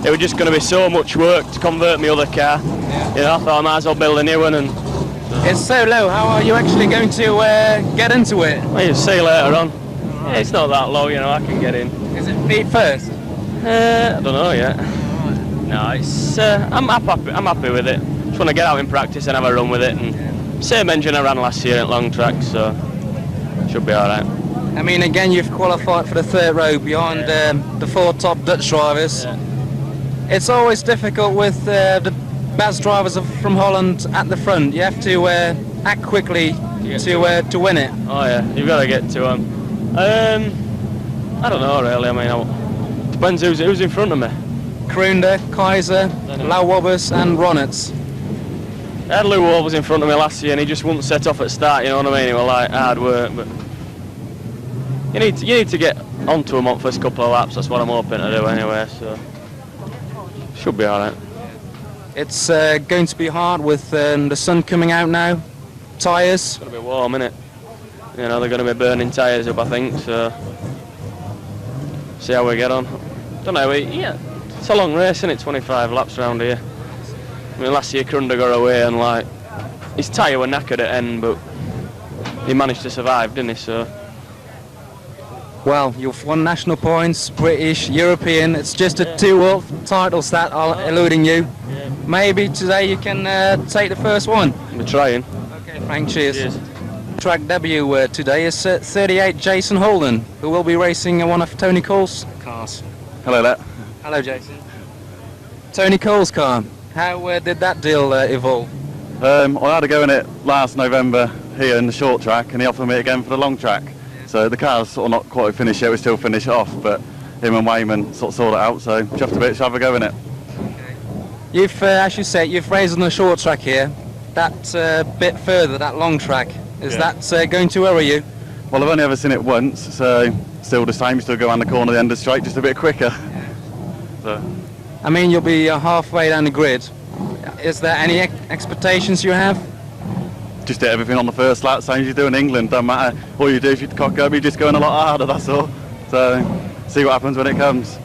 it was just going to be so much work to convert my other car. Yeah. You know, I thought I might as well build a new one. And it's so low. How are you actually going to get into it? well, you'll see later on. Yeah, it's not that low, you know, I can get in. Is it feet first? I don't know yet. No, it's I'm happy with it. Just want to get out in practice and have a run with it. And same engine I ran last year at long track, so should be all right. I mean, again, you've qualified for the third row behind the four top Dutch drivers. Yeah. It's always difficult with the best drivers from Holland at the front. You have to act quickly to win it. Oh yeah, you've got to get to them. I don't know really. I mean, depends who's in front of me. Kroender, Kaiser, Lauwabers and Ronitz. I had Lou Wolves in front of me last year and he just wouldn't set off at start, you know what I mean? It was like hard work, but you need to get onto him on the first couple of laps. That's what I'm hoping to do anyway, so should be alright. It's going to be hard with the sun coming out now. Tyres. It's going to be warm, innit? You know, they're going to be burning tyres up, I think, so see how we get on. Don't know, yeah, it's a long race, isn't it? 25 laps around here. I mean, last year Kroender got away and like his tyre were knackered at end, but he managed to survive, didn't he? So. Well, you've won national points, British, European. It's just the two world titles that are eluding you. Yeah. Maybe today you can take the first one. We're trying. Okay, Frank, cheers. Cheers. Track debut today is 38 Jason Holden, who will be racing one of Tony Cole's cars. Hello there. Hello, Jason. Tony Cole's car. How did that deal evolve? I had a go in it last November here in the short track, and he offered me it again for the long track. So the car's sort of not quite finished yet, we still finish it off, but him and Wayman sort of sorted it out, so chuffed a bit, shall have a go in it. Okay. You've, as you said, you've raced on the short track here. That bit further, that long track, is that going to worry you? Well, I've only ever seen it once, so still the same, still go around the corner at the end of the straight, just a bit quicker. So. I mean, you'll be halfway down the grid. Is there any expectations you have? Just do everything on the first lap, same as you do in England, don't matter. All you do if you cock up, you're just going a lot harder, that's all. So, see what happens when it comes.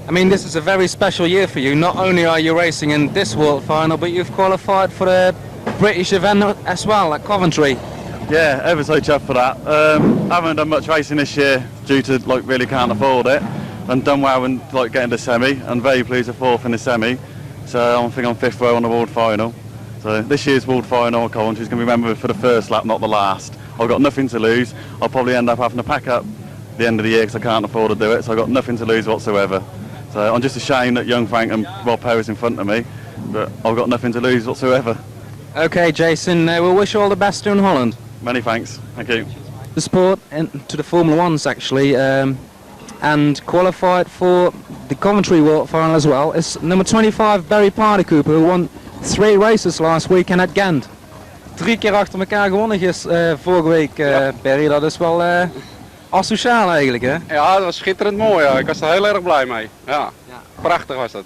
I mean, this is a very special year for you. Not only are you racing in this World Final, but you've qualified for the British event as well, at Coventry. Yeah, ever so chuffed for that. I haven't done much racing this year due to, like, really can't afford it. And done well in, like, getting the semi, and very pleased with fourth in the semi. So I think I'm fifth row on the World Final. So this year's World Final at Coventry is going to be remembered for the first lap, not the last. I've got nothing to lose. I'll probably end up having to pack up the end of the year because I can't afford to do it. So I've got nothing to lose whatsoever. So I'm just ashamed that young Frank and Rob Perry's in front of me, but I've got nothing to lose whatsoever. Okay, Jason, we'll wish you all the best in Holland. Many thanks. Thank you. The sport and to the Formula Ones actually, and qualified for the Coventry World Final as well is number 25 Barry Paardenkoper, who won 3 races last weekend at Ghent. 3 keer achter elkaar gewonnen vorige week, Barry. Dat is wel asociaal eigenlijk, hè? Ja, dat was schitterend mooi. Ja. Ik was er heel erg blij mee. Ja. Prachtig was dat.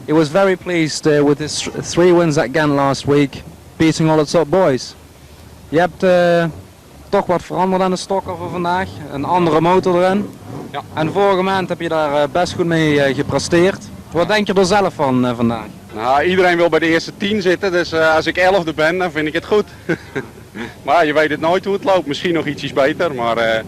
He was very pleased with his 3 wins at Ghent last week, beating all the top boys. Je hebt toch wat veranderd aan de stokker voor vandaag, een andere motor erin. Ja. En vorige maand heb je daar best goed mee gepresteerd. Wat denk je er zelf van vandaag? Nou, iedereen wil bij de eerste 10 zitten, dus als ik 11e ben, dan vind ik het goed. Maar je weet het nooit hoe het loopt, misschien nog ietsjes beter, maar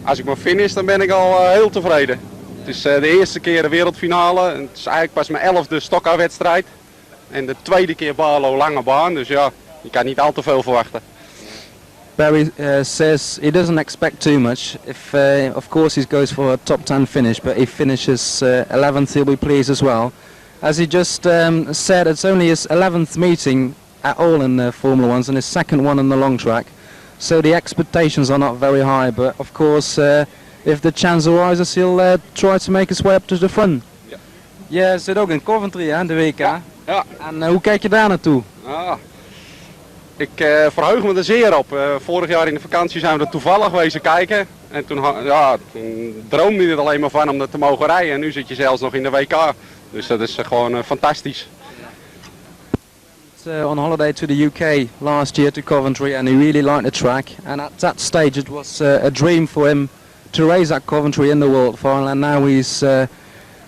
als ik maar finish, dan ben ik al heel tevreden. Het is de eerste keer de wereldfinale, het is eigenlijk pas mijn 11e stokkerwedstrijd. En de tweede keer Baarlo lange baan, dus ja, je kan niet al te veel verwachten. Barry says he doesn't expect too much. If, of course, he goes for a top 10 finish, but if he finishes 11th, he'll be pleased as well. As he just said, it's only his 11th meeting at all in Formula Ones and his second one on the long track. So the expectations are not very high, but of course, if the chance arises, he'll try to make his way up to the front. Ja. Je zit ook in Coventry, hè, de WK. Ja. En hoe kijk je daar naartoe? Ja. Ik verheug me er zeer op. Vorig jaar in de vakantie zijn we er toevallig wezen kijken. En toen droomde je er alleen maar van om dat te mogen rijden. En nu zit je zelfs nog in de WK. Dus dat is gewoon fantastisch. On holiday to the UK last year to Coventry, and he really liked the track. And at that stage it was a dream for him to race at Coventry in the World Final. And now he's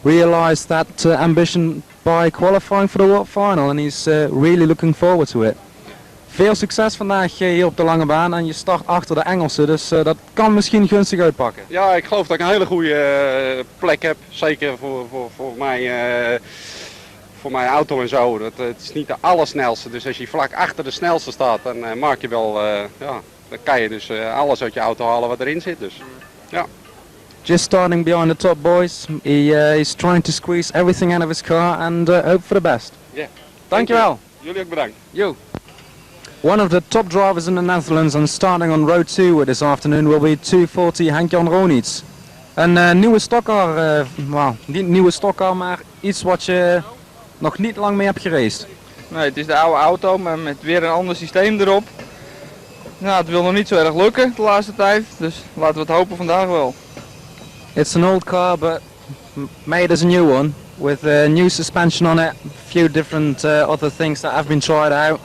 realised that ambition by qualifying for the World Final, and he's really looking forward to it. Veel succes vandaag hier op de lange baan en je start achter de Engelsen, dus dat kan misschien gunstig uitpakken. Ja, ik geloof dat ik een hele goede plek heb, zeker voor mijn auto en zo. Het is niet de allersnelste, dus als je vlak achter de snelste staat, dan maak je wel, dan kan je dus alles uit je auto halen wat erin zit. Dus, ja. Just starting behind the top boys, he's trying to squeeze everything out of his car and hope for the best. Yeah. Dankjewel. Jullie ook bedankt. You. One of the top drivers in the Netherlands and starting on row 2 this afternoon will be 240 Henk-Jan Ronits. Een nieuwe stockcar, niet een nieuwe stockcar, maar iets wat je nog niet lang mee hebt geraced. Nee, het is de oude auto, maar met weer een ander systeem erop. Nou, het wil nog niet zo erg lukken de laatste tijd, dus laten we het hopen vandaag wel. It's an old car, but made as a new one, with new suspension on it, a few different other things that have been tried out.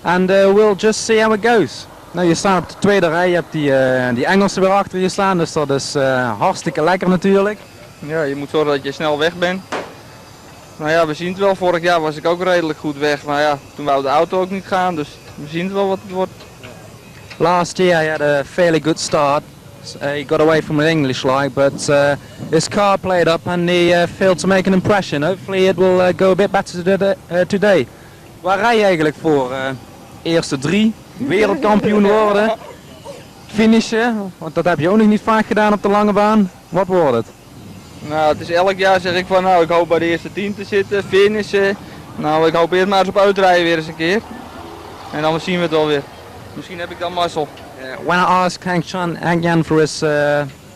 And we'll just see how it goes. Nou, je staat op de tweede rij, je hebt die Engelsen weer achter je staan, dus dat is hartstikke lekker natuurlijk. Ja, je moet zorgen dat je snel weg bent. Nou ja, we zien het wel. Vorig jaar was ik ook redelijk goed weg, maar ja, toen wou de auto ook niet gaan, dus we zien het wel wat het wordt. Last year he had a fairly good start. He got away from an English like, but his car played up and he failed to make an impression. Hopefully it will go a bit better today. Waar rij je eigenlijk voor? Eerste 3, wereldkampioen worden, finishen, want dat heb je ook nog niet vaak gedaan op de lange baan. Wat wordt het? Nou, het is elk jaar zeg ik van nou, ik hoop bij de eerste 10 te zitten, finishen. Nou, ik hoop eerst maar eens op uitrijden weer eens een keer. En dan zien we het wel weer. Misschien heb ik dan mazzel. When I asked Henk-Jan for his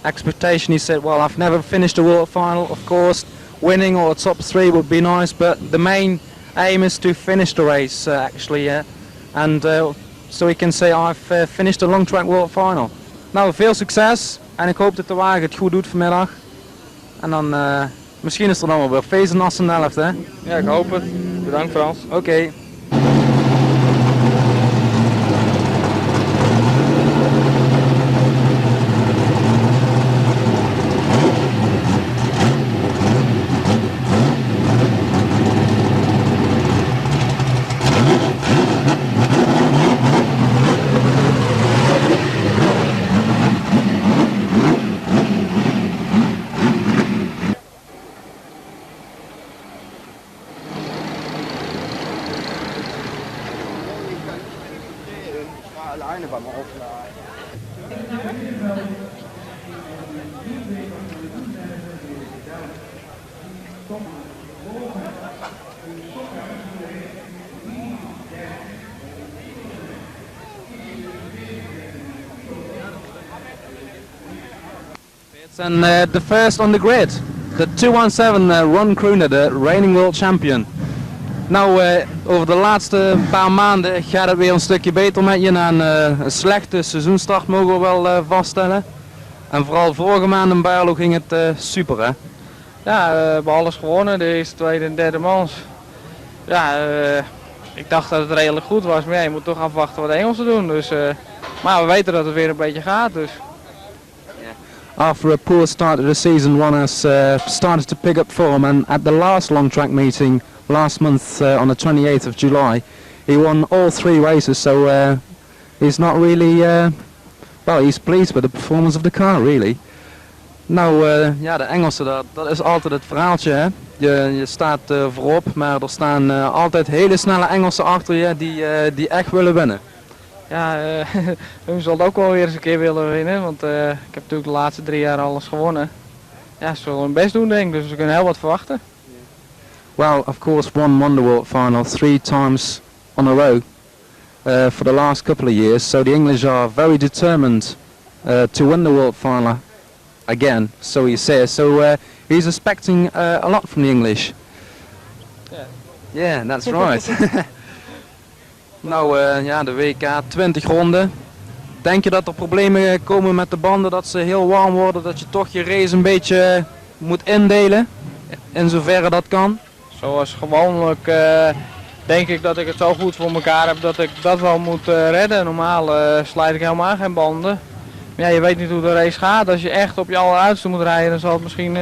expectation, he said, well, I've never finished a world final. Of course, winning or a top 3 would be nice, but the main aim is to finish the race actually, and so he can say I've finished a long track world final. Nou, veel succes en ik hoop dat de wagen het goed doet vanmiddag. En dan misschien is er dan wel weer feest in Assendelft, hè? Ja, ik hoop het. Bedankt Frans. Oké. And the first on the grid, the 217 Ron Kroener, de reigning world champion. Nou, over de laatste paar maanden gaat het weer een stukje beter met je. Na een slechte seizoenstart mogen we wel vaststellen. En vooral vorige maand in Baarlo ging het super, hè? Ja, we hebben alles gewonnen, de eerste, tweede en derde mans. Ja, ik dacht dat het redelijk goed was, maar ja, je moet toch afwachten wat de Engelsen doen. Dus, maar we weten dat het weer een beetje gaat, dus. After a poor start to the season, Ron has started to pick up form, and at the last long track meeting last month on the 28th of July, he won all 3 races, so he's not really, well, he's pleased with the performance of the car, really. Nou, ja, de Engelsen, dat is altijd het verhaaltje, hè. Je staat voorop, maar er staan altijd hele snelle Engelsen achter je die echt willen winnen. Ja, hun zal het ook wel weer eens een keer willen winnen, want ik heb natuurlijk de laatste 3 jaar alles gewonnen. Ja, ze zullen hun best doen denk ik, dus we kunnen heel wat verwachten. Well, of course, Ron won the World Final 3 times on a row for the last couple of years, so the English are very determined to win the World Final again, so he says. So he's expecting a lot from the English. Yeah, that's right. Nou ja, de WK 20 ronden. Denk je dat er problemen komen met de banden, dat ze heel warm worden, dat je toch je race een beetje moet indelen, in zoverre dat kan? Zoals gewoonlijk denk ik dat ik het zo goed voor elkaar heb dat ik dat wel moet redden. Normaal slijt ik helemaal geen banden. Maar ja, je weet niet hoe de race gaat. Als je echt op je alleruitste moet rijden, dan zal het misschien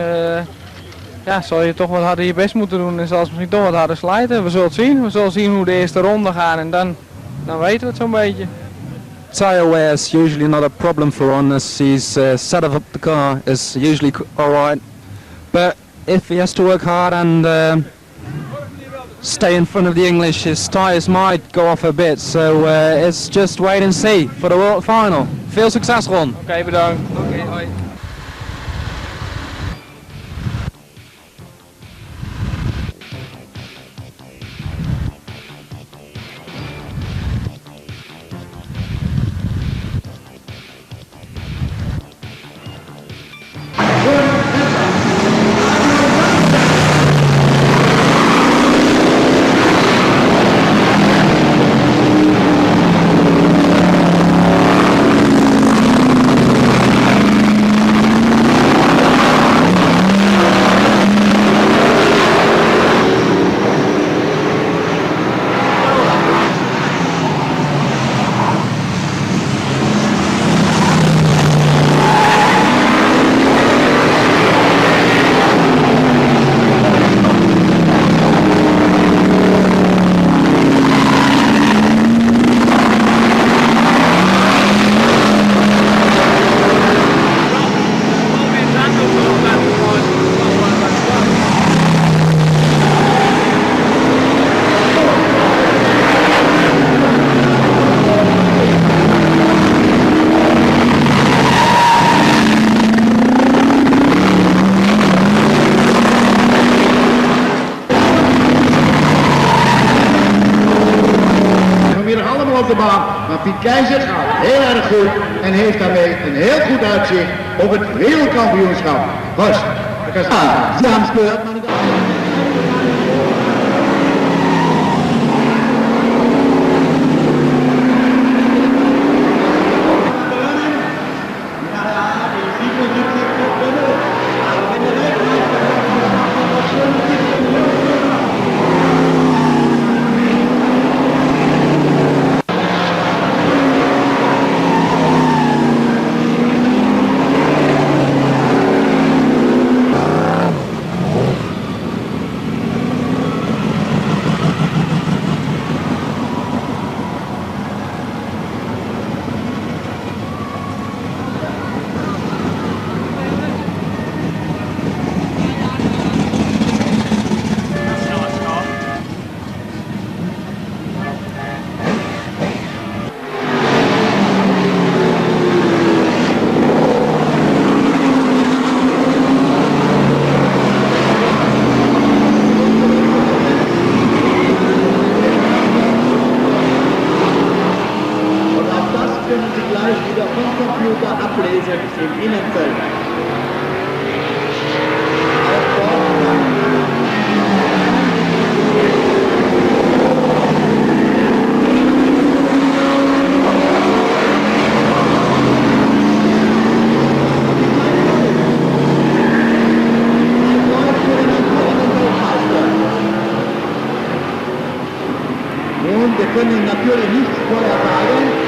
ja, zal je toch wat harder je best moeten doen en zelfs misschien toch wat harder slijten. We zullen het zien. We zullen zien hoe de eerste ronde gaan en dan weten we het zo'n beetje. Tire wear is usually not a problem for Ron as his setup up the car is usually alright. But if he has to work hard and stay in front of the English, his tyres might go off a bit. So it's just wait and see for the World Final. Veel succes, Ron. Oké, bedankt. Oké, hoi. Op de baan, maar Bekijk gaat heel erg goed en heeft daarmee een heel goed uitzicht op het wereldkampioenschap. Horst, ze haben es gehört, meine Damen und Herren. Ablesen im Innenfeld. Nun, wir können natürlich nichts vorher sagen.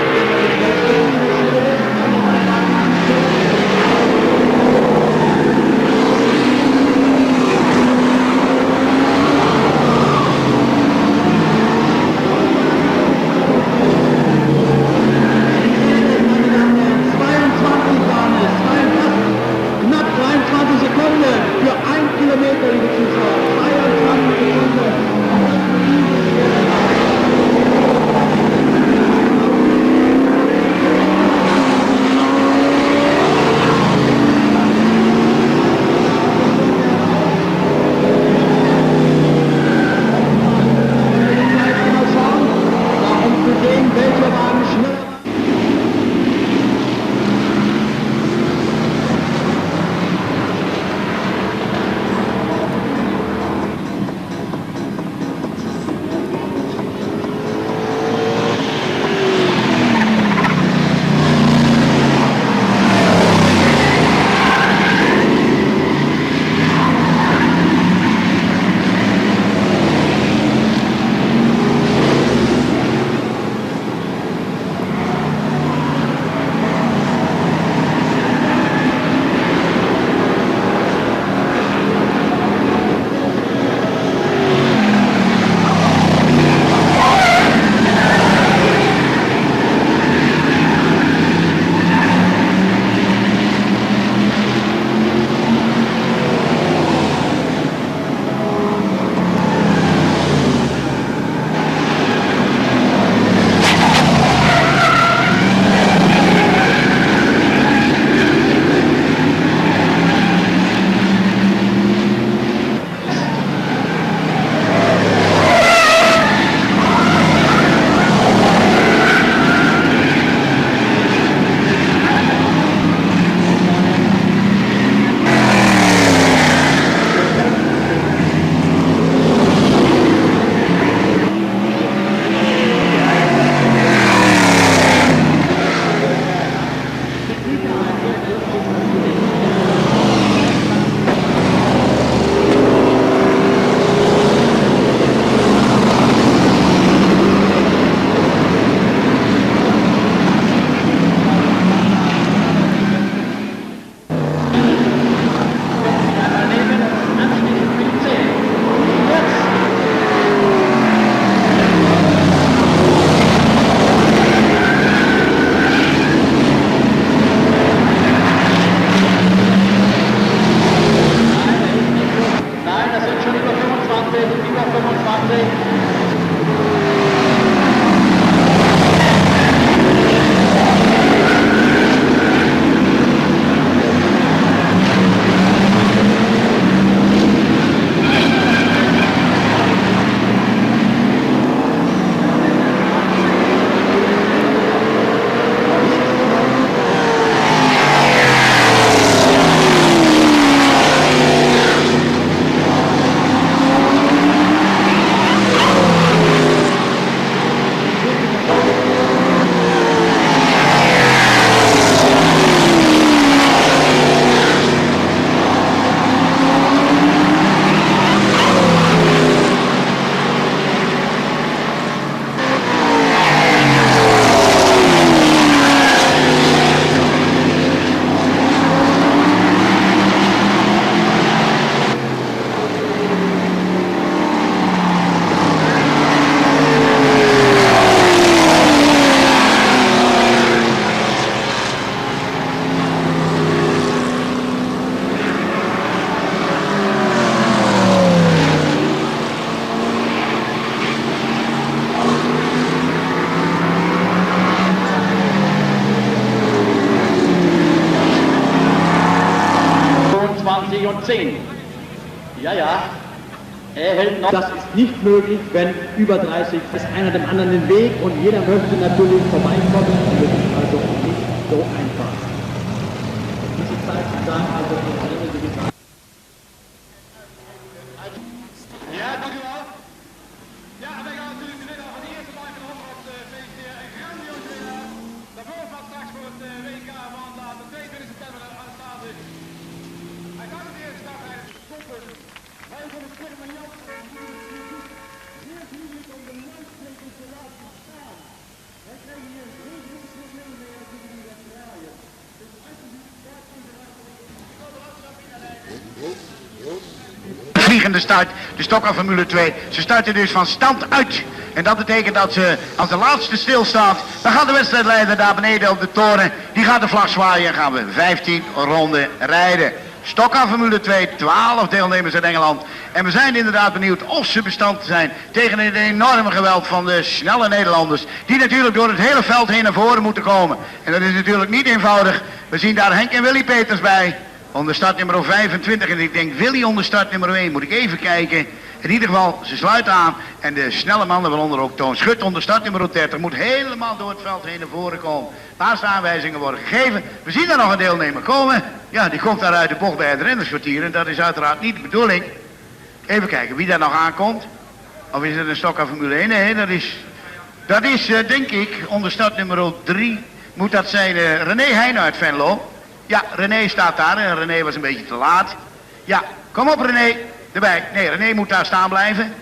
10. Ja, ja. Er hält noch. Das ist nicht möglich, wenn über 30 ist einer dem anderen den Weg und jeder möchte natürlich vorbeikommen. Das ist also nicht so einfach. Diese Zeit sagen also eine gewisse. Ja, dankjewel. Ja, en wij gaan natuurlijk de winnaar van de eerste live van Holland feliciteren. Een grandioos winnaar. Daarvoor gaat straks voor het WK van de 22 september aan de start is. Hij gaat het eerste start rijden. Wij van het firma Jan. Zeer vriendelijk om de luidsprekers te laten staan. Wij krijgen hier heel veel verschil mee als jullie dat draaien. Dus alsjeblieft, daar komt er laten. Ik wil de laatste binnenrijden. Vliegende start, de stockcar Formule 2. Ze starten dus van stand uit. En dat betekent dat ze, als de laatste stilstaat, dan gaat de wedstrijdleider daar beneden op de toren. Die gaat de vlag zwaaien en gaan we 15 ronden rijden. Stockcar Formule 2, 12 deelnemers uit Engeland. En we zijn inderdaad benieuwd of ze bestand zijn tegen het enorme geweld van de snelle Nederlanders. Die natuurlijk door het hele veld heen naar voren moeten komen. En dat is natuurlijk niet eenvoudig. We zien daar Henk en Willy Peters bij. Onder start nummer 25 en ik denk Willy onder start nummer 1. Moet ik even kijken. In ieder geval, ze sluiten aan. En de snelle mannen, waaronder ook Toon Schut onder start nummer 30, moet helemaal door het veld heen naar voren komen. Laatste aanwijzingen worden gegeven. We zien er nog een deelnemer komen. Ja, die komt daar uit de bocht bij het rennerskwartier. En dat is uiteraard niet de bedoeling. Even kijken wie daar nog aankomt. Of is het een stockcar Formule 1? Nee, dat is denk ik onder start nummer 3. Moet dat zijn René Heijn uit Venlo. Ja, René staat daar en René was een beetje te laat. Ja, kom op René, erbij. Nee, René moet daar staan blijven.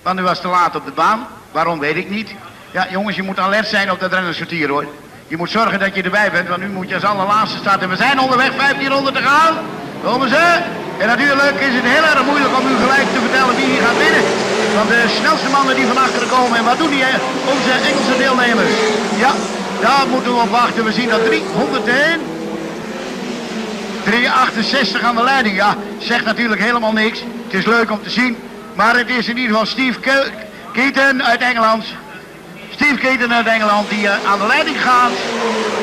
Want hij was te laat op de baan. Waarom weet ik niet. Ja, jongens, je moet alert zijn op dat rennerskwartier hoor. Je moet zorgen dat je erbij bent, want nu moet je als allerlaatste starten. We zijn onderweg 15 ronden te gaan. Komen ze? En natuurlijk is het heel erg moeilijk om u gelijk te vertellen wie hier gaat winnen. Want de snelste mannen die van achteren komen. En wat doen die onze Engelse deelnemers? Ja, daar moeten we op wachten. We zien dat 368 aan de leiding. Ja, zegt natuurlijk helemaal niks. Het is leuk om te zien. Maar het is in ieder geval Steve Keaton uit Engeland. Steve Keaton uit Engeland die aan de leiding gaat.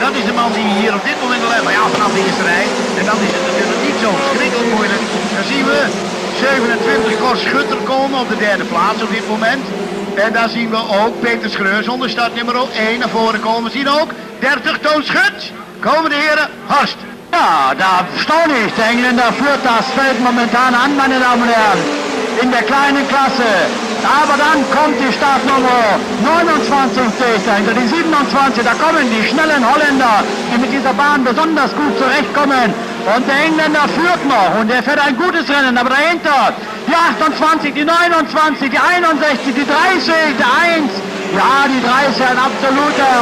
Dat is de man die hier op dit moment leidt. Maar ja, vanaf de eerste rij. En dan is het natuurlijk niet zo verschrikkelijk moeilijk. Dan zien we 27 Cor Schutter komen op de derde plaats op dit moment. En daar zien we ook Peter Schreurs onder start nummer 1 naar voren komen. We zien ook 30 Toon Schut. Komen de heren, Horst. Ja, da staune ich. Der Engländer führt das Feld momentan an, meine Damen und Herren, in der kleinen Klasse. Aber dann kommt die Startnummer 29 dahinter, die 27, da kommen die schnellen Holländer, die mit dieser Bahn besonders gut zurechtkommen. Und der Engländer führt noch und er fährt ein gutes Rennen, aber dahinter die 28, die 29, die 61, die 30, der 1. Ja, die 30 ein absoluter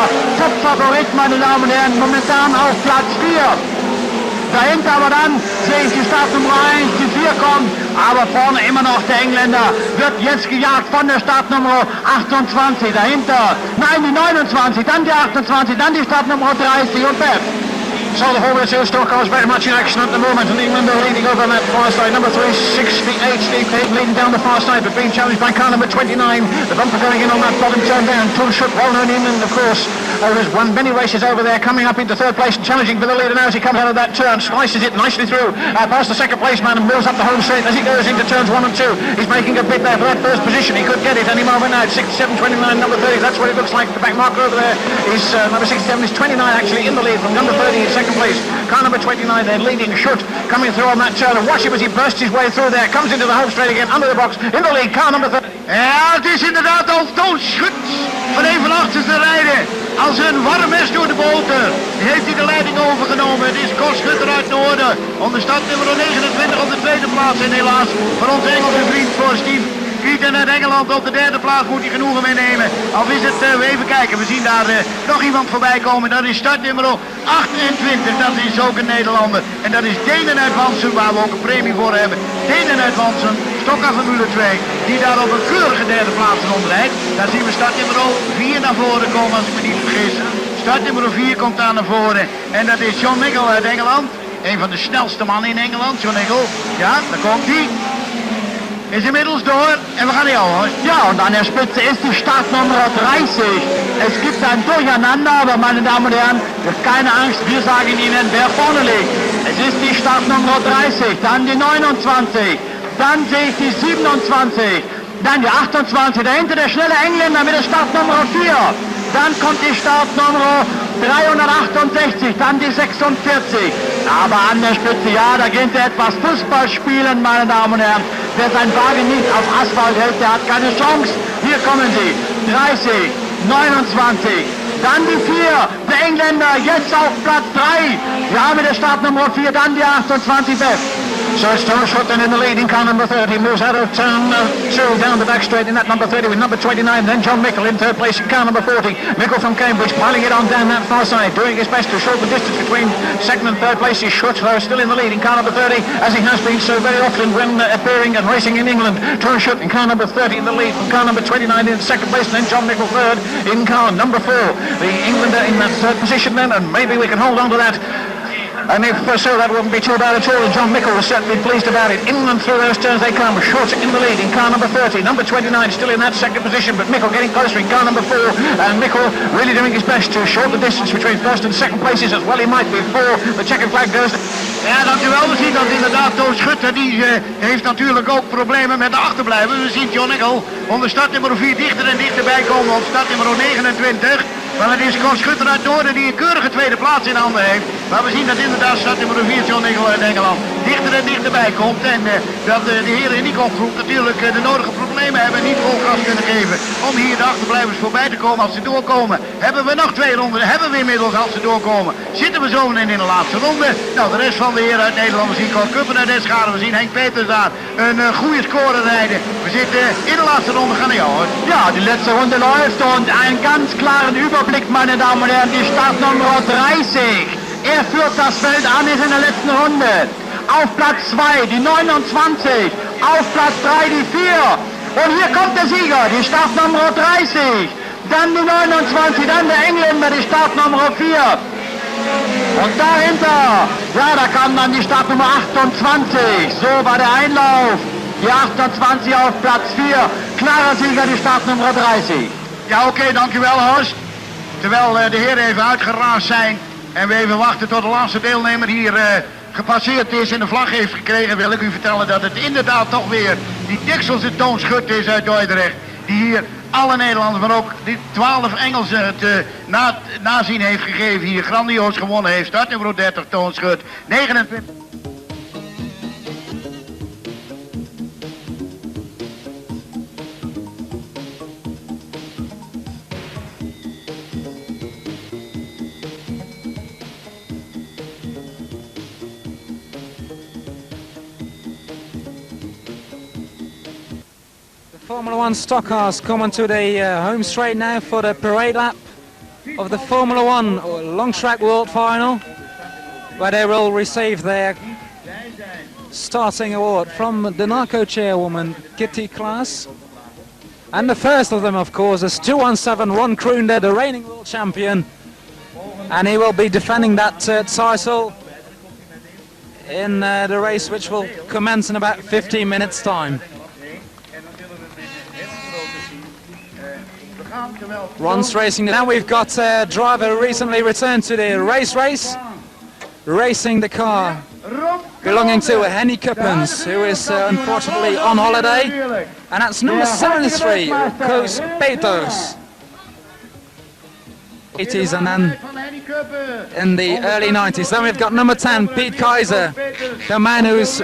Top-Favorit, meine Damen und Herren, momentan auf Platz 4. Dahinter aber dann sehe ich die Startnummer 1, die 4 kommt, aber vorne immer noch der Engländer, wird jetzt gejagt von der Startnummer 28, dahinter, nein die 29, dann die 28, dann die Startnummer 30 und Pep. So the whole two stockcars very much in action at the moment, and England are leading over on that far side. Number 3, 68, Steve Payton leading down the far side, but being challenged by car number 29. The bumper going in on that bottom turn there, and Toolshut, well known in England, of course, has won many races over there, coming up into third place and challenging for the leader now as he comes out of that turn, slices it nicely through, past the second place man and moves up the home straight as he goes into turns 1 and 2. He's making a bid there for that first position. He could get it any moment now. 67, 29, number 30. That's what it looks like. The back marker over there is number 67 is 29 actually in the lead from number 30 in second place. Car number 29 there leading Schut coming through on that turn, and watch him as he bursts his way through there. Comes into the home straight again under the box in the lead. Car number 30. Ja, het is inderdaad al Toon Schut van even achter te rijden. Als een warm mes door de boter. Heeft hij de leiding overgenomen. Het is Cor Schutter uit Noorden. Onder start nummer 29 op de tweede plaats. En helaas voor onze Engelse vriend voor Steve Keaton uit Engeland op de derde plaats moet hij genoegen meenemen. Al is het, even kijken, we zien daar nog iemand voorbij komen. Dat is startnummer 28, dat is ook een Nederlander. En dat is Denen uit Wansen, waar we ook een premie voor hebben. Denen uit Wansen, stockcar Formule 2, die daar op een keurige derde plaats rondrijdt. Daar zien we startnummer 4 naar voren komen, als ik me niet vergis. Startnummer 4 komt daar naar voren. En dat is John Nicol uit Engeland. Een van de snelste mannen in Engeland, John Nicol. Ja, daar komt hij. Ist inmiddels door en we gaan hier hoor. Ja, und an der Spitze ist die Startnummer 30. Es gibt ein Durcheinander, aber meine Damen und Herren, keine Angst, wir sagen Ihnen, wer vorne liegt. Es ist die Startnummer 30, dann die 29, dann sehe ich die 27, dann die 28, dahinter der schnelle Engländer mit der Startnummer 4. Dann kommt die Startnummer 368, dann die 46. Aber an der Spitze, ja, da geht er etwas Fußball spielen, meine Damen und Herren. Wer sein Wagen nicht auf Asphalt hält, der hat keine Chance. Hier kommen sie, 30, 29, dann die 4, der Engländer, jetzt auf Platz 3. Wir haben der Startnummer 4, dann die 28 Bev. So it's Tom Schut in the lead in car number 30, moves out of turn 2 down the back straight in that number 30 with number 29, then John Mickle in third place in car number 40. Mickle from Cambridge piling it on down that far side, doing his best to shorten the distance between second and third place. Is Schut still in the lead in car number 30, as he has been so very often when appearing and racing in England. Tom Schut in car number 30 in the lead from car number 29 in second place, and then John Mickle third in car number 4. The Englander in that third position then, and maybe we can hold on to that. And if so, that wouldn't be too bad at all, and John Mickle was certainly pleased about it. In and through those turns they come. Short in the lead in car number 30. Number 29 still in that second position, but Mickle getting closer in car number 4. And Mickle really doing his best to shorten the distance between first and second places as well he might before the checkered flag goes. Ja, dankjewel. We zien dat inderdaad Toon Schutter, die heeft natuurlijk ook problemen met de achterblijven. We zien John Nicol onder startnummer 4 dichter en dichterbij komen op startnummer 29. Maar het is Cor Schutter uit Noorden die een keurige tweede plaats in handen heeft. Maar we zien dat inderdaad startnummer 4 John Nicol uit Engeland dichter en dichterbij komt. En dat de heren in die kopgroep natuurlijk de nodige problemen hebben en niet vol gas kunnen geven om hier de achterblijvers voorbij te komen als ze doorkomen. Hebben we nog 2 ronden, hebben we inmiddels als ze doorkomen. Zitten we zo in de laatste ronde. Nou, de rest van de heren uit Nederland, we zien Cor Kuppen uit Eschade, we zien Henk Peters daar een goede score rijden. We zitten in de laatste ronde, gaan naar jou hoor. Ja, die letzte Runde läuft und einen ganz klaren Überblick, meine Damen und Herren, die Startnummer 30. Er führt das Feld an, ist in der letzten Runde. Auf Platz 2 die 29, auf Platz 3 die 4. Und hier kommt der Sieger, die Startnummer 30. Dann die 29, dann der Engländer, die Startnummer 4. Und dahinter, ja, da kam dann die Startnummer 28. So war der Einlauf. Die 28 auf Platz 4. Klarer Sieger, die Startnummer 30. Ja, oké, dankjewel Horst. Terwijl de heren even uitgeraasd zijn en we even wachten tot de laatste deelnemer hier gepasseerd is en de vlag heeft gekregen, wil ik u vertellen dat het inderdaad toch weer die Dikselse Toon Schut is uit Dordrecht. Die hier alle Nederlanders, maar ook die 12 Engelsen het nazien heeft gegeven. Hier grandioos gewonnen heeft. Startnummer 30 Toon Schut. 29. Formula 1 stock cars coming to the home straight now for the parade lap of the Formula 1 long track world final, where they will receive their starting award from the NACO chairwoman Kitty Klaas. And the first of them, of course, is 217 Ron Kroonde, the reigning world champion, and he will be defending that title in the race which will commence in about 15 minutes time. Ron's racing. Now we've got a driver who recently returned to the race, racing the car belonging to Henny Kuppens, who is unfortunately on holiday, and that's number 73, Koos Peters. 80s and then in the early 90s. Then we've got number 10, Piet Keizer, the man who's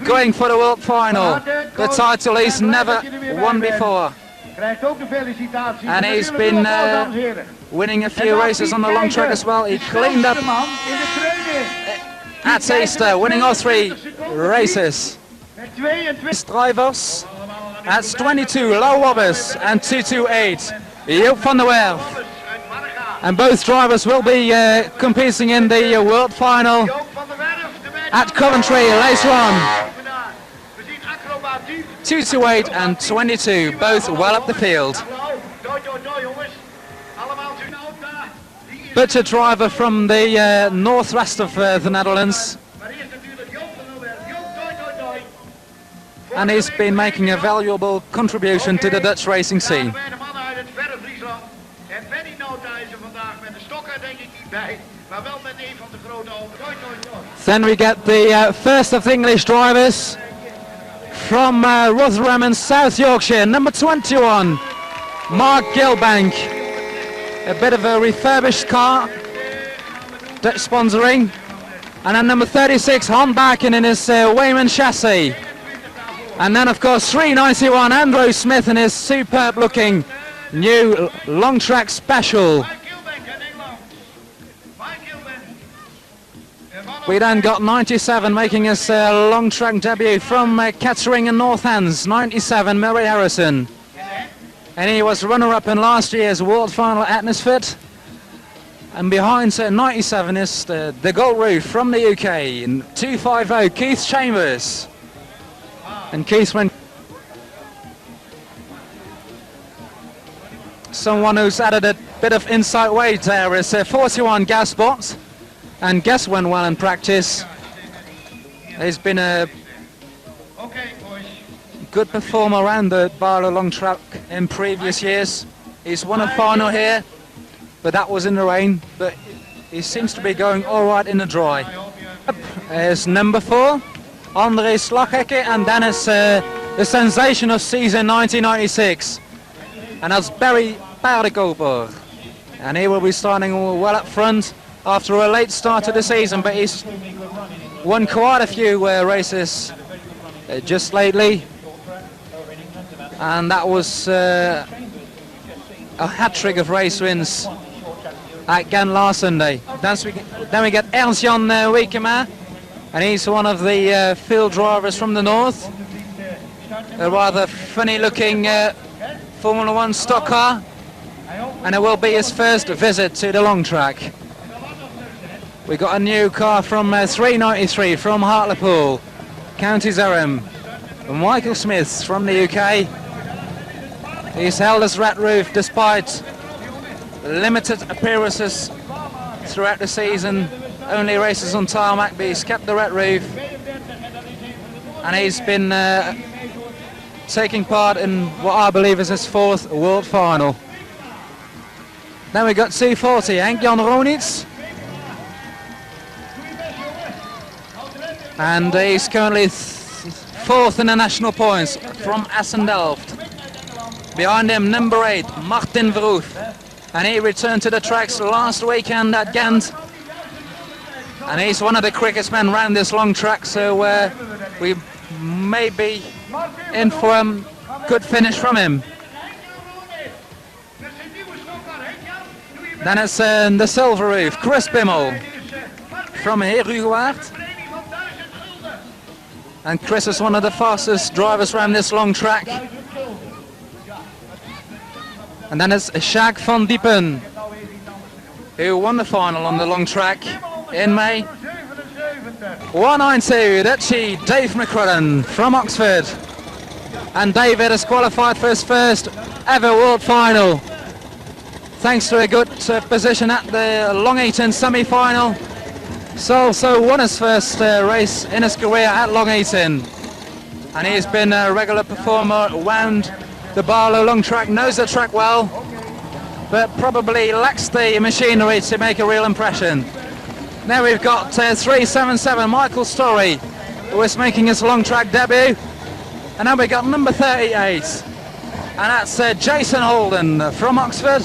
going for the world final, the title he's never won before. And he's been winning a few races on the long track as well. He cleaned up at Easter, winning all 3 races. Drivers, that's 22, Lau Wobbers, and 228, Joop van der Werf. And both drivers will be competing in the world final at Coventry later on. 228 and 22, both well up the field. But a driver from the northwest of the Netherlands, and he's been making a valuable contribution to the Dutch racing scene. Then we get the first of the English drivers from Rotherham in South Yorkshire, number 21, Mark Gilbank. A bit of a refurbished car, Dutch sponsoring. And then number 36, Han Baken in his Wayman chassis. And then of course 391, Andrew Smith in his superb looking new long track special. We then got 97 making his long track debut from Kettering and North Ends, 97, Murray Harrison. And he was runner-up in last year's world final at Atmosford. And behind 97 is the Gold Roof from the UK, in 250, Keith Chambers. And Keith went... Someone who's added a bit of inside weight there is 41, Gas Bot. And Gas went well in practice. He's been a good performer around the Baarlo long track in previous years. He's won a final here, but that was in the rain. But he seems to be going all right in the dry. Is number 4, André Slaghekke, and then it's the sensation of season 1996. And that's Barry Paardenkoper. And he will be starting well up front after a late start to the season, but he's won quite a few races just lately. And that was a hat-trick of race wins at Gent last Sunday. Then we get Ernst-Jan Wekema, and he's one of the field drivers from the north. A rather funny-looking Formula 1 stock car, and it will be his first visit to the long track. We got a new car from 393 from Hartlepool, County Durham. Michael Smith from the UK. He's held his red roof despite limited appearances throughout the season. Only races on tarmac, but he's kept the red roof. And he's been taking part in what I believe is his 4th world final. Then we got 240, Henk-Jan Ronitz. And he's currently 4th in the national points from Essen-Delft. Behind him, number 8, Martin Verhoef. And he returned to the tracks last weekend at Ghent. And he's one of the quickest men around this long track, so we may be in for a good finish from him. Then it's the silver roof, Chris Bimmel from Herugewaard. And Chris is one of the fastest drivers around this long track. And then it's Jacques van Diepen, who won the final on the long track in May. 192, that's he, Dave McCrudden from Oxford. And David has qualified for his first ever world final. thanks to a good position at the Long Eaton semi-final. So won his first race in his career at Long Eaton. And he's been a regular performer around the Baarlo long track, knows the track well, but probably lacks the machinery to make a real impression. Now we've got 377 Michael Story, who is making his long track debut. And now we've got number 38, and that's Jason Holden from Oxford.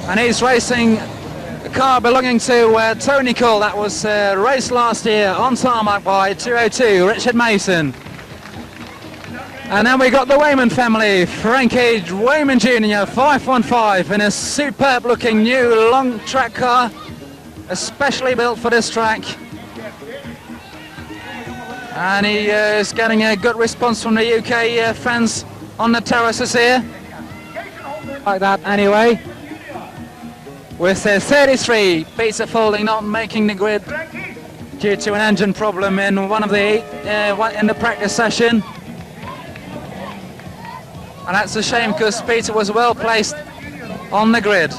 And he's racing a car belonging to Tony Cole that was raced last year on tarmac by 202 Richard Mason. And then we got the Wayman family, Frankie Wayman Jr. 515 in a superb looking new long track car, especially built for this track. And he is getting a good response from the UK fans on the terraces here. Like that anyway. With 33, Peter Folding not making the grid due to an engine problem in one of the in the practice session. And that's a shame because Peter was well placed on the grid.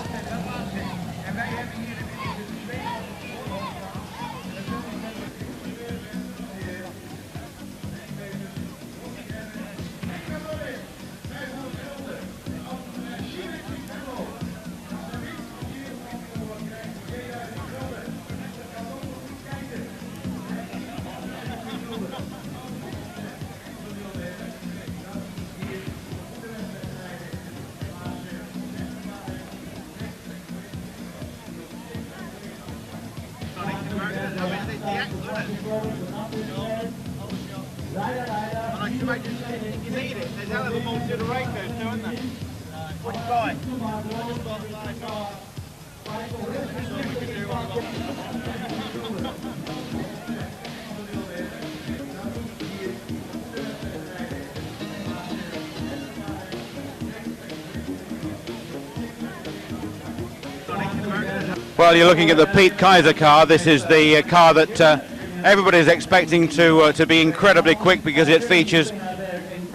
Well, you're looking at the Pete Kaiser car. This is the car that everybody is expecting to be incredibly quick because it features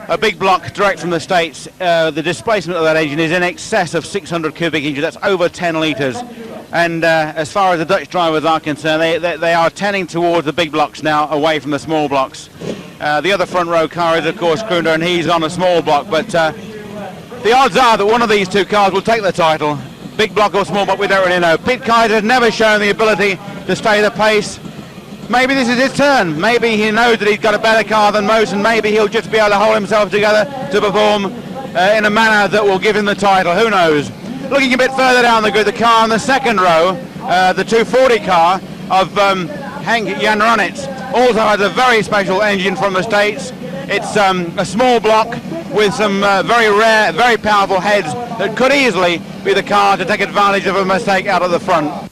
a big block direct from the States. The displacement of that engine is in excess of 600 cubic inches. That's over 10 litres. And as far as the Dutch drivers are concerned, they are tending towards the big blocks now, away from the small blocks. The other front row car is, of course, Krunder, and he's on a small block. But the odds are that one of these two cars will take the title. Big block or small block, we don't really know. Pete Kaiser has never shown the ability to stay the pace. Maybe this is his turn. Maybe he knows that he's got a better car than most, and maybe he'll just be able to hold himself together to perform in a manner that will give him the title. Who knows? Looking a bit further down the grid, the car in the second row, the 240 car of Henk Janranitz, also has a very special engine from the States. It's a small block with some very rare, very powerful heads that could easily be the car to take advantage of a mistake out of the front.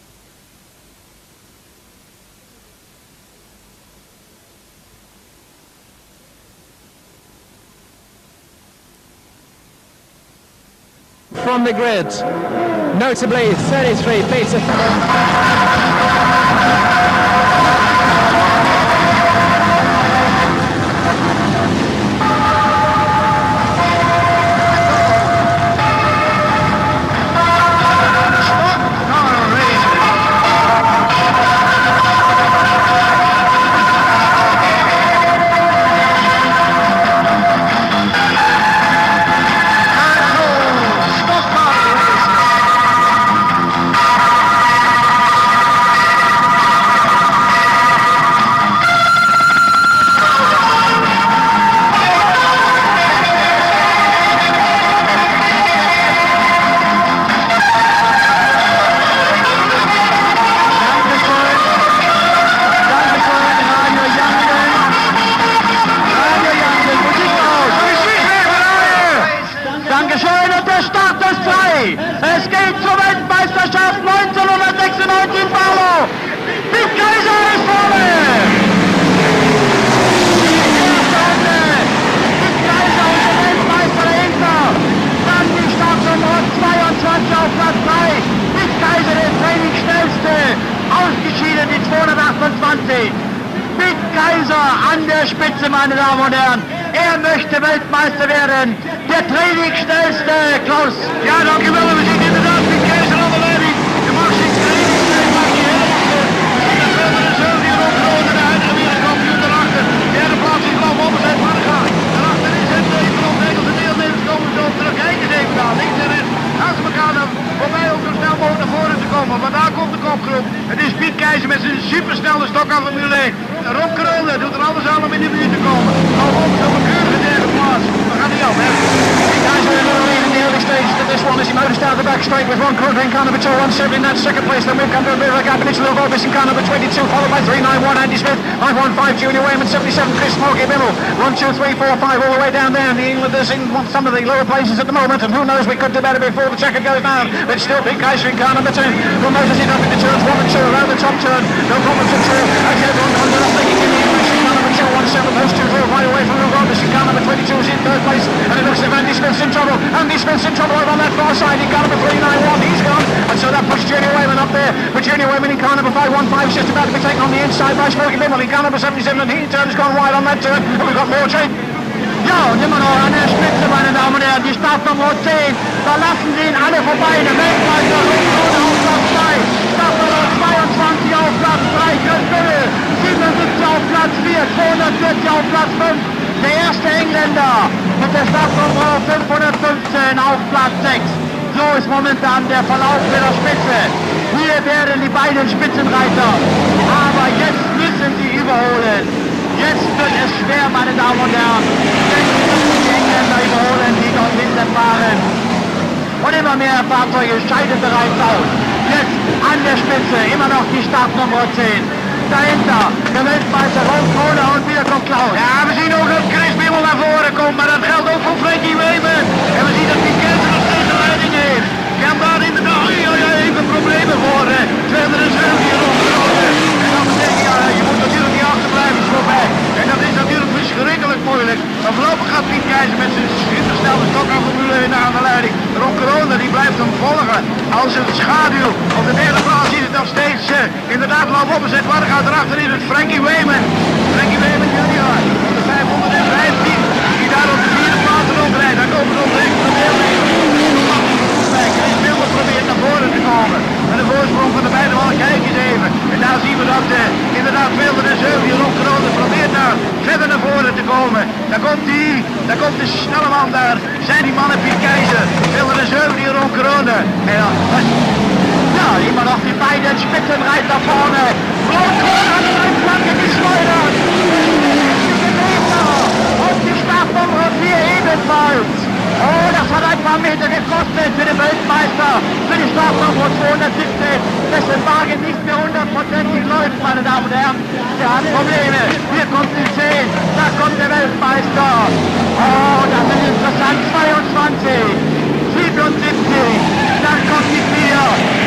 From the grid, notably 33 Peter. Es geht zur Weltmeisterschaft 1996 in Baarlo. Pete Kaiser ist vorne. Pete Kaiser und der Weltmeister dahinter. Dann die Startnummer 22 auf Platz 3. Pete Kaiser der Trainingsschnellste. Ausgeschieden die 228. Pete Kaiser an der Spitze, meine Damen und Herren. Er möchte könnte Weltmeister werden. Der trainingsschnellste Klaus. Ja, dankjewel. We zien inderdaad Piet Keizer aan de leiding. De Maastricht trainingstijd maakt die heel goed. We zien de Velder en Zeul die erop grote de huidige wereldkampioen daarachter. Derde plaats is geloof op zijn Marga. Daarachter is het even op Engelse deelnemers komen zo terug. Kijk eens even daar, links en rechts. Gaan ze elkaar dan voorbij om zo snel mogelijk naar voren te komen. Want daar komt de kopgroep. Het is Piet Keizer met zijn supersnelle stok aan Formule 1. Rob Krulde doet er alles aan om in de buurt te komen. Al op zo'n keurige derde plaats. We gaan niet op, hè. Keizer in the early stages of this one as he moves down the back straight with Ron Crowder in car number 2, 1-7 in that second place. Then we've come to a bit of a gap, and it's Lil Volvis in car number 22, followed by 391 Andy Smith, 515 Junior Wayman, 77 Chris Smokey Bimmel, 1, 2, 3, 4, 5 all the way down there. And the Englanders in some of the lower places at the moment, and who knows, we could do better before the checker goes down. But still Pete Keizer in car number 2, who motors it up in the turns 1 and 2 around the top turn. No problems at all. Again, Ron Crowder not thinking in the English in car number 2, 1-7, those two drove right away from Lil Volvis in car number 22 is in third place, and it looks as if Andy Smith's in trouble. Andy Smith's in trouble over on that far side in car number 391, he's gone, and so that puts Junior Wayman up there. But Junior Wayman in car number 515 is just about to be taken on the inside by Smokey Bimmel in car number 77, and he in turn has gone wide on that turn, and we've got more train. Ja, und immer noch an der Spitze, meine Damen und Herren, die Startnummer 10, da lassen sie ihn alle vorbei, der Weltmeister Rundrunde auf Platz 2, Startnummer 22 auf Platz 3, Chris Bimmel, 77 auf Platz 4, 240 auf Platz 5, der erste Engländer mit der Startnummer 515 auf Platz 6. So ist momentan der Verlauf mit der Spitze. Hier werden die beiden Spitzenreiter, aber jetzt müssen sie überholen. Jetzt wird es schwer, meine Damen und Herren. Jetzt müssen die Engländer überholen, die dort hinten fahren. Und immer mehr Fahrzeuge scheiden bereits aus. Jetzt an der Spitze, immer noch die Startnummer 10. Dahinter der Weltmeister Ron Crowder und wieder kommt Klaus. Ja, we zien ook dat Chris Bimmel naar voren komt, maar dat geldt ook voor Frankie Wayman. En we zien dat Piet Keizer nog steeds de leiding heeft. Kan daar inderdaad even problemen voor. 207 hier rondgelopen. En dan betekent ja, je moet natuurlijk niet achterblijven voorbij. En dat is natuurlijk verschrikkelijk moeilijk. Maar voorlopig gaat Piet Keizer met zijn supersnelle stok aan Formule 1 aan de leiding. Ron Crowder die blijft hem volgen. Als een schaduw. Op de derde plaats is het nog steeds inderdaad loop opgezet. Maar gaat erachter in het Frankie Wayman. Frankie Wayman junior. Op de 515. Die daar op de vierde plaats rondrijdt. Daar komen nog rechts van de Chris Bimmel probeert naar voren te komen. Met de voorsprong van de beide mannen, kijk eens even. En daar zien we dat inderdaad Wilder en Zeul hier Ron Crowder probeert daar verder naar voren te komen. Daar komt de snelle man daar. Zijn die mannen Piet Keizer, Wilder en Zeul hier Ron Crowder. En dan, ja, immer noch die beiden Spitzenreiter vorne. Ron Crowder hat den Einflanke geschleudert. Und die Startnummer 4 ebenfalls. Oh, das hat ein paar Meter gekostet für den Weltmeister, für die Startnummer 217, dessen Wagen nicht mehr 100%ig läuft, meine Damen und Herren. Der hat Probleme. Hier kommt die 10, da kommt der Weltmeister. Oh, das ist interessant. 22, 77, dann kommt die 4,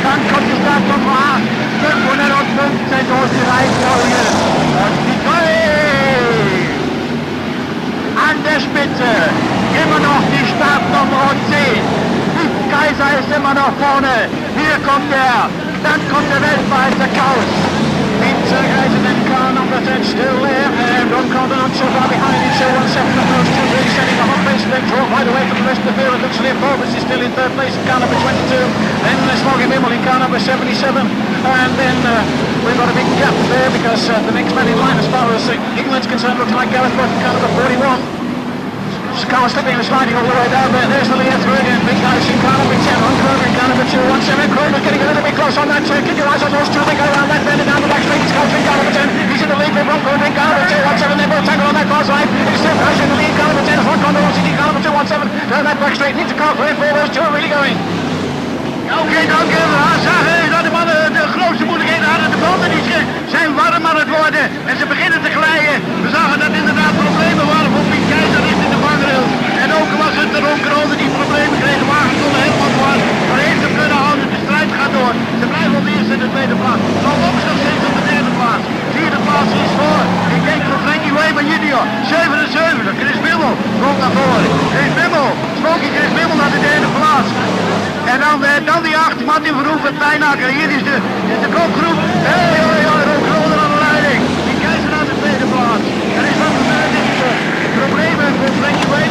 dann kommt die Startnummer 8, 515 durch die Reihenfolge. Und die 3 an der Spitze. Immer noch die Startnummer 10. Piet Keizer ist immer noch vorne. Hier kommt er. Dann kommt der Weltmeister Klaus. Peter Keizer in car number 10 still there. And Ron Crowder not so far behind. It's 1-7 of those two really setting the hot pace. Then drove right away from the rest of the field. It looks as if Volvis is still in third place in car number 22. Then Smokey Bimmel in car number 77. And then we've got a big gap there because the next man in line as far as England's concerned looks like Gareth Burton in car number 41. Car slipping and sliding all the way down there. There's the leader through again. Big guys in car number 10. On Crowder in car number 2. 1-7. Crowder's getting a little bit close on that turn. Keep your eyes on those two. They go around that bend and down the back straight. He's Crowder in car number 10. He's in the lead with Ron Crowder in car number 2. 1-7. They both tangle on that far side. He's still Crowder in the lead. Car number 10. Ron Crowder wants in car number 2. 1-7. Turn that back straight. Needs a car for him. Those two are really going. Oké, dank u. We zagen dat de mannen de grootste moeilijkheden hadden. De banden die zijn warm aan het worden en ze beginnen te glijden. We zagen dat inderdaad problemen waren voor Piet Keizer richting de vangrail. En ook was het de Ron Crowder die problemen kreeg. De wagen stond helemaal voor. Maar heeft hem kunnen houden. De strijd gaat door. Ze blijven op de eerste en de tweede plaats. Van Lop is nog steeds op de derde plaats. Vierde plaats is voor. Ik denk voor Frankie Wayman junior. 77. Chris Bimmel komt naar voren. Chris Bimmel. Smokey Chris Bimmel naar de derde plaats. En dan die 8, Martin Verhoeven, Pijnakker. Hier is de kopgroep. Hey, Ron Crowder aan de leiding. Die Keizer aan de tweede plaats. Er is wat problemen voor Frankie Wayman.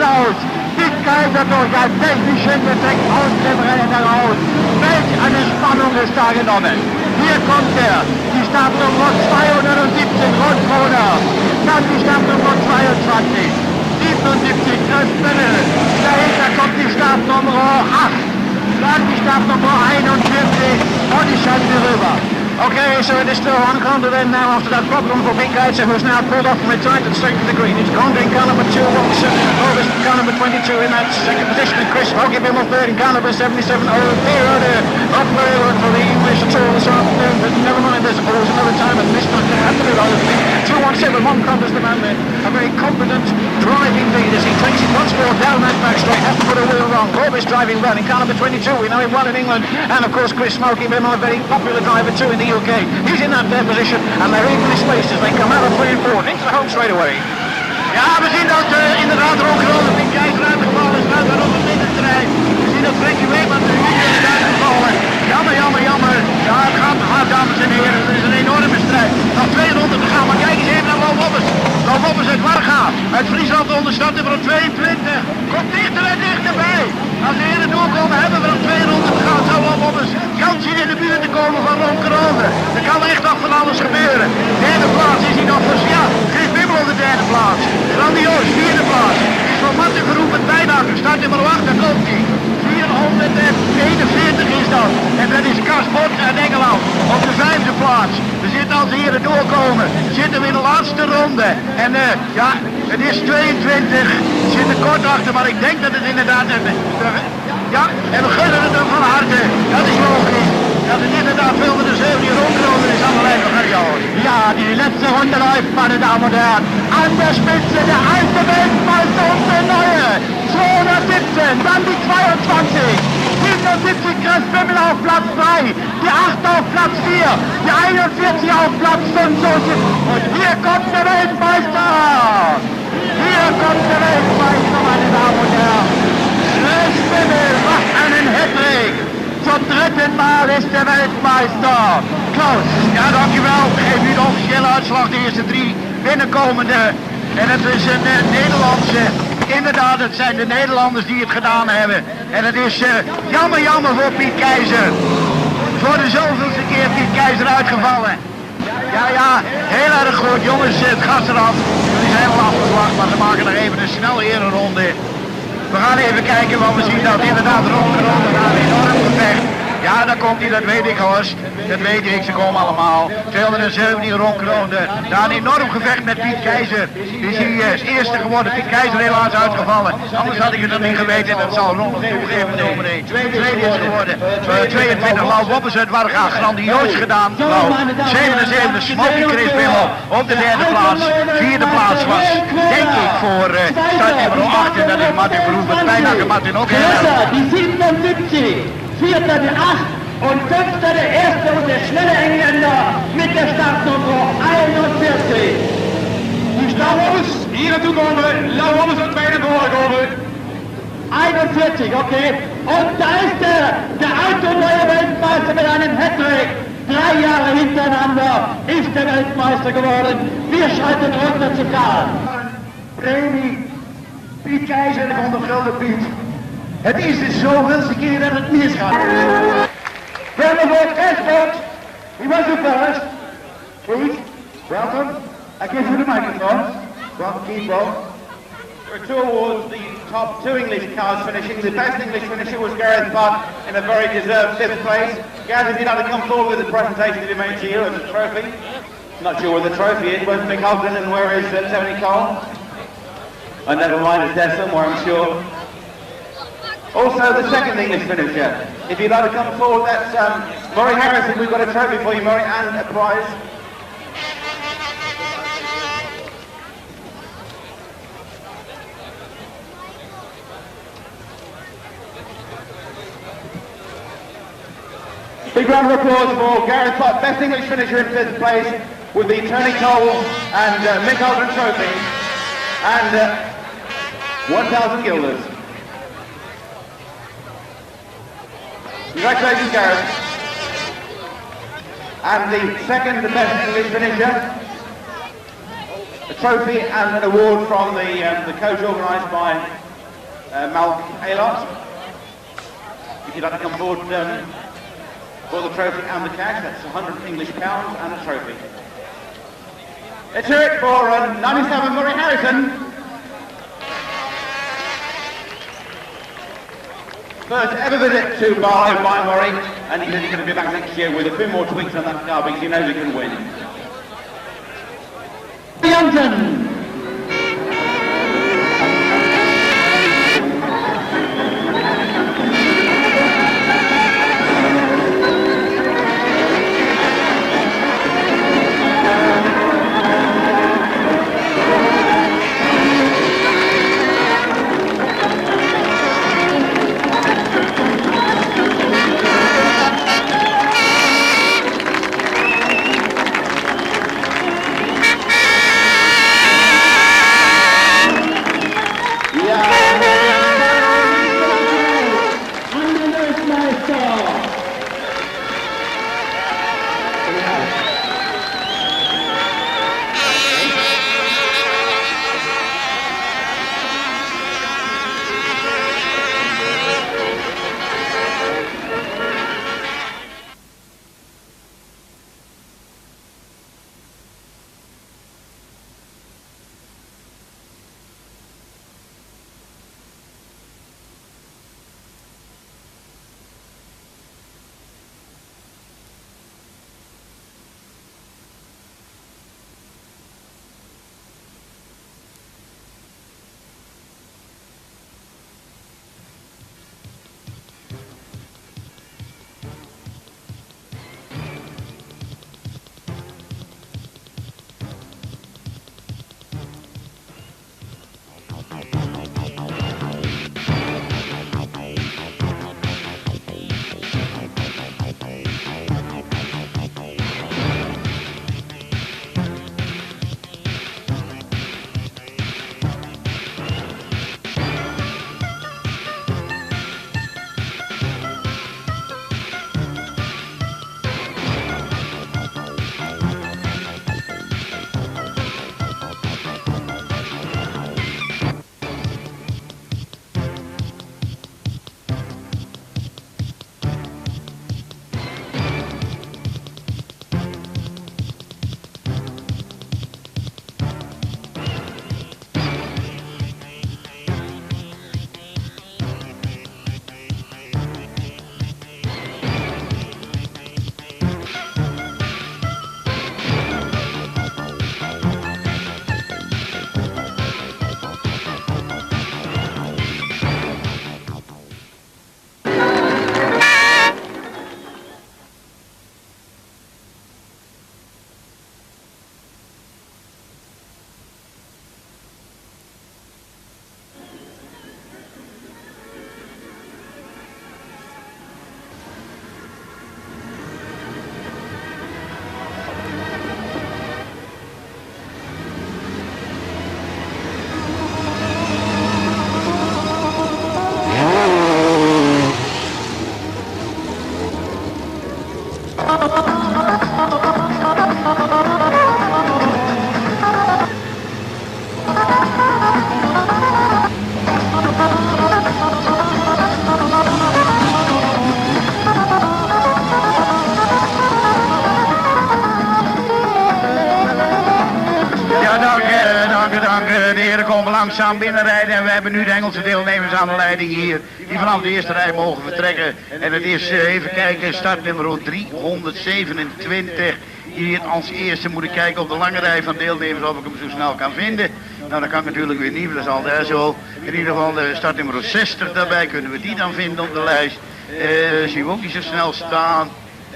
Klaus. Piet Kaiser durch einen technischen Effekt aus dem Rennen heraus. Welch eine Spannung ist da genommen. Hier kommt er, die Startnummer 217 Rundbruder. Dann die Startnummer 22. 77 Christbündel. Dahinter kommt die Startnummer 8. Dann die Startnummer 41 und die Schande rüber. Okay, so it is still on counter then now after that problem for Bekijk, who's now pulled off from the tight and straight to the green. It's gone in car number 2, Roxon, Ovis, car number 22 in that second position, and Chris Hockey Bimmel third in car number 77. Oh, dear, up there for the English tour this afternoon, but never mind, there's always another time, and this time they have to do it. 217, one contest the man there, a very competent driving lead as he takes it once more down that back straight, has to put a wheel wrong. Ovis driving well in car number 22, we know him well in England, and of course Chris Hockey Bimmel, a very popular driver too in the UK. He's in that third position and they're evenly spaced as they come out of 3 and 4 into the home straight away. Ja, we zien dat inderdaad er ook gewoon een Bekijk uitgevallen is uit op het middenterrein. We zien dat Frenkie Weeman nu is uitgevallen. Jammer, jammer, jammer. Ja, het gaat hard, dames en heren. Het is een enorme strijd. Nog 2 ronden te gaan, maar kijk eens even naar Lo Wobbers. Lo Wobbers uit Warga. Uit Friesland onderstart nummer 22. Komt dichter en dichterbij. Als de heren doorkomen hebben we nog 2 ronden te gaan. Zo Lo Wobbers kan zien in de buurt te komen van Ron Krone. Er kan echt nog van alles gebeuren. Derde plaats is hij nog voor ja. Chris Bimmel op de derde plaats. Grandioos, 4e plaats. Is voor Mat Gulikers start nummer 8, daar komt hij. 441 is dat. En dat is Kas Bot uit Engeland op de 5e plaats. We zitten als de heren doorkomen. We zitten in de laatste ronde. En ja, het is 22. We zitten kort achter, maar ik denk dat het inderdaad... ja, en we gunnen het hem van harte. Dat is logisch. Dat het inderdaad veel met de 7 rondgelopen is aan de lijn van Harry. Ja, die letzte Runde läuft, meine Damen und Herren. An der Spitze der alte Weltmeister und der neue. 217, dann die 22. 77 Chris Bimmel auf Platz 3. Die 8 auf Platz 4. Die 41 auf Platz 5. Und hier kommt der Weltmeister. Hier kommt der Weltmeister, meine Damen und Herren. Chris Bimmel macht einen Hattrick. Zum 3e Mal is de Weltmeister. Klaus. Ja, dankjewel. Geef u de officiële uitslag, de eerste 3 binnenkomende. En het is een Nederlandse. Inderdaad, het zijn de Nederlanders die het gedaan hebben. En het is jammer, jammer voor Piet Keizer. Voor de zoveelste keer Piet Keizer uitgevallen. Ja, ja, heel erg goed. Jongens, het gas eraf. Het is helemaal afgeslacht, maar ze maken er even een snelle ereronde. We gaan even kijken, want we zien dat inderdaad rondgeronden naar een enorm gevecht. Ja, daar komt hij, dat weet ik hoor. Dat weet ik, ze komen allemaal. 217 rondgeronden. Daar een enorm gevecht met Piet Keizer. Die is eerste geworden, Piet Keizer helaas uitgevallen. Anders had ik het nog niet geweten, dat zal Ron nog toegeven nummer 1. Tweede is geworden. 22 Lo Wobbers uit Warga, grandioos gedaan. 77 Smoky Chris Bimmel op de 3e plaats. 4e plaats was, denk ik, voor start nummer 8. En dat is Martin Verhoeven. Bijna Martin ook heel erg. Die 77. 4. der 8 und 5. der 1. und der schnelle Engländer mit der Startnummer 41. Die Startnummer hier naartoe komen, Lo Wobbers uit bijna doorgekomen. 41, okay. Und da ist der alte neue Weltmeister mit einem Hattrick. 3 Jahre hintereinander ist der Weltmeister geworden. Wir schalten runter zu Karl. Premie, Piet Keizer van de Grote Piet. Het is de zoveelste keer dat het misgaat. Welcome for Escort. He was the first. Please, welcome. I give you the microphone. Well, keep on. There are 2 awards, the top 2 English cars finishing. The best English finisher was Gareth Butt in a very deserved 5th place. Gareth, if you'd like to come forward with the presentation that he made to you and the trophy. Not sure where the trophy is. Where's Mick Ogden and where is Tony Cole? Oh, never mind, it's there somewhere, I'm sure. Also, the 2nd English finisher. If you'd like to come forward, that's Murray Harrison. We've got a trophy for you, Murray, and a prize. Big round of applause for Gareth Butt, best English finisher in 5th place, with the Tony Cole and Mick Ogden trophy, and 1,000 guilders. Congratulations, Gareth. And the 2nd, the best English finisher, a trophy and an award from the coach organised by Malk Alot. If you'd like to come forward for the trophy and the cash, that's 100 English pounds and a trophy. Let's hear it for 97 Murray Harrison. First ever visit to Barlow by Murray, and he says he's going to be back next year with a few more tweaks on that car because he knows he can win. Jansen. De heren komen langzaam binnenrijden en we hebben nu de Engelse deelnemers aan de leiding hier. Die vanaf de eerste rij mogen vertrekken. En het is, even kijken, startnummer 327. Hier als eerste moet ik kijken op de lange rij van deelnemers of ik hem zo snel kan vinden. Nou, dat kan ik natuurlijk weer niet, dat is altijd zo. In ieder geval de startnummer 60 daarbij, kunnen we die dan vinden op de lijst. Zien we ook niet zo snel staan.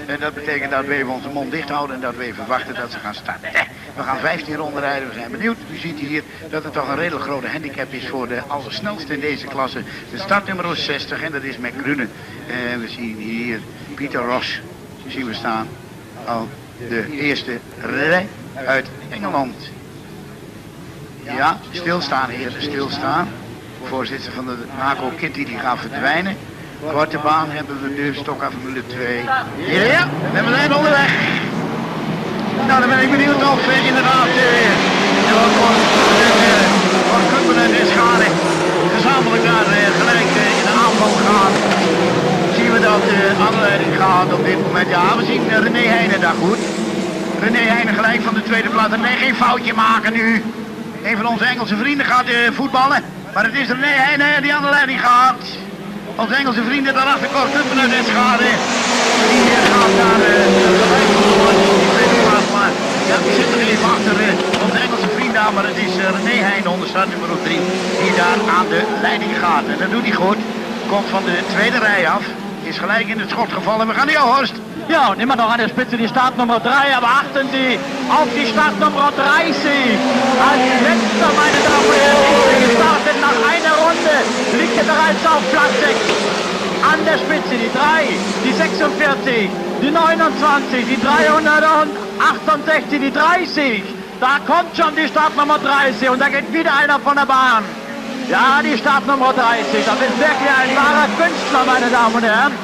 En dat betekent dat we even onze mond dicht houden en dat we even wachten dat ze gaan starten. We gaan 15 ronden rijden, we zijn benieuwd. U ziet hier dat het toch een redelijk grote handicap is voor de allersnelste in deze klasse. De startnummer 60 en dat is met Grunen. En we zien hier Pieter Ross, zien we staan, al de eerste rij uit Engeland. Ja, stilstaan heren, stilstaan. Voorzitter van de NACO Kitty die gaat verdwijnen. Korte baan hebben we nu, stockcar Formule 2. Ja, en we zijn onderweg. Nou, dan ben ik benieuwd of inderdaad wat Kuppen en Schade gezamenlijk naar aanleiding gehad op dit moment. Ja, we zien René Heijnen daar goed. René Heijnen gelijk van de tweede plaats. Nee, geen foutje maken nu. Een van onze Engelse vrienden gaat voetballen. Maar het is René Heijnen die aan de leiding gaat. Onze Engelse vrienden daarachter kort Kuppen uit Eschade. Die gaat daar die tweede plaats. Maar ja, die zit er even achter onze Engelse vrienden aan. Maar het is René Heijnen onder start nummer 3 die daar aan de leiding gaat. En dat doet hij goed. Komt van de tweede rij af. Is gelijk in het schot gevallen. We gaan naar jou, Horst. Ja, und immer noch an der Spitze die Startnummer 3, aber achten Sie auf die Startnummer 30. Als letzter, meine Damen und Herren, ist gestartet nach einer Runde, liegt er bereits auf Platz 6. An der Spitze die 3, die 46, die 29, die 368, die 30. Da kommt schon die Startnummer 30 und da geht wieder einer von der Bahn. Ja, die Startnummer 30, das ist wirklich ein wahrer Künstler, meine Damen und Herren.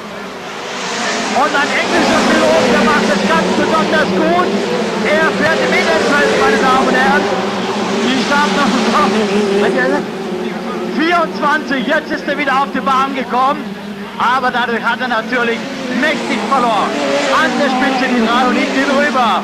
Und ein englischer Pilot, der macht es ganz besonders gut. Er fährt im Innenfeld, meine Damen und Herren. Die Startnummer 24, jetzt ist er wieder auf die Bahn gekommen. Aber dadurch hat er natürlich mächtig verloren. An der Spitze die 3 und liegt hier drüber.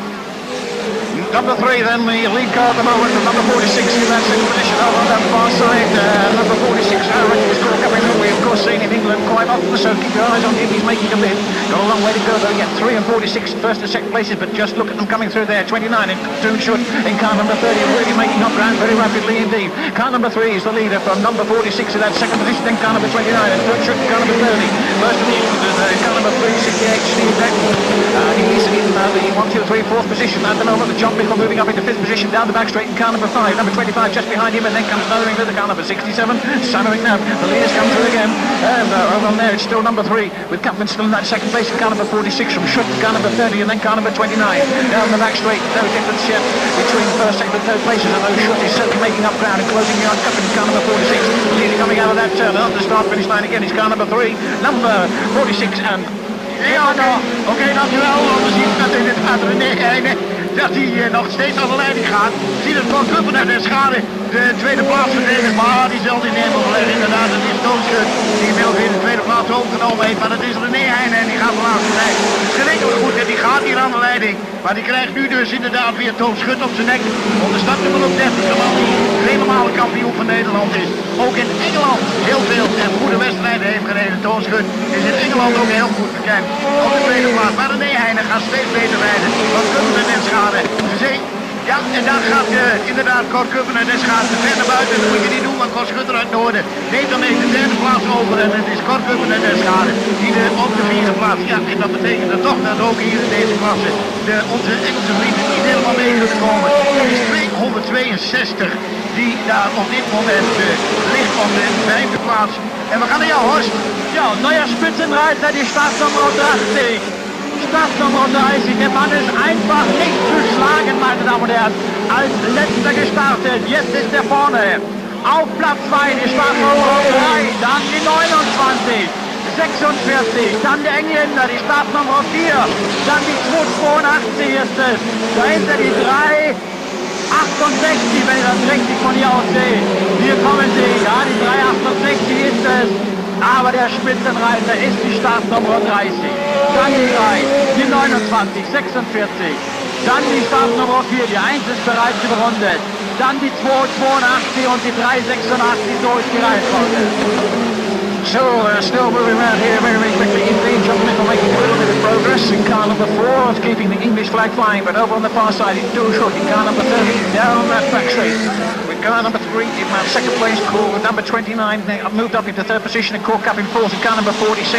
Number 3 then, the lead car at the moment, number 46 in that second position over on that far side. Number 46, Aaron is still coming through. We of course seen in England quite often, so keep your eyes on him, he's making a bid. Got a long way to go though, yet 3 and 46 first and second places, but just look at them coming through there. 29 in too short in car number 30, really making up ground very rapidly indeed. Car number 3 is the leader from number 46 in that second position, then car number 29 and third short car number 30. First of the England, car number 3, 68, Steve Beck. He's in the 1, 2, 3, 4th position at the moment. The John Mickle moving up into 5th position down the back straight in car number 5. Number 25 just behind him, and then comes Mothering with the car number 67. Sammering now. The leaders come through again. And over on there, it's still number 3 with Kaplan still in that second place in car number 46 from Schutt, car number 30, and then car number 29. Down the back straight, no difference yet between first, second, and third places. And though Schutt is certainly making up ground and closing the cup in car number 46. The leader coming out of that turn on the start finish line again is car number 3, number 46 and. Ja, oké, dankjewel. We zien dat in het René Heijnen dat hij nog steeds aan de leiding gaat. We zien het van Kuppen uit Eschade de tweede plaats verdedigen, maar die zal die nemen verleggen. Inderdaad, het is Toonschut die inmiddels weer de tweede plaats overgenomen heeft. Maar het is René Heijnen en die gaat de laatste rijden. Het is geregeld goed en die gaat hier aan de leiding. Maar die krijgt nu dus inderdaad weer Toonschut op zijn nek. Onder startnummer op 30, de man die vele malen kampioen van Nederland is. Ook in Engeland heel veel en goede wedstrijden heeft gereden. Toonschut is in Engeland ook heel goed bekend. Op de tweede plaats. Maar René Heijnen gaat steeds beter rijden. Van Kuppen en Schade. Ja, en daar gaat inderdaad Cor Kuppen en Eschade te ver naar buiten. Dat moet je niet doen, want Cor Schutter uit Noorden neemt dan even de derde plaats over. En het is Cor Kuppen en Eschade die op de vierde plaats. Ja, en dat betekent dan toch dat ook hier in deze klasse onze Engelse vrienden niet helemaal mee kunnen komen. Het is 262 die daar op dit moment ligt op de vijfde plaats. En we gaan naar jou, Horst. Ja, neuer Spitzenreiter, die Startnummer 30. Startnummer 30, der Mann ist einfach nicht zu schlagen, meine Damen und Herren. Als letzter gestartet, jetzt ist er vorne. Auf Platz 2 die Startnummer 3, dann die 29, 46, dann der Engländer, die Startnummer 4, dann die 282 ist es, dahinter die 3, 68, wenn ich das richtig von hier aus sehe. Hier kommen sie, ja, die 368 ist es. Aber der Spitzenreiter ist die Startnummer 30. Dann die 3, die 29, 46. Dann die Startnummer 4, die 1 ist bereits überrundet. Dann die 282 und die 386, so ist die Reihenfolge. So, still moving around here very, very quickly. Indeed, John Mickle making a little bit of progress in car number 4, it's keeping the English flag flying, but over on the far side, it's too short in car number 30, down that back straight. With car number 3 in second place, number 29, moved up into third position and caught up in fourth in car number 46.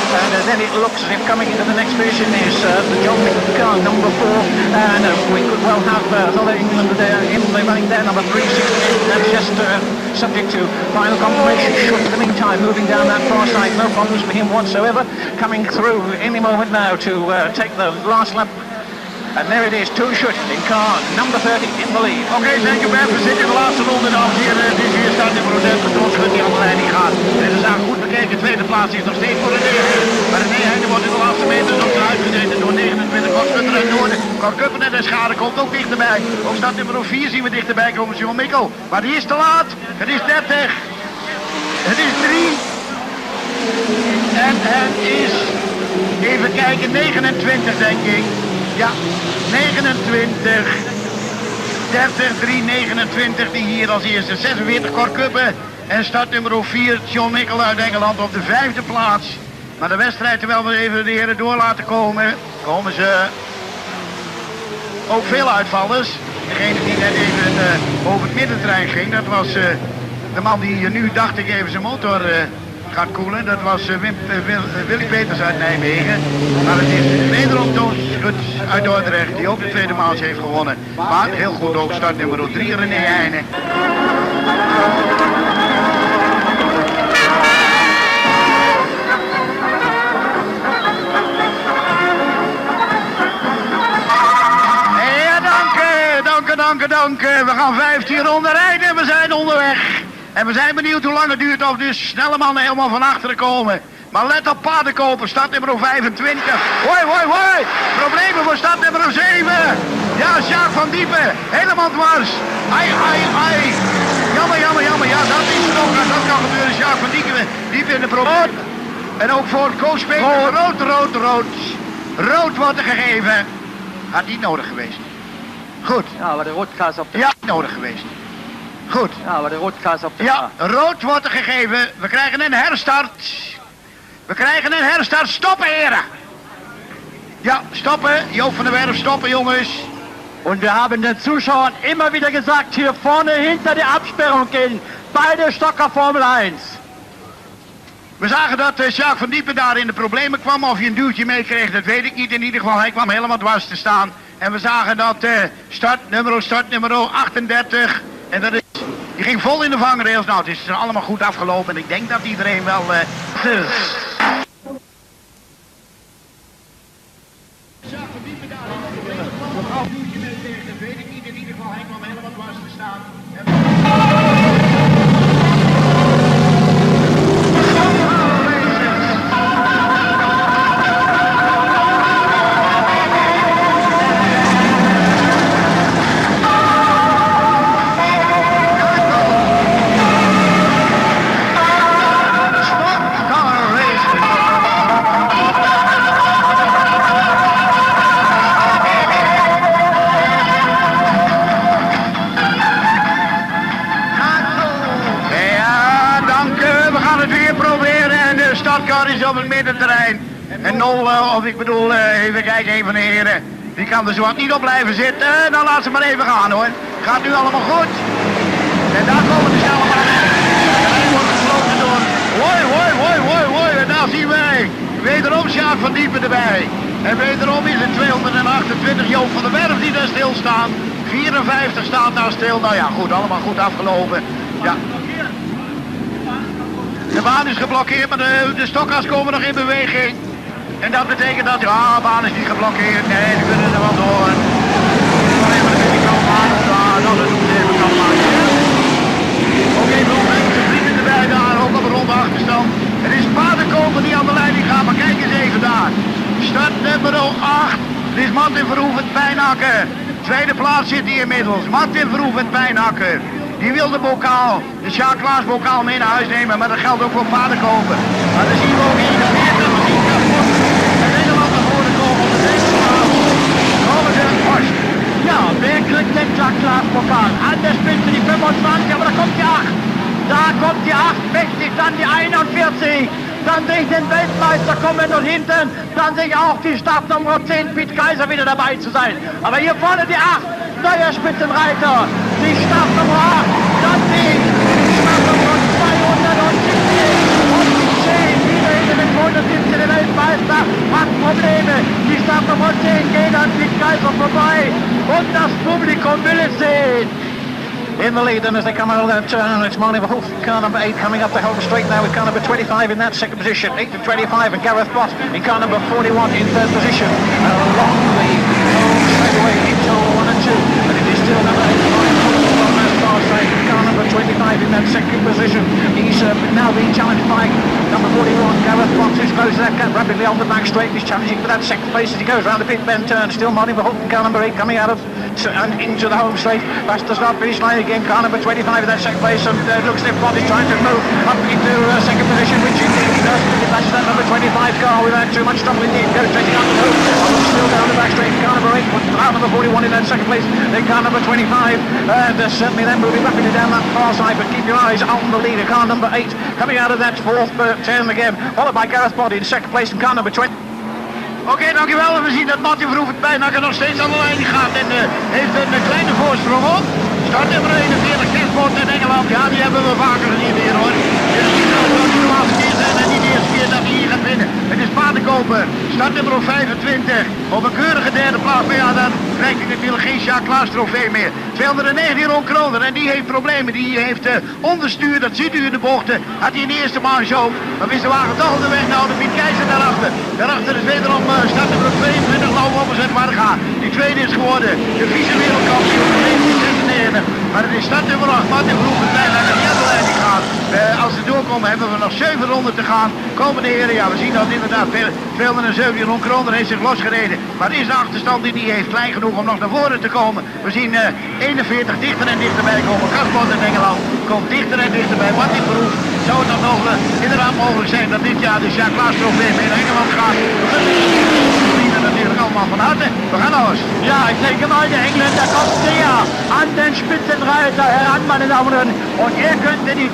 And then it looks as if coming into the next position is the John Mickle car, number 4. And we could well have another England there in the running there, number 368. That's just subject to final confirmation. Short in the meantime, moving down that far side, no problems for him whatsoever. Coming through any moment now to take the last lap. And there it is, too short in car number 30 in the lead. Oké, thank you, we zitten in de laatste ronde, dames en heren. Het is hier staat in voor de Toonschut die aan de leiding gaat. En de zaak goed bekeken, tweede plaats is nog steeds voor René Heijnen. Maar René Heijnen wordt in de laatste meters nog eruit gezeten door 29 Cor Schutter uit Noorden. Cor Kuppen en Eschade komt ook dichterbij. Op start nummer 4 zien we dichterbij komen John Mickle. Maar die is te laat. Het is 30. Het is 3. En het is Even kijken, 29 denk ik. Ja, 29. 30, 3, 29 die hier als eerste. 46 Cor Kuppen. En startnummer 4 John Mikkel uit Engeland op de 5e plaats. Maar de wedstrijd, terwijl we even de heren door laten komen, komen ze ook veel uitvallers. Degene die net even over het middenterrein ging, dat was de man die nu dacht ik even zijn motor gaat koelen. Dat was Willy Peters uit Nijmegen. Maar het is wederom Toon Schut uit Dordrecht die ook de tweede maals heeft gewonnen. Maar heel goed ook startnummer 3 René Heijnen. Dank. We gaan 15 ronden rijden en we zijn onderweg. En we zijn benieuwd hoe lang het duurt of de snelle mannen helemaal van achteren komen. Maar let op paardenkoper, startnummer 25. Hoi. Problemen voor startnummer 7. Ja, Sjaak van Diepen, helemaal dwars. Ai. Jammer. Ja, dat is het ook. Dat kan gebeuren. Sjaak van Diepen in de probleem. En ook voor Koos Peter. Rood wordt er gegeven. Had niet nodig geweest. Goed. Ja, maar de roodkaas op de... Ja, nodig geweest. Goed. Ja, maar de roodkaas op de... Ja, rood wordt er gegeven. We krijgen een herstart. Stoppen, heren. Ja, stoppen. Joop van der Werf, stoppen, jongens. Und wir haben den Zuschauern immer wieder gesagt, hier vorne hinter die Absperrung gehen. Beide Stocker Formel 1. We zagen dat Sjaak van Diepen daar in de problemen kwam. Of hij een duwtje meekreeg, dat weet ik niet. In ieder geval, hij kwam helemaal dwars te staan. En we zagen dat startnummer 38. En dat is, die ging vol in de vangrails. Nou, het is allemaal goed afgelopen. En ik denk dat iedereen wel... Sjaak van Diepen daar in de problemen kwam. Of hij een duwtje meekreeg, dat weet ik niet. In ieder geval, hij kwam helemaal dwars te staan. Is op het middenterrein. En even kijken, een van de heren. Die kan er zo wat niet op blijven zitten. Dan laat ze maar even gaan hoor. Gaat nu allemaal goed. En daar komen de snelle mannen. En hij wordt gesloten door. Hoi. En daar zien wij wederom Sjaak van Diepen erbij. En wederom is het 228 Joop van der Werf die daar stilstaan. 54 staat daar stil. Nou ja, goed, allemaal goed afgelopen. Ja. De baan is geblokkeerd, maar de stokkers komen nog in beweging. En dat betekent dat, ja, de baan is niet geblokkeerd. Nee, ze kunnen er wel door. Maar even een beetje kant maken. Dat doen ze even kant maken. Ook even de vrienden erbij daar, ook op een ronde achterstand. Het is paardenkoper die aan de leiding gaat, maar kijk eens even daar. Start nummer 8. Het is Martin Verhoeven Pijnakker. Tweede plaats zit hij inmiddels. Martin Verhoeven Pijnakker. Die wil de bokaal, de Sjaak Klaas bokaal mee naar huis nemen, maar dat geldt ook voor paardenkoper. Maar dan zien we ook in de 40 zien kapot. En Nederland naar voren komen op de deze plaats. Komen ze Horst. Ja, wer kriegt den Sjaak Klaas Pokal? An der Spitze die 25, aber da kommt die 8. Da kommt die 8, mächtig, dann die 41. Dann sehe ich den Weltmeister kommen und hinten, dann sehe ich auch die Startnummer 10, Piet Kaiser wieder dabei zu sein. Aber hier vorne die 8, neuer Spitzenreiter, die Startnummer 8, dann die Startnummer 217 und die 10, wieder hinter den 217 der Weltmeister, hat Probleme. Die Startnummer 10 geht an Piet Kaiser vorbei und das Publikum will es sehen. In the lead, and as they come out of that turn, it's Marley Verhoeven, car number 8 coming up the home straight now with car number 25 in that second position, 8 to 25, and Gareth Boss in car number 41 in third position. Along the home straightaway into 1 and 2, and it is still number 8 car number 25 in that second position. He's now being challenged by number 41, Gareth Boss, who's close to that gap rapidly on the back straight. He's challenging for that second place as he goes round the pit bend turn. Still Marley Verhoeven, car number 8 coming out of and into the home straight. Past the start finish line again. Car number 25 in that second place, and looks like Bob is trying to move up into second position, which indeed he does. That's that number 25 car without too much trouble indeed. Goes chasing up the road. Still down the back straight. Car number 8, car number 41 in that second place. Then car number 25. And certainly then moving rapidly down that far side. But keep your eyes on the leader. Car number 8 coming out of that fourth turn again. Followed by Gareth Body in second place and car number 20. Oké, dankjewel. We zien dat Mattie Verhoeven bijna nog steeds aan de lijn gaat en heeft een kleine voorsprong op. Start nummer 41, Kerstboot in Engeland. Ja, die hebben we vaker gezien hier hoor. Dit is niet de laatste keer zijn en niet de eerste keer dat hij hier gaat winnen. Het is Paardenkoper. Start nummer 25. Op een keurige derde plaats. Maar ja, dan krijgt hij natuurlijk geen Jacques Klaas trofee meer. 219 rond Kroner en die heeft problemen. Die heeft onderstuur, dat ziet u in de bochten. Had hij in de eerste marge ook. Maar is de wagen toch op de weg nou, de Piet Keizer daarachter. Daarachter is wederom start nummer 22 lauw opgezet waar gaat. Die tweede is geworden. De vice-wereldkampioen 1996. Maar het is start nummer 8. Martin Verhoeven zijn naar de hele lijn die gaat. Als ze doorkomen hebben we nog 7 ronden te gaan. Komende heren, ja we zien dat inderdaad 217 rond Kroner heeft zich losgereden. Maar is de achterstand die hij heeft klein genoeg om nog naar voren te komen. We zien 41 dichter en dichterbij komen. Kasbot in Engeland komt dichter en dichterbij. Martin Verhoef, zou het dan nog inderdaad mogelijk zijn dat dit jaar de Jacques Klaas trofee in Engeland gaat. We natürlich allemaal van harte. We gaan los. Ja, ich denke mal, der Engländer kommt näher an den Spitzenreiter heran, meine Damen und Herren. Und er könnte die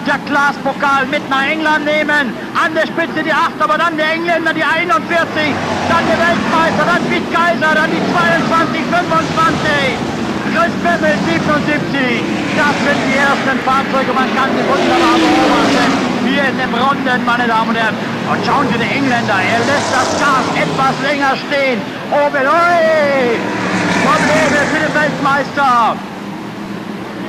Jack Klaas Pokal mit nach England nehmen. An der Spitze die 8, aber dann der Engländer die 41. Dann der Weltmeister, dann Mat Gulikers, dann die 22, 25. Chris Bemmel 77. Das sind die ersten Fahrzeuge, man kann sie wunderbar beobachten. Hier in den Runden, meine Damen und Herren. Und schauen Sie den Engländer, er lässt das Gas etwas länger stehen. Oben, oi! Probleme für den Weltmeister.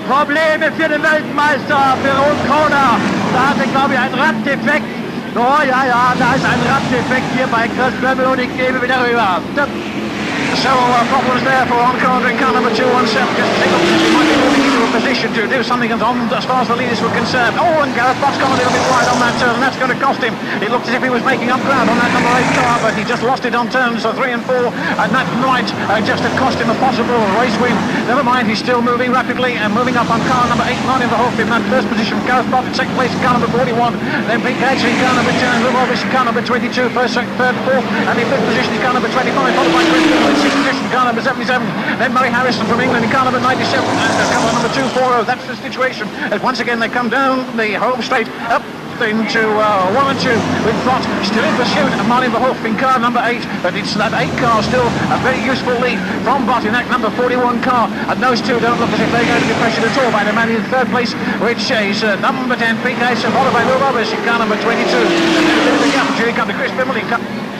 Probleme für den Weltmeister, für Ron Kroner. Da hat er, glaube ich, einen Raddefekt. Oh ja, da ist ein Raddefekt hier bei Chris Bemmel und ich gebe wieder rüber. So problems there for Ron Kroner in car number 217. Just think of he might be moving into a position to do something as far as the leaders were concerned. Oh, and Gareth Bott's gone a little bit wide on that turn, and that's going to cost him. It looked as if he was making up ground on that number 8 car, but he just lost it on turns 3 and 4, and that might just have cost him a possible race win. Never mind, he's still moving rapidly and moving up on car number 8, Martin Verhoef in that first position. Gareth Bott in second place in car number 41. Then Bekijk in car number 10, Lou Roberts in car number 22, first, second, third, fourth, and in fifth position in car number 25, followed by Chris Bemmel in sixth position, car number 77. Then Murray Harrison from England in car number 97, and car number 240. That's the situation. As once again they come down the home straight up into 1 and 2 with Bott still in pursuit of Martin Verhoef in car number 8, but it's that 8 car still a very useful lead from Bott in that number 41 car, and those two don't look as if they're going to be pressured at all by the man in third place, which is number 10 Bekijk, followed by Lou Roberts in car number 22, and then a bit of a gap until you come to Chris Bemmel in car.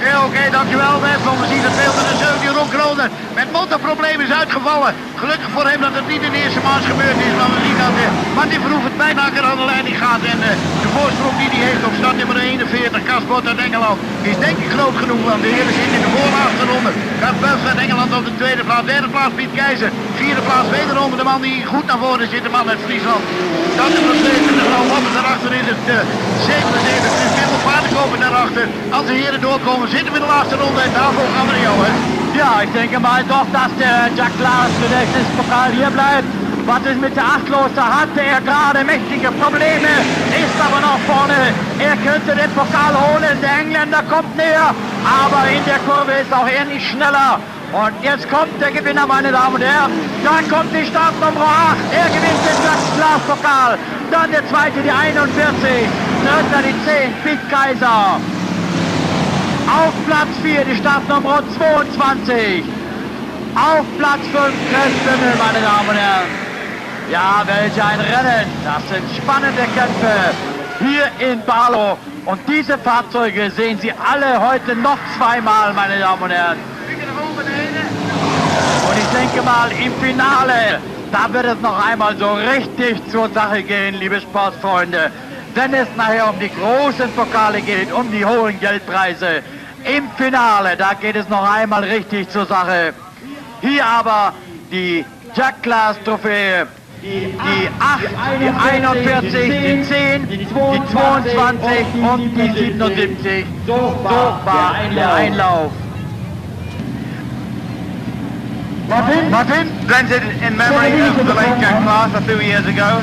Ja, oké, dankjewel Wessel. We zien dat 217 Ron Kroner met motorproblemen is uitgevallen. Gelukkig voor hem dat het niet in de eerste maand gebeurd is, maar we zien dat Martin Verhoef het bijna aan de leiding gaat en de voorsprong die hij heeft op start nummer 41, Kasbot uit Engeland, is denk ik groot genoeg, want de heren zitten in de voorlaatste ronde. Gaat Buff uit Engeland op de tweede plaats, derde plaats Piet Keizer, vierde plaats wederom de man die goed naar voren zit, de man uit Friesland. Start nummer 27, nou op, daarachter is het 77, nu veel Paardenkoper daarachter. Als de heren doorkomen zitten we in de laatste ronde en daarvoor gaan we naar jou, hè? Ja, ich denke mal doch, dass der Jack Klaas Gedächtnispokal hier bleibt. Was ist mit der 8 los? Da hatte er gerade mächtige Probleme, ist aber noch vorne. Er könnte den Pokal holen, der Engländer kommt näher, aber in der Kurve ist auch er nicht schneller. Und jetzt kommt der Gewinner, meine Damen und Herren. Dann kommt die Startnummer 8. Er gewinnt den Jack Klaas Pokal. Dann der zweite, die 41. Dritter, die 10, Mat Gulikers. Auf Platz 4 die Startnummer 22. Auf Platz 5 Chris Bemmel, meine Damen und Herren. Ja, welch ein Rennen. Das sind spannende Kämpfe hier in Baarlo. Und diese Fahrzeuge sehen Sie alle heute noch zweimal, meine Damen und Herren. Und ich denke mal, im Finale, da wird es noch einmal so richtig zur Sache gehen, liebe Sportfreunde. Wenn es nachher um die großen Pokale geht, um die hohen Geldpreise. Im Finale, da geht es noch einmal richtig zur Sache. Hier aber die Jack Klaas Trophäe. Die 8, die 41, die 10, die 22 und die 77. So war der Einlauf. Martin, blended in memory of the late Jack Klaas a few years ago.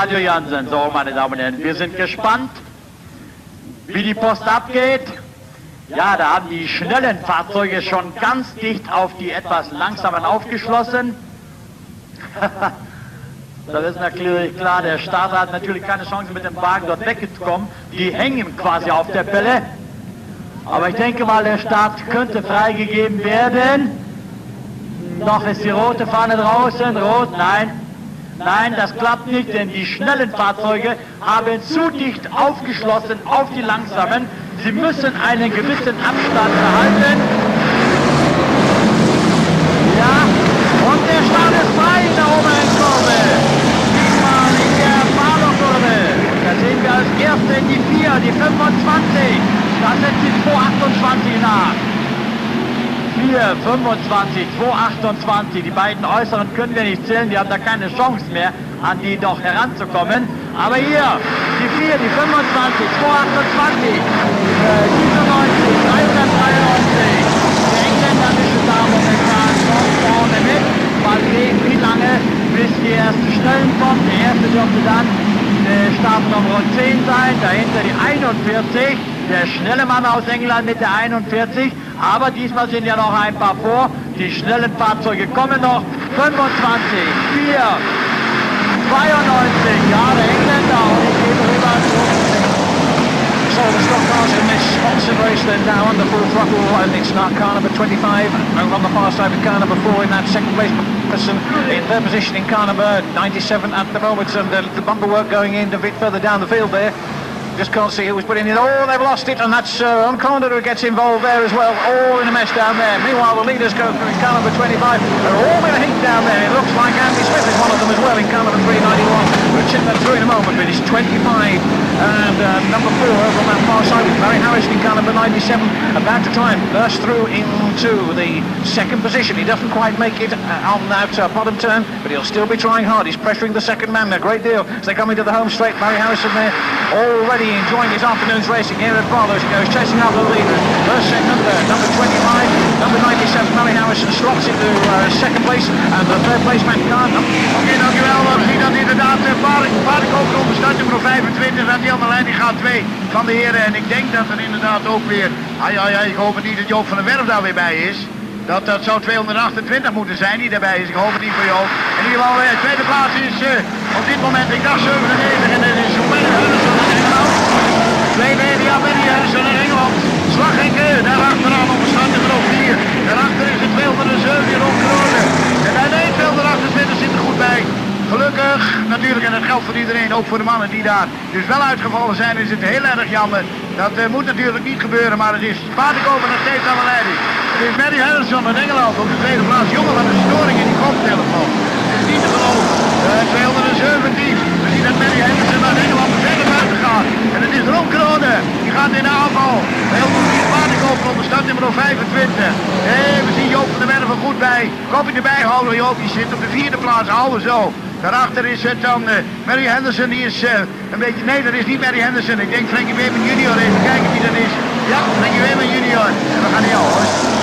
Radio Jansen. So, meine Damen und Herren, wir sind gespannt, wie die Post abgeht. Ja, da haben die schnellen Fahrzeuge schon ganz dicht auf die etwas langsamen aufgeschlossen. Das ist natürlich klar, der Starter hat natürlich keine Chance mit dem Wagen dort wegzukommen. Die hängen quasi auf der Pelle. Aber ich denke mal, der Start könnte freigegeben werden. Noch ist die rote Fahne draußen. Rot, nein. Nein, das klappt nicht, denn die schnellen Fahrzeuge haben zu dicht aufgeschlossen auf die langsamen. Sie müssen einen gewissen Abstand behalten. Ja, und der Start ist frei in der oberen Kurve. Diesmal in der Baarlo-Kurve. Da sehen wir als erste die 4, die 25. Da setzt die 228 nach. 4, 25, 228. Die beiden äußeren können wir nicht zählen, die haben da keine Chance mehr, an die doch heranzukommen. Aber hier, die 4, die 25, 228, 97, 393. Der Engländer mischen da momentan schon vorne mit. Mal sehen, wie lange, bis die ersten Stellen kommen. Der erste dürfte dann Startnummer 10 sein, dahinter die 41. Der schnelle Mann aus England mit der 41, aber diesmal sind ja noch ein paar vor. Die schnellen Fahrzeuge kommen noch. 25, 4, 92, ja, der Engländer. Und ich gebe rüber zu. So the stock cars in this sponsored race, they're now under full throttle, and it's not car number 25 over on the far side with car number 4 in that second place position. In third position in car number 97 at the moment, and the bumper work going in a bit further down the field there. Just can't see who was putting it. Oh, they've lost it, and that's Conda who gets involved there as well. All in a mess down there. Meanwhile, the leaders go through in car number 25. They're all in a heat down there. It looks like Andy Smith is one of them as well in car number 391. We'll check that through in a moment, but it's 25 and number 4 over on that far side with Barry Harrison in car number 97, about to try and burst through into the second position. He doesn't quite make it on that bottom turn, but he'll still be trying hard. He's pressuring the second man a great deal as they come into the home straight. Barry Harrison there already enjoying his afternoon's racing here at Baarlo as he goes chasing after the leaders. First set number 25, number 97, Barry Harrison slots into second place, and the third place man Kahn. Oké, dankjewel. We zien dat inderdaad Paardenkoop rond de start nummer 25 aan die andere lijn. Die gaat 2 van de heren. En ik denk dat er inderdaad ook weer, ik hoop het niet dat Joop van der Werf daar weer bij is. Dat zou 228 moeten zijn die daarbij is. Ik hoop het niet voor Joop. In ieder geval, de tweede plaats is op dit moment, ik dacht 97 en dat is Benny Henderson in Engeland. Tweede, ja, Benny Henderson in Engeland. Slaghekken, daar achteraan op de start nummer 4. Daarachter is het 207 hier opgenomen. En nee, 228 zit er goed bij. Gelukkig, natuurlijk, en dat geldt voor iedereen, ook voor de mannen die daar dus wel uitgevallen zijn, is het heel erg jammer. Dat moet natuurlijk niet gebeuren, maar het is Paardenkoper nog steeds aan de leiding. Het is Benny Henderson uit Engeland op de tweede plaats. Jongen, wat een storing in die koptelefoon. Het is niet te geloven. 217. We zien dat Benny Henderson uit Engeland verder buiten gaat. En het is Ron Krone. Die gaat in de aanval. Heel goed hier Paardenkoper op de start nummer 25. We zien Joop van der Werven goed bij. Kopje erbij houden. Joop die zit op de 4e plaats. Houden zo. Daarachter is het dan Mary Henderson, die is een beetje, nee dat is niet Mary Henderson, ik denk Frankie Weber junior, even kijken wie dat is. Ja, Frankie Weber junior. En we gaan hier al.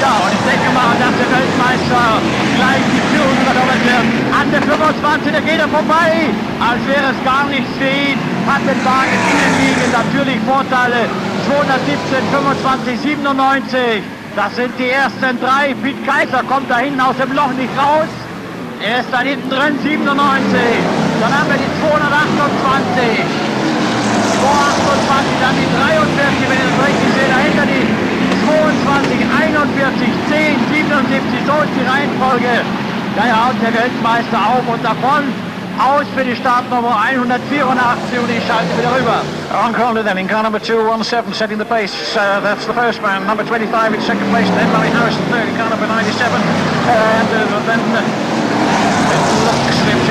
Ja, und ich denke mal, dass der Weltmeister gleich die Führung übernommen wird. An der 25, da geht er vorbei, als wäre es gar nichts für ihn. Hat den Wagen innen liegen, natürlich Vorteile. 217, 25, 97. Das sind die ersten 3. Piet Kaiser kommt da hinten aus dem Loch nicht raus. Er ist da hinten drin, 97. Dann haben wir die 228. 228, dann die 43, wenn ihr das richtig seht. Dahinter die 22, 41, 10, 77. So ist die Reihenfolge. Ja, und der Weltmeister auf und davon. Aus für die Startnummer 184 und ich schalte wieder rüber. On corner then in car number 217, setting the pace. That's the first man. Number 25 in second place. Then Barry Harrison third in car number 97. And then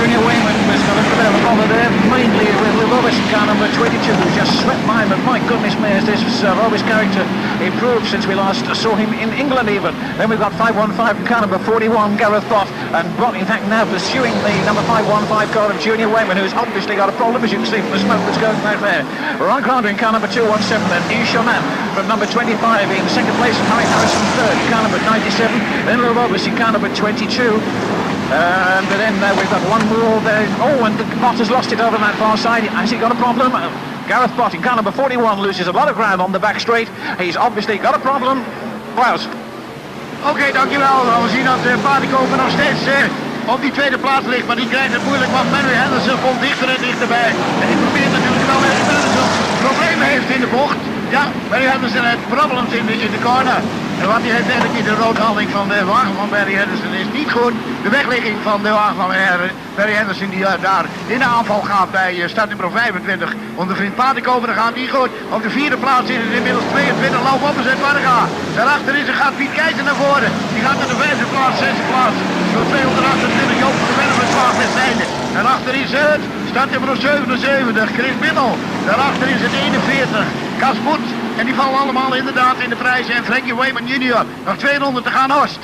Junior Wayman was got a bit of a bother there, mainly with Robis in car number 22, who just swept by him. But my goodness me, has this Robis character improved since we last saw him in England even. Then we've got 515 in car number 41, Gareth Bott, and Bott in fact now pursuing the number 515 car of Junior Wayman, who's obviously got a problem, as you can see from the smoke that's going out there. Ron Crowder in car number 217, and Ishaman from number 25 in second place, and Harry Harrison third in car number 97, then Robis in car number 22. But then we've got one more there. Oh, and Bott has lost it over on that far side. Has he got a problem? Gareth Bott in car number 41 loses a lot of ground on the back straight. He's obviously got a problem. Klaus. Oké, dankjewel. We zien dat Paardenkoper nog steeds op die tweede plaats ligt. Maar die krijgt het moeilijk, want Manu Henderson komt dichter en dichterbij. En die probeert natuurlijk wel even Henderson problemen heeft in de bocht. Ja, Barry Henderson heeft problemen in de corner. En wat hij heeft eigenlijk in de roodhaling van de wagen van Barry Henderson is niet goed. De wegligging van de wagen van Barry Henderson die daar in de aanval gaat bij start nummer 25. Onder vriend Paardenkoper gaat niet goed. Op de vierde plaats is het inmiddels 22. Lauf opgezet Warga. Daarachter is gaat Piet Keizer naar voren. Die gaat naar de vijfde plaats, zesde plaats. Door 228 Joop van de Werf met 12 wedstrijden. Daarachter is het start nummer 77. Chris Biddel. Daarachter is het 41. Kas Boet. En die vallen allemaal inderdaad in de prijzen. En Frankie Wayman Junior. Nog 200 te gaan, Horst.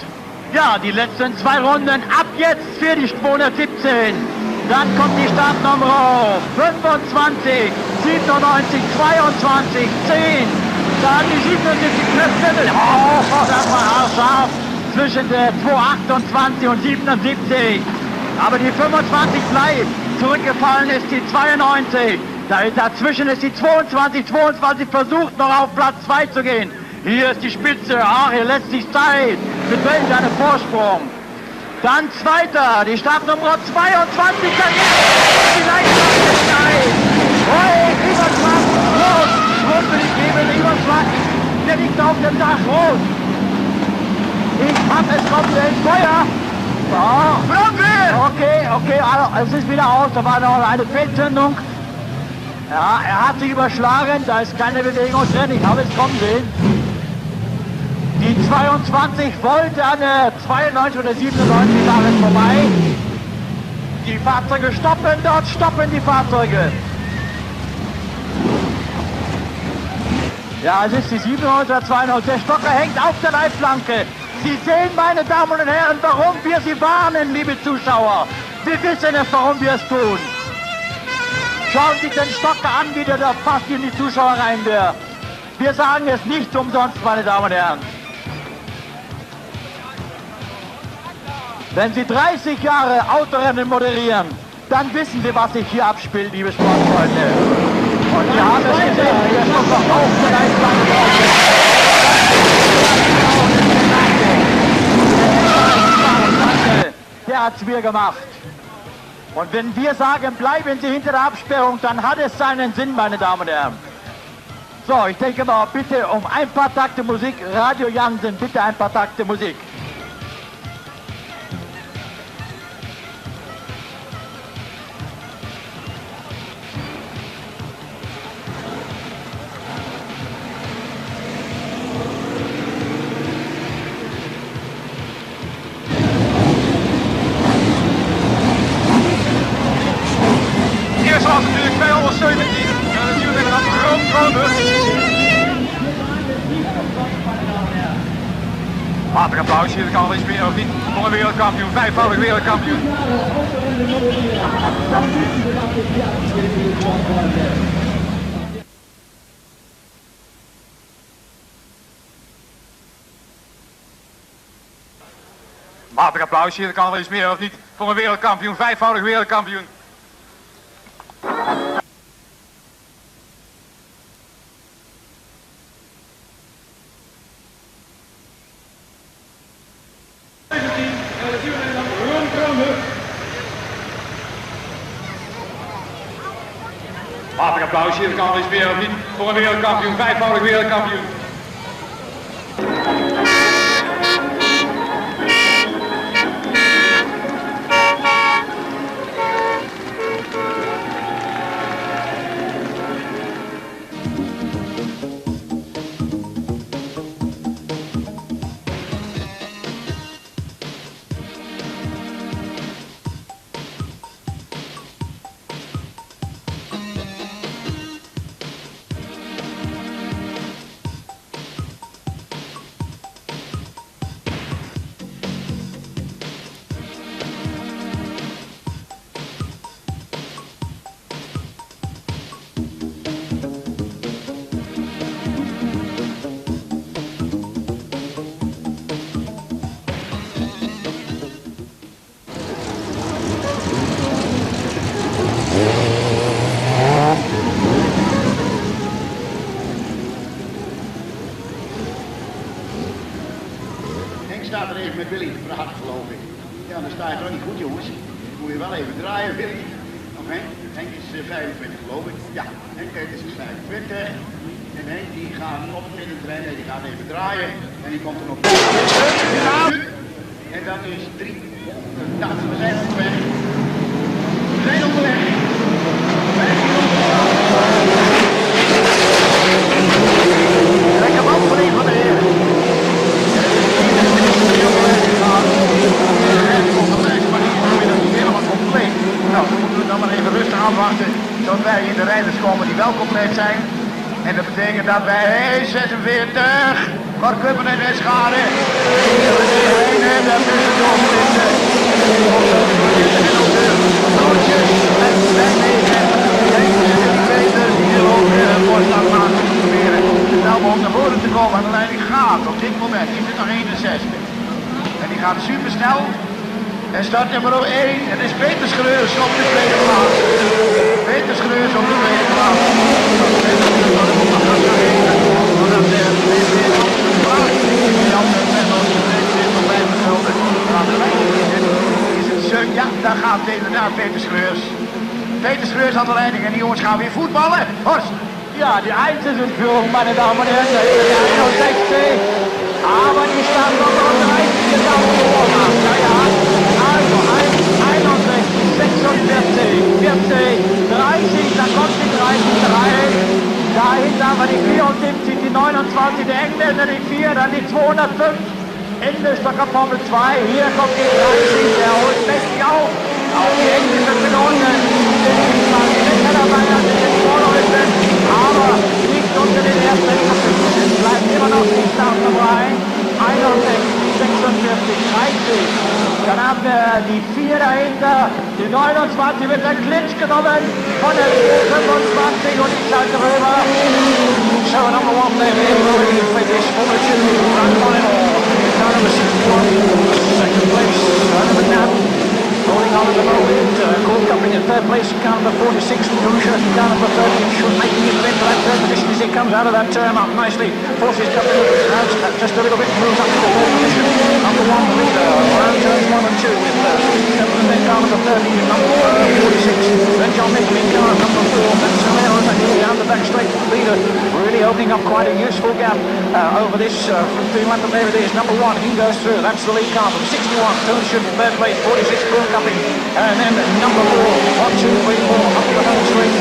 Ja, die letzten 2 Runden ab jetzt für die 217. Dann kommt die Startnummer 25, 97, 22, 10. Dann die 77 Knöpfe. Oh, das war haarscharf zwischen der 228 und 77. Aber die 25 bleibt. Zurückgefallen ist die 92. Dazwischen ist die 22, 22 versucht noch auf Platz 2 zu gehen. Hier ist die Spitze, hier lässt sich Zeit, mit welch einem Vorsprung. Dann zweiter, die Startnummer 22, dann vielleicht noch die Zeit. Oh, Überschlag, rot, rot will ich geben, Überschlag, der liegt auf dem Dach, rot. Ich hab es komplett Feuer. So. Brandwehr! Okay, also, es ist wieder aus, da war noch eine Fehlzündung. Ja, er hat sich überschlagen, da ist keine Bewegung drin, ich habe es kommen sehen. Die 22 wollte an der 92 oder 97 war es vorbei. Die Fahrzeuge stoppen, dort stoppen die Fahrzeuge. Ja, es ist die 97 oder 92, der Stocker hängt auf der Leitplanke. Sie sehen, meine Damen und Herren, warum wir Sie warnen, liebe Zuschauer. Wir wissen es, warum wir es tun. Schauen Sie den Stocker an, wie der da fast in die Zuschauer reinwirft. Wir sagen es nicht umsonst, meine Damen und Herren. Wenn Sie 30 Jahre Autorennen moderieren, dann wissen Sie, was sich hier abspielt, liebe Sportfreunde. Und wir haben es gesehen, der Stocker auf der Leitplanke. Der hat's mir gemacht. Und wenn wir sagen, bleiben Sie hinter der Absperrung, dann hat es seinen Sinn, meine Damen und Herren. So, ich denke mal, bitte um ein paar Takte Musik. Radio Jansen, bitte ein paar Takte Musik. Hartelijk applaus, hier kan wel iets meer of niet voor een wereldkampioen, 5-voudig wereldkampioen. Hartelijk applaus, hier kan wel iets meer of niet voor een wereldkampioen, 5-voudig wereldkampioen. Hartelijk applaus, hier kan wel iets meer of niet voor een wereldkampioen, 5-voudig wereldkampioen. met Willy praten, geloof ik. Ja, dan sta je toch niet goed, jongens. Dan moet je wel even draaien, Willy. Oké, Henk is 25, geloof ik. Ja, Henk is 25. En Henk die gaat op het middenterrein, nee, die gaat even draaien. En die komt er nog. En dat is 3. Nou, we zijn onderweg. We zijn onderweg. Lekker band voor een van de heren. Nou, dan moeten we dan maar even rustig afwachten tot wij in de rijders komen die wel compleet zijn. En dat betekent dat wij 46, Cor Kuppen en Schade. En daartussendoor zitten. En op de broodjes en wegnemen. En die Peters die hier ook voorslag maken proberen. Nou, om naar voren te komen aan de leiding gaat op dit moment is het nog 61. En die gaat super snel. En start nummer 1, het is Peter Schreurs op de tweede plaats. Peter Schreurs op de tweede plaats. Ja, daar gaat inderdaad Peter Schreurs. Peter Schreurs aan de leiding en die jongens gaan weer voetballen. Horst! Ja, die Eins ist in Führung, meine Damen und Herren. Da ist der 61. Aber die stand noch 30 genau vormacht. Ja, ja. Also 61, 46, 40, 30. Dann kommt die 30 rein. Dahinter haben wir die 74, die 29, der Engländer die 4, dann die 205. Ende Stocker Formel 2. Hier kommt die 30. Der holt mächtig auf. Auch die Engländer sind unten. Die dabei an den Vorläufen. Aber nicht unter den ersten 56. Es bleibt immer noch die Startnummer 1. 61, 46, 30. Dann haben wir die 4 dahinter. Die 29 wird der Clinch genommen von der 25 und die Seite rüber. So number 1 there for this Formula 2 run on it all. Number 61, second place. Number 9. Holding on at the moment, Gold Cup in third place, car number 46, Lucia, car number 30, should making it win for that third position as he comes out of that turn up nicely. Forces coming just a little bit, moves up to the third position. Number 1, the leader, around turns 1 and 2 with car number 30, number 46. Then John Nickley, car number 4, then Soleros actually down the back straight from the leader, really opening up quite a useful gap over this from 200, there it is, number 1, he goes through, that's the lead car from 61, Tony Should in third place, 46, Boom Cup. And then number 4, 1, 2, 3, 4, up the home straight.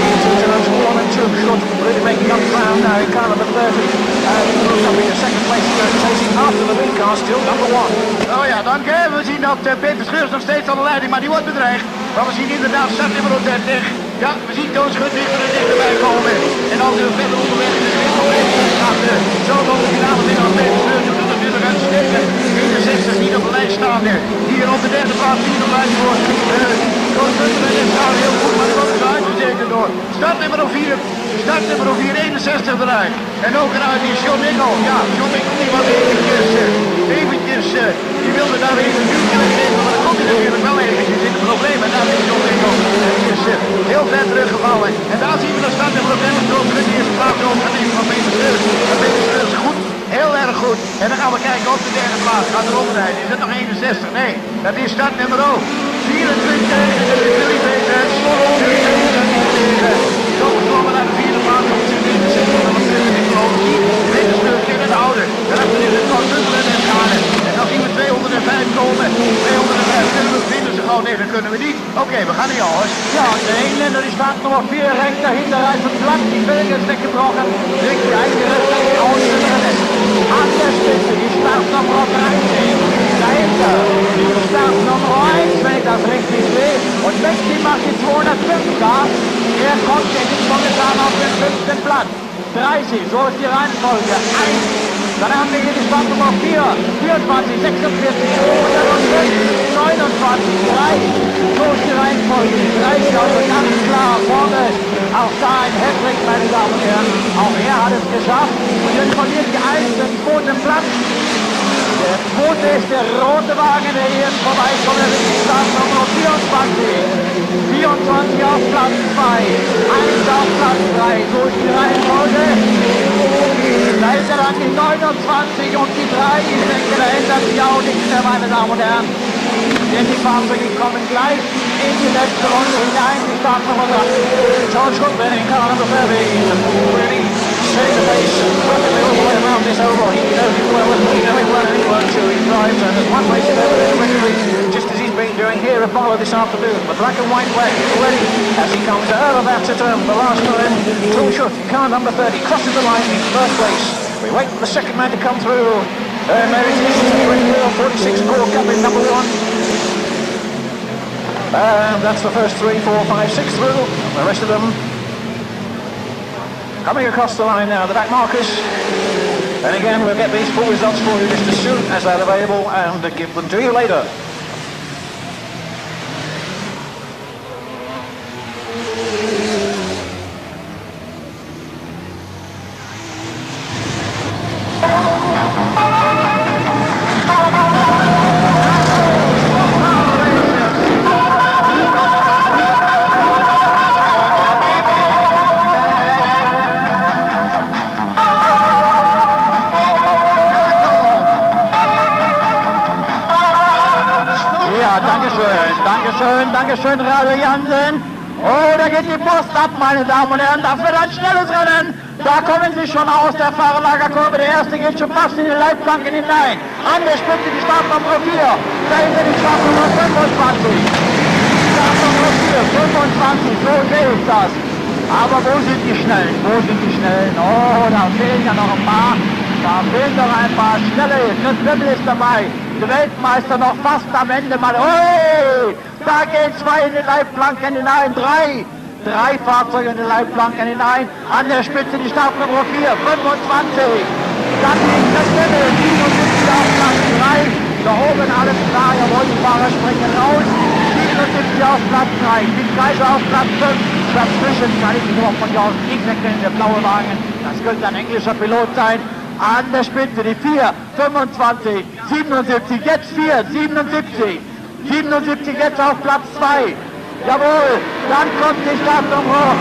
Into turns 1 and 2, short, really making up ground now. Car number 30, up in the second place, chasing after the lead car, still number 1. Oh ja, dank hè. We zien dat Peter Schreurs nog steeds aan de leiding, maar die wordt bedreigd. Maar we zien inderdaad start nummer 30. Ja, we zien Toon Schut dichterbij komen. En als we verder onderweg is, gaat zo nog de finale winnen van Peter Schreurs. Doet het natuurlijk uitstekend. 61 niet op de lijst staande. Hier op de derde plaats, hier nog lijst voor. Koos Buntelen is daar heel goed, maar die wordt er uitgezekerd door. Start nummer 4, 61 eruit. En ook eruit die John Nickel. Ja, John Nickel die was eventjes, die wilde daar even een duwtje weggeven, maar dan komt hij natuurlijk wel eventjes in de problemen. Daar is John Nickel. Die is heel ver teruggevallen. En daar zien we de start nummer 30 door. De eerste plaats op gaan nemen van Peter Schreurs. Peter Schreurs goed. Heel erg goed. En dan gaan we kijken op de derde plaats. Gaat er oprijden. Is het nog 61? Nee. Dat is start nummer 24. En dat is Willy Peters. Zo geklommen naar de vierde plaats. Op de 69. Dan is het geloof ik. Peter Schreurs in het oude. Daarachter is het van Buntelen en Schade. En dan zien we 205 komen. 205 kunnen we vinden. Ze gewoon tegen kunnen we niet. Oké, we gaan niet alles. Ja, de Engländer die staat nummer 4 recht dahinter, hij verplant, die Belgier ist weggebrochen, links die eigene aus dem Rennen. An der Spitze, die Startnummer 13, dahinter, die Startnummer 1, wenn ich das richtig sehe, und Mächti macht die 205 da, er kommt jetzt momentan auf den 5. Platz. 30, so ist die Reihenfolge, 1. Dann haben wir hier die Startnummer 4, 24, 46, 205, 29, 3. So ist die Reihenfolge. 30 also ganz klar vorne. Auch da ein Hattrick, meine Damen und Herren. Auch er hat es geschafft. Und jetzt verliert die 1 den 2. Platz. Der 2. ist der rote Wagen, der hier vorbeikommt. Das ist die Startnummer 24. 24 auf Platz 2. 1 auf Platz 3. So ist die Reihenfolge. Dahinter dann die 29 und die 3. Ich denke, da ändert sich auch nichts mehr, meine Damen und Herren. Denn die Fahrzeuge kommen gleich in die letzte Runde hinein. Die Startnummer 8. George Goodman in car number 30. Really straight the pace, working the whole way around this oval. He knows it well, and he knows it well, and he won't show his drives. And there's one race over there quickly, just as he's been doing here at Baarlo this afternoon. The black and white flag already as he comes out of that turn. The last time, too short, car number 30 crosses the line in first place. We wait for the second man to come through. There it is, 46 Core Cup in number 1. And that's the first 3, 4, 5, 6 through. The rest of them coming across the line now, the back markers. And again, we'll get these full results for you just as soon as they're available and give them to you later. Dankeschön, Radio Jansen. Oh, da geht die Post ab, meine Damen und Herren. Das wird ein schnelles Rennen. Da kommen sie schon aus der Fahrerlagerkurve. Der erste geht schon fast in die Leitplanken hinein. An der Spitze die Startnummer 4. Dahinter die Startnummer 25. Startnummer 4, 25, so sehe ich das. Aber wo sind die Schnellen? Wo sind die Schnellen? Oh, da fehlen ja noch ein paar. Da fehlen noch ein paar Schnelle. Chris Bimmel ist dabei. Der Weltmeister noch fast am Ende mal. Oh, da gehen 2 in die Leitplanken hinein. 3 Fahrzeuge in die Leitplanken hinein. An der Spitze die Startnummer 4, 25. Dann die Chris Bimmel, 77 auf Platz 3. Da oben alles klar, jawohl, die Fahrer springen raus. 77 auf Platz 3. Die Kaiser auf Platz 5. Dazwischen kann ich mich überhaupt von hier aus nicht wegnehmen, der blaue Wagen. Das könnte ein englischer Pilot sein. An der Spitze die 4, 25, 77, jetzt 4, 77, 77 jetzt auf Platz 2. Jawohl, dann kommt die Startnummer.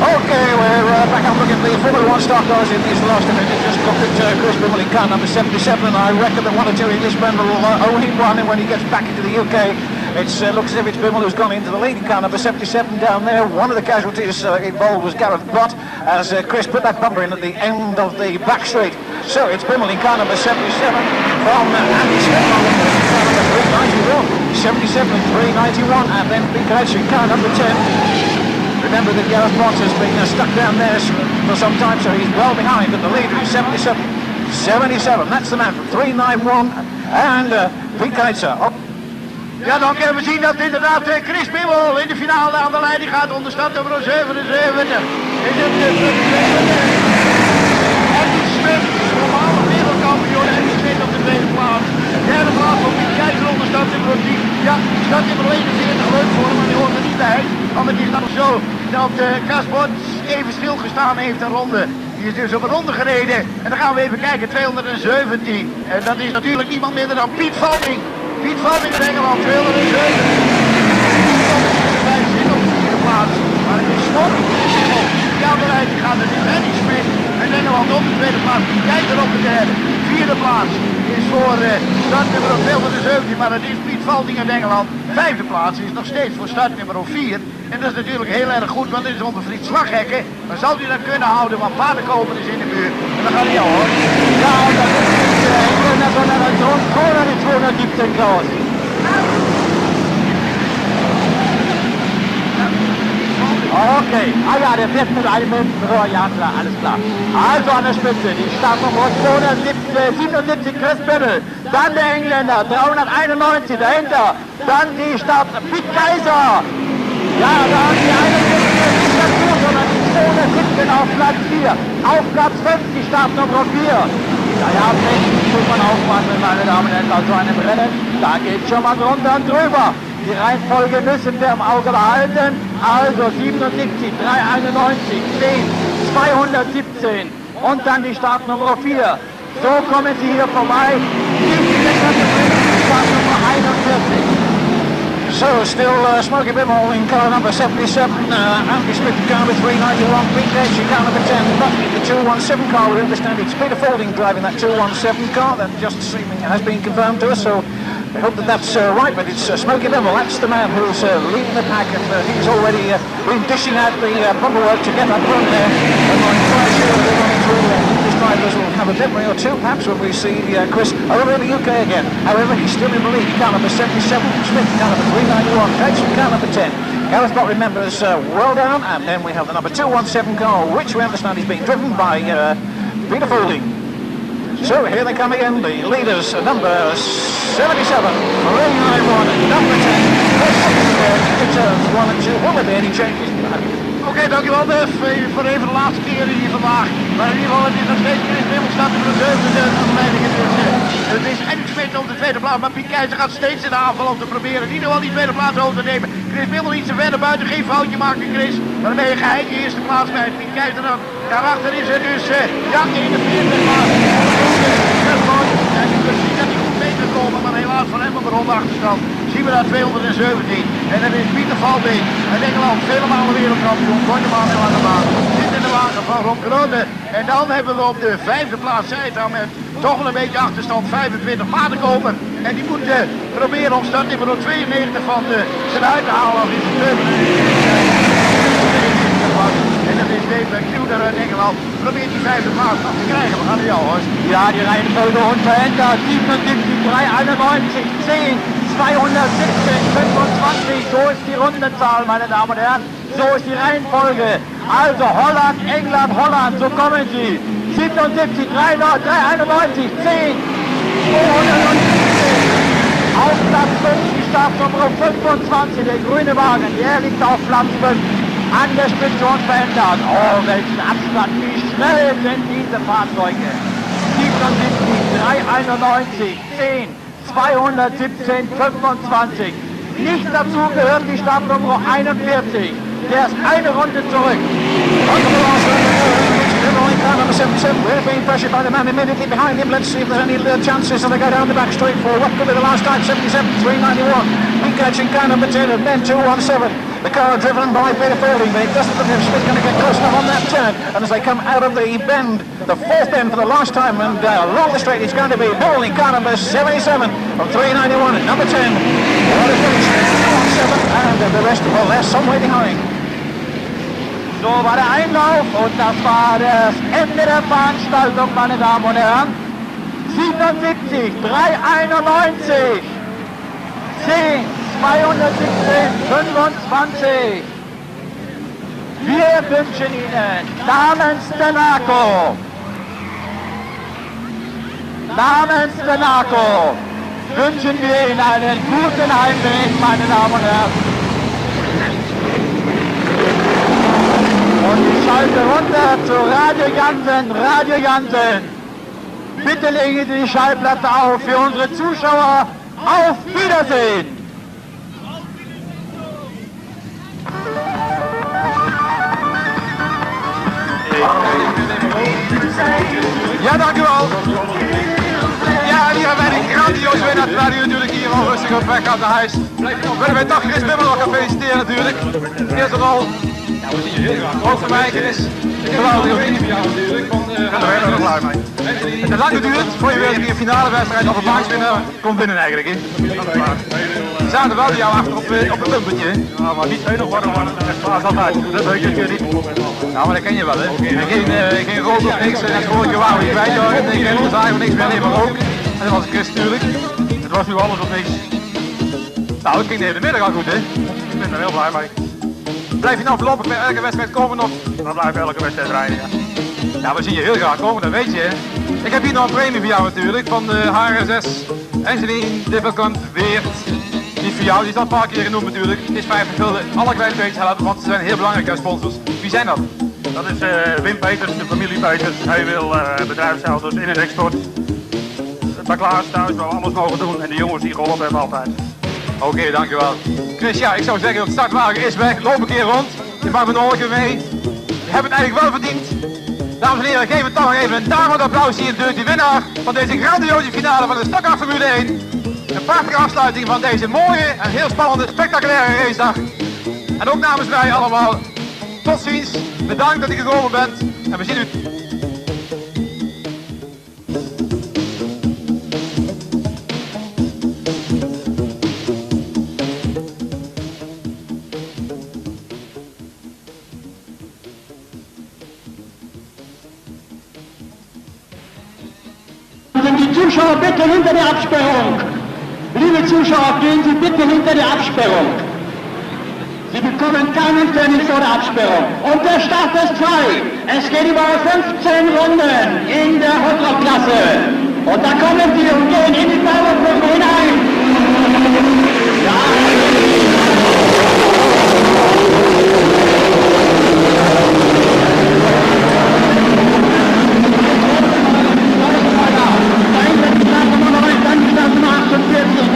Okay, we're back up looking at the Formula 1 stock cars in this last event. It just got at Chris Bimmel in car number 77, and I reckon that 1 or 2 Englishmen will only run when he gets back into the UK. It looks as if it's Bimmel who's gone into the lead in car number 77 down there. One of the casualties involved was Gareth Bott, as Chris put that bumper in at the end of the back straight. So it's Bimmel in car number 77 from Andy Smith on car number 391, 77 and 391, and then Bekijk in car number 10. Remember that Gareth Bott has been stuck down there for some time, so he's well behind, but the leader is 77. 77, that's the man from 391, and Bekijk. Ja, dan kunnen we zien dat inderdaad Chris Bimmel in de finale aan de leiding gaat onder start nummer 77. Is het Andy Smith, voormalig wereldkampioen, Andy Smith op de tweede plaats. Derde plaats op die Keizer onder start nummer 10. Ja, start nummer 41 leuk voor hem, maar die hoort er niet bij. Want het is dan zo dat Cas Bott even stilgestaan heeft een ronde. Die is dus op een ronde gereden. En dan gaan we even kijken, 217. En dat is natuurlijk niemand minder dan Piet Valming. Piet Valming in Engeland, 207. Hij zit op de vierde plaats. Maar het is Stok. Die aan de leiding gaat, het is Andy Smith. En Engeland op de tweede plaats. Kijk er op de derde. Vierde plaats is voor startnummer 217. Maar het is Piet Valming in Engeland. Vijfde plaats is nog steeds voor startnummer 4. En dat is natuurlijk heel erg goed, want dit is onder Friet Slaghekken. Maar zal hij dat kunnen houden, want Paardenkoper is in de buurt. En dan gaat hij al hoor. Ja, dat is net zo naar het rond, gewoon naar die 217 graden. Okay, ja, der fährt mit einem ja klar, alles klar. Also an der Spitze, die Startnummer 277 Chris Bimmel, dann der Engländer, 391 dahinter, dann die Start Piet Kaiser. Ja, da haben die 71 nicht dazu, sondern die 217 auf Platz 4. Auf Platz 5 die Startnummer 4. Ja, muss man aufpassen, meine Damen und Herren, bei so einem Rennen, da geht schon mal drunter und drüber. Die Reihenfolge müssen wir im Auge behalten. Also 77, 391, 10, 217 und dann die Startnummer 4. So kommen Sie hier vorbei. Die Startnummer 41. So still Smoky Bimmel in car number 77, Andy Smith in car with 391, Bekijk in car number 10, Bucky the 217 car, we understand it's Peter Folding driving that 217 car, that just seeming has been confirmed to us, so we hope that that's right, but it's Smoky Bimmel, that's the man who's leading the pack, and he's already been dishing out the bumper work to get that run there, and I'm quite sure that these drivers will have a memory or two perhaps when we see Chris over in the UK again. However, he's still in the lead, car number 77, Smith car number 391, Bates car number 10. Gareth Bott remembers well down, and then we have the number 217 car, which we understand is being driven by Peter Folding. So here they come again, the leaders, number 77, 391, number 10, turns 1 and 2, will there be any changes? Oké, dankjewel Def, voor even de laatste keer hier vandaag. Maar in ieder geval, het is nog steeds Chris Bimmel staat voor de zevende leiding. Het is Henk Smit op de tweede plaats, maar Bekijk gaat steeds in de aanval om te proberen in ieder geval die tweede plaats over te nemen. Chris Bimmel iets te verder buiten, geen foutje maken Chris. Maar dan ben je geheid je eerste plaats bij Bekijk er dan. Daarachter is er dus Jan in de vierde plaats. En je kunt zien dat hij goed mee kan komen, maar helaas van hem op de ronde achterstand. Zien we daar 217. En dan is Pieter Folding uit Engeland, vele malen wereldkampioen, korte maanden aan de baan. Zit in de wagen van Rob Grote. En dan hebben we op de vijfde plaats, zij het dan met toch wel een beetje achterstand, 25 Paardenkoper. En die moet proberen om startnummer 92 van zijn uit te halen als instructeur. En dat is Dave Kruder uit Engeland. Probeert die vijfde plaats nog te krijgen. We gaan naar jou, hoor. Ja, die rijden Vogel unverändert, 77, 391, 10, 217, 25, so ist die Rundenzahl, meine Damen und Herren, so ist die Reihenfolge. Also Holland, England, Holland, so kommen sie. 77, 391, 10, 217. Auf Platz 5 die Startnummer 25, der grüne Wagen, der liegt auf Platz 5. An der Spitze unverändert. Oh, welchen Abstand, wie schnell sind diese Fahrzeuge. 77, 391, 10, 217, 25. Nicht dazu gehört die Startnummer 41. Der ist eine Runde zurück. Number 77, we're being pressured by the man immediately behind him. Let's see if there's any chances, and they go down the back straight for what could be the last time, 77, 391. Bekijk in car number 10 and then 217. The car driven by Peter Folding, but it doesn't look as if Smith's going to get close enough on that turn. And as they come out of the bend, the fourth bend for the last time, and along the straight, it's going to be Folding, car number 77 from 391 and number 10. What a finish, 217, and the rest, well, they're some way behind. So war der Einlauf und das war das Ende der Veranstaltung, meine Damen und Herren. 77, 391, 10, 217, 25. Wir wünschen Ihnen namens der NACO, wünschen wir Ihnen einen guten Heimweg, meine Damen und Herren. Und ich schalte runter zu Radio Jansen. Bitte legen Sie die Schallplatte auf für unsere Zuschauer. Auf Wiedersehen! Ja, dank u wel. Ja, hier hebben wij een grandioos winnaar, terwijl u natuurlijk hier al rustig op weg gaat naar huis. Willen wij toch Chris Bimmel nog gaan feliciteren natuurlijk. Eerst en al. Ja, we zien je heel graag. Ook voor mij, Chris. Ik heb wel een interview natuurlijk. En daar ben ik nog blij mee. Het heeft lang geduurd voor je weer een finale wedstrijd of een maakswinnaar komt binnen eigenlijk. Hè. We zaten wel bij jou achter op een pumpetje. Ja, maar niet tweede worden, maar dat is altijd. Dat weet je natuurlijk niet. Nou, maar dat ken je wel, hè. En geen rook of niks. En vorige keer waren we hier kwijt hoor. En ik ken het eigenlijk niks meer, alleen maar rook. En dat was Chris natuurlijk. Het was nu alles of niks. Nou, het ging de hele middag al goed, hè. Ik ben er heel blij mee. Blijf je nou voorlopig bij elke wedstrijd komen of? Dan blijf je elke wedstrijd rijden, ja. Ja, we zien je heel graag komen, dat weet je, hè. Ik heb hier nog een premie voor jou natuurlijk, van de HRS6, Angeline, Difficult, Weert. Niet voor jou, die is al een paar keer genoemd natuurlijk. Het is 5 gulden, alle kleine beetjes helpen, want ze zijn heel belangrijke sponsors. Wie zijn dat? Dat is Wim Peters, de familie Peters. Hij wil bedrijfsauto's in- en export. Bij Klaas thuis waar we alles mogen doen en de jongens die geholpen hebben altijd. Oké, dankjewel. Chris, ja, ik zou zeggen, de startwagen is weg. Loop een keer rond. Je mag met Olga mee. Je hebt het eigenlijk wel verdiend. Dames en heren, geef het toch nog even een daverend applaus hier natuurlijk. Die winnaar van deze grandioze finale van de stockcar Formule 1. Een prachtige afsluiting van deze mooie en heel spannende, spectaculaire racedag. En ook namens mij allemaal, tot ziens. Bedankt dat u gekomen bent en we zien u. Die Zuschauer bitte hinter der Absperrung. Liebe Zuschauer, gehen Sie bitte hinter der Absperrung. Sie bekommen keinen Pfennig vor der Absperrung. Und der Start ist frei. Es geht über 15 Runden in der Hotdog-Klasse. Und da kommen Sie und gehen in die Werbepumpe hinein. Ja.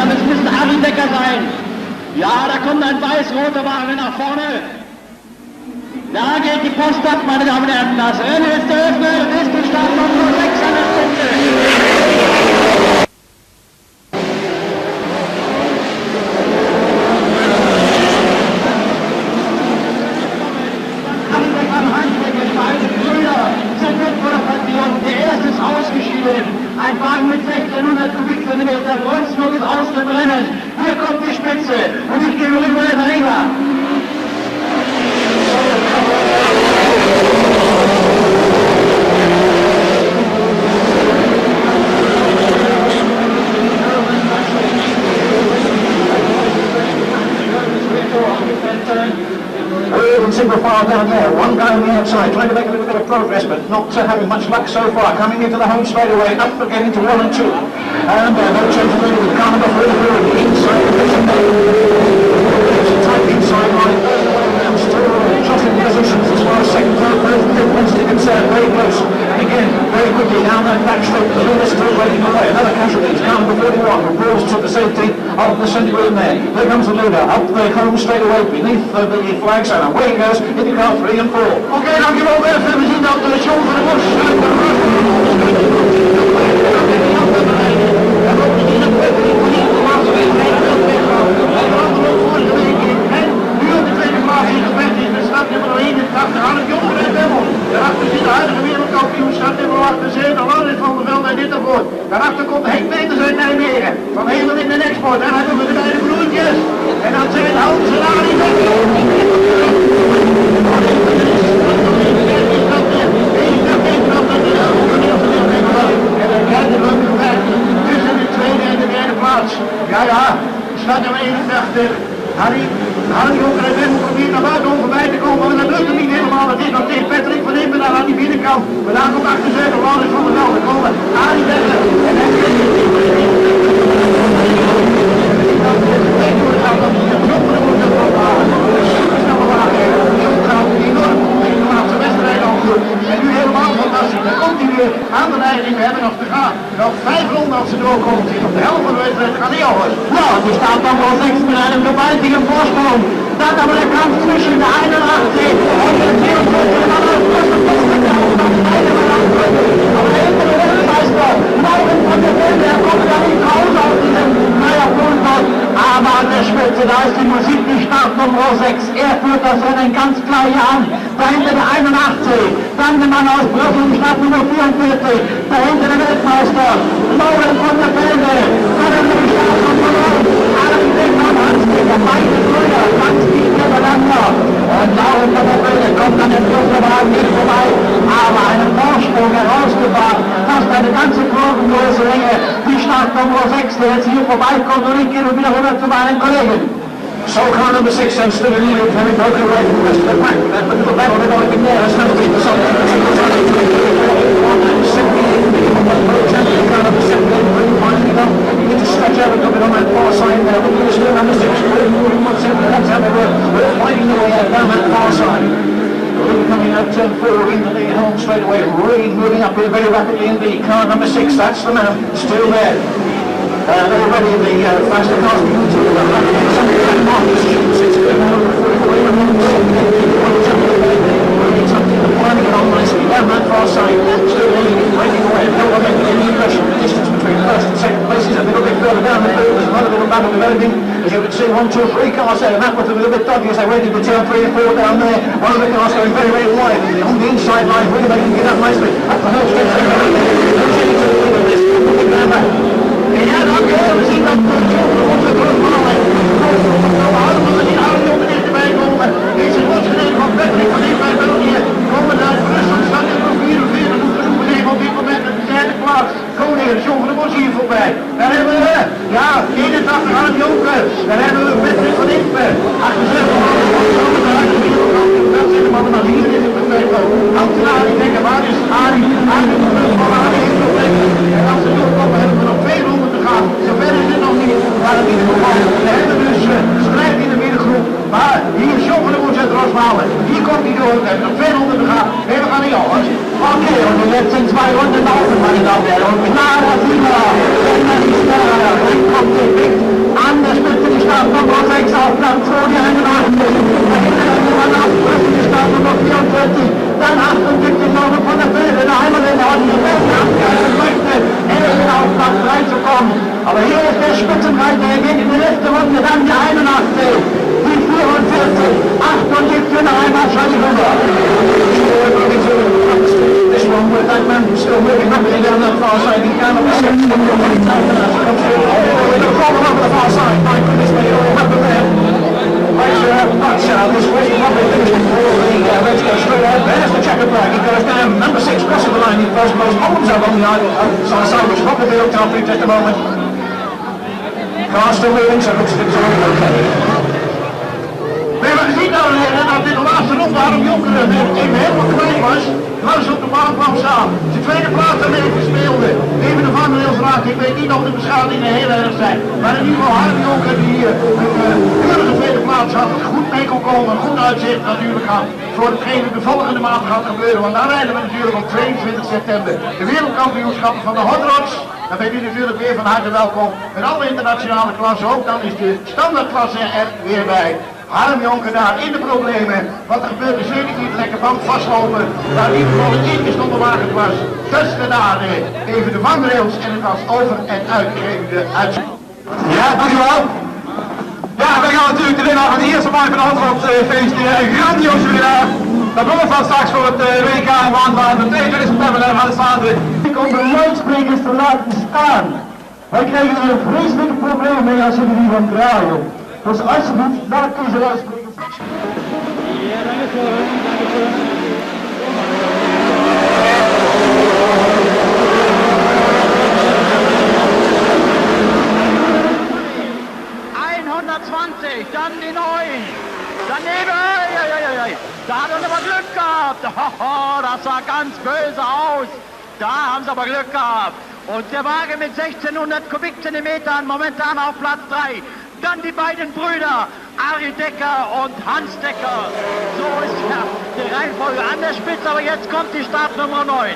Das müsste Harry Becker sein. Ja, da kommt ein weiß-roter Wagen nach vorne. Da geht die Post ab, meine Damen und Herren. Das Rennen ist eröffnet und ist die Startnummer 6 an der Spitze. Der erste ist ausgeschieden. Ein Wagen mit 1600 Kubikzentimeter, Wolfsburg ist aus dem Rennen. Hier kommt die Spitze und ich gebe rüber den Ringer. And single file down there, one guy on the outside, trying to make a little bit of progress, but not having much luck so far. Coming into the home straight away, up again into 1 and 2. And no change of lead with Carmen off really through inside the vision. It's a tight inside line. Still jostling positions as far as second, third, fifth, Wednesday concerned, very close. And again, very quickly down that backstroke, the leader still waiting away. Another casualty is Carmen 41, who rolls to the safety of the centre room there. There comes the leader, up the home straight away beneath the flag zone. And away he goes, into car 3 and 4. Oké, dankjewel Bert. We zien dat de show van de Bos. Nummer 81, Harry Jonker en Bemmel. Daarachter zit de huidige wereldkampioen, start nummer 78, Alain van der Velde en Dittervoort. Daarachter komt Henk Peters uit Nijmegen, van Helen in de Export. En hij komt met de beide broertjes. En dan zijn het Hans en Arie Becker. En dan krijgt de leuke vijfde tussen de tweede en de derde plaats. Ja, start nummer 81. Harry Jonker en Bemmel probeert naar buiten om voorbij te komen, maar dat lukt hem niet helemaal. Het is nog tegen Patrick van Impen daar aan die binnenkant. Maar daar komt 78 Laurens van der Velde komen. Arie Becker en hij krijgt het niet meer. En nu helemaal fantastisch. Dan komt hij weer aan de leiding. We hebben nog te gaan. Nog 5 ronden als ze doorkomt. Op de helft van de wedstrijd gaat hij al. Ja, die staat dan wel 6 met een gewaltige Vorsprung. Dan aber der Kampf zwischen der 81 und der 44 und dann ist das der aber der hintere Weltmeister, Lauren von der Welt, der kommt da nicht raus aus diesem Meierpulver. Aber an der Spitze, da ist die Musik, die Startnummer 6. Er führt das Rennen ganz klar hier an. Dahinter der 81, dann der Mann aus Brüssel, Startnummer 44. Dahinter der Weltmeister, Lauren von der Welt. Dann der Startnummer 9, Arie Becker, Hans Becker, beide Brüder, ganz dicht nebeneinander. Und Lauren von der Welt kommt an den Brüsselwagen nicht vorbei, aber einen Vorsprung herausgebracht. Fast eine ganze kurvenlose Länge. Die Startnummer 6, der jetzt hier vorbeikommt und ich gehe wieder rüber zu meinen Kollegen. So car number 6 and still in lead, having broken away from the rest of the pack. That little battle they're going to get there has never been decided. You get to stretch out a little bit on that far side there. Look at this new number 6. That's how they were fighting their way out down that far side. Really coming out turn 4 into the home straight away. Really moving up here very rapidly in the car number 6. That's the man still there. Already the faster cars begin to down that far side, still leading, breaking away, no one making any pressure. The distance between first and second places a little bit further down the field as you can turn 3 and 4 down there. One of the cars going very, very wide on the inside line, really making it up nicely. Up the hill straight through. Ja, dank we zien dat onze grootvader Arno er dichterbij komen. Deze losgereden van Bekijk van Impe en België komen uit Brussel. Staat er nog 44 moeten roepen nemen op dit moment de derde plaats. Koning, John van der Bos hier voorbij. Daar hebben we, ja, 81 Arno Jonker. Daar hebben we Bekijk van Impe. 78 dat zijn de mannen maar hier in het probleem. Ambtenaar, ik denk, waar is Arie? Arie heeft problemen. En als ze doorkomen hebben we nog 200 te gaan. Zover is het nog niet. Maar in ieder geval, we hebben dus strijd in de middengroep. Maar hier John van der Bos uit Rosmalen. Hier komt hij door. We hebben nog 200 te gaan. Nee, we gaan niet al. Okay, und jetzt sind 2 Runden laufen, meine Damen und Herren. Und klarer Sieger, wenn man die Sterne, dann kommt der Blick an der Spitze, die Startnummer 6 auf Platz 2, die 81. Dahinter dann Nummer 8, die Startnummer 44, dann 78 noch von der Bilde, der Heimatländer hat die Welt abgehalten möchte, endlich auf Platz 3 zu kommen. Aber hier ist der Spitzenreiter, er geht in die letzte Runde, dann die 81, die 44, 78 und einmal Scheiße rüber. This one with that man still moving rapidly down that far side. He can have a second look at the problem over the far side. My goodness me, what happened there? This way, probably finishing for the Reds go straight out. There's the checkered flag. He goes down. Number 6 crossing the line. He first blows Holmes up on the side, which probably looked after just a moment. Car still moving, so it looks as if it's already okay. We hebben gezien, dames en heren, dat dit de laatste ronde Arno Jonker even helemaal kwijt was. Langs op de baan kwam staan. Zijn tweede plaats daarmee verspeelde. Even de vangrails raakte. Ik weet niet of de beschadigingen heel erg zijn. Maar in ieder geval Arno Jonker die een keurige tweede plaats had. Goed mee kon komen. Goed uitzicht natuurlijk aan. Voor hetgene de volgende maand gaat gebeuren. Want daar rijden we natuurlijk op 22 september. De wereldkampioenschappen van de hot rods. Dan bent u natuurlijk weer van harte welkom. Met alle internationale klassen. Ook dan is de standaardklasse er weer bij. Harm Jonker daar in de problemen. Wat er gebeurde zeker niet lekker band vastlopen. Daar in ieder geval een ingestelde wagen was. Tussen daar even de vangrails en het was over en uitgegeven de uitzending. Ja, dankjewel. Ja, wij gaan natuurlijk de winnaar van de eerste maand van de Hot feliciteren. Een grandioze winnaar. Dat wordt van straks voor het WK in Waanwaard. Op 22 september gaan we staan. Om de luidsprekers te laten staan. Wij krijgen er een vreselijke probleem mee als jullie die van draaien. Dus alsjeblieft, laat deze luidsprekers. Ja, dankjewel. Dankjewel. 120, dann die 9. Daneben, da hat er aber Glück gehabt. Das sah ganz böse aus. Da haben sie aber Glück gehabt. Und der Wagen mit 1600 Kubikzentimetern momentan auf Platz 3. Dann die beiden Brüder, Ari Decker und Hans Decker. So ist ja die Reihenfolge an der Spitze, aber jetzt kommt die Startnummer 9.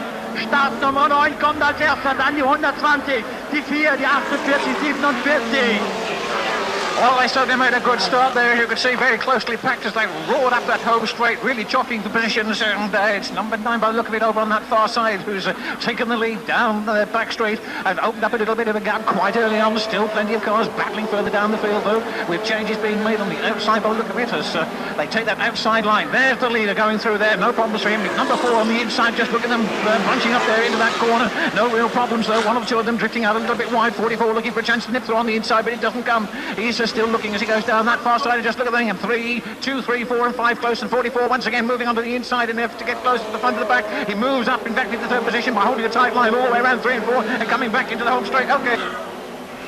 Startnummer 9 kommt als erster, dann die 120, die 4, die 48, 47. Well, they certainly made a good start there. You could see very closely packed as they roared up that home straight, really jockeying the positions. And it's number 9 by the look of it over on that far side, who's taken the lead down the back straight and opened up a little bit of a gap quite early on. Still plenty of cars battling further down the field, though, with changes being made on the outside by the look of it as they take that outside line. There's the leader going through there. No problems for him. Number 4 on the inside, just look at them punching up there into that corner. No real problems, though. One or two of them drifting out a little bit wide. 44 looking for a chance to nip through on the inside, but it doesn't come. He's still looking as he goes down that far side, and just look at the thing. 3, 2, 3, 4 and 5 close, and 44 once again moving onto the inside in an effort to get close to the front of the back. He moves up in fact into the third position by holding a tight line all the way around 3 and 4 and coming back into the home straight. Okay.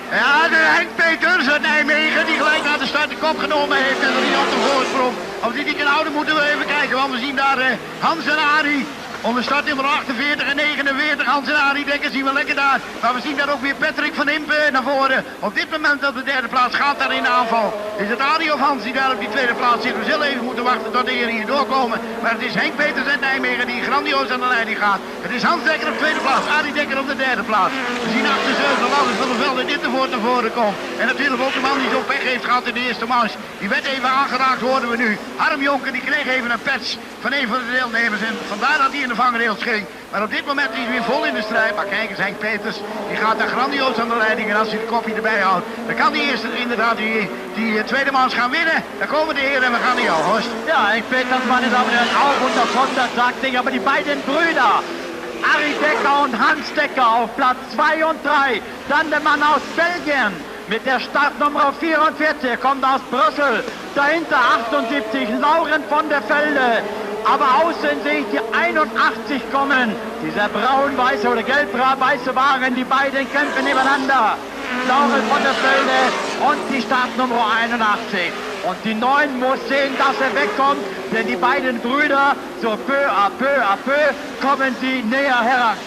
Ja, de Henk Peters uit Nijmegen die gelijk naar de start de kop genomen heeft en er niet op de voorsprong. Of die kan houden moeten we even kijken, want we zien daar Hans en Arie. Onder startnummer 48 en 49, Hans en Arie Dekker zien we lekker daar. Maar we zien daar ook weer Patrick van Impe naar voren. Op dit moment op de derde plaats gaat daar in de aanval. Is het Arie of Hans die daar op die tweede plaats zit? We zullen even moeten wachten tot de heren hier doorkomen. Maar het is Henk Peters uit Nijmegen die grandioos aan de leiding gaat. Het is Hans Dekker op de tweede plaats, Arie Dekker op de derde plaats. We zien achter de Laurens van der Velde dit ervoor naar voren komt. En natuurlijk ook de man die zo pech heeft gehad in de eerste manche. Die werd even aangeraakt, hoorden we nu. Harm Jonker die kreeg even een patch van een van de deelnemers. En vandaar dat hij in de vangrails ging. Maar op dit moment is hij weer vol in de strijd. Maar kijk eens, Henk Peters, die gaat daar grandioos aan de leiding. En als hij de kopje erbij houdt, dan kan die eerste inderdaad die tweede mans gaan winnen. Dan komen de heren en we gaan naar jou, Horst. Ja, Henk Peters, meine Damen und Herren, auch unter Konter, sagt ich, aber die beiden Brüder, Arie Decker und Hans Decker auf Platz 2 und 3. Dann der Mann aus Belgien mit der Startnummer 44, kommt aus Brüssel. Dahinter 78, Lauren von der Velde. Aber außen sehe ich die 81 kommen. Dieser braun-weiße oder gelb-weiße Wagen, die beiden kämpfen nebeneinander. Lauren von der Velde und die Startnummer 81. Und die 9 muss sehen, dass er wegkommt, denn die beiden Brüder, so peu à peu, kommen sie näher heran.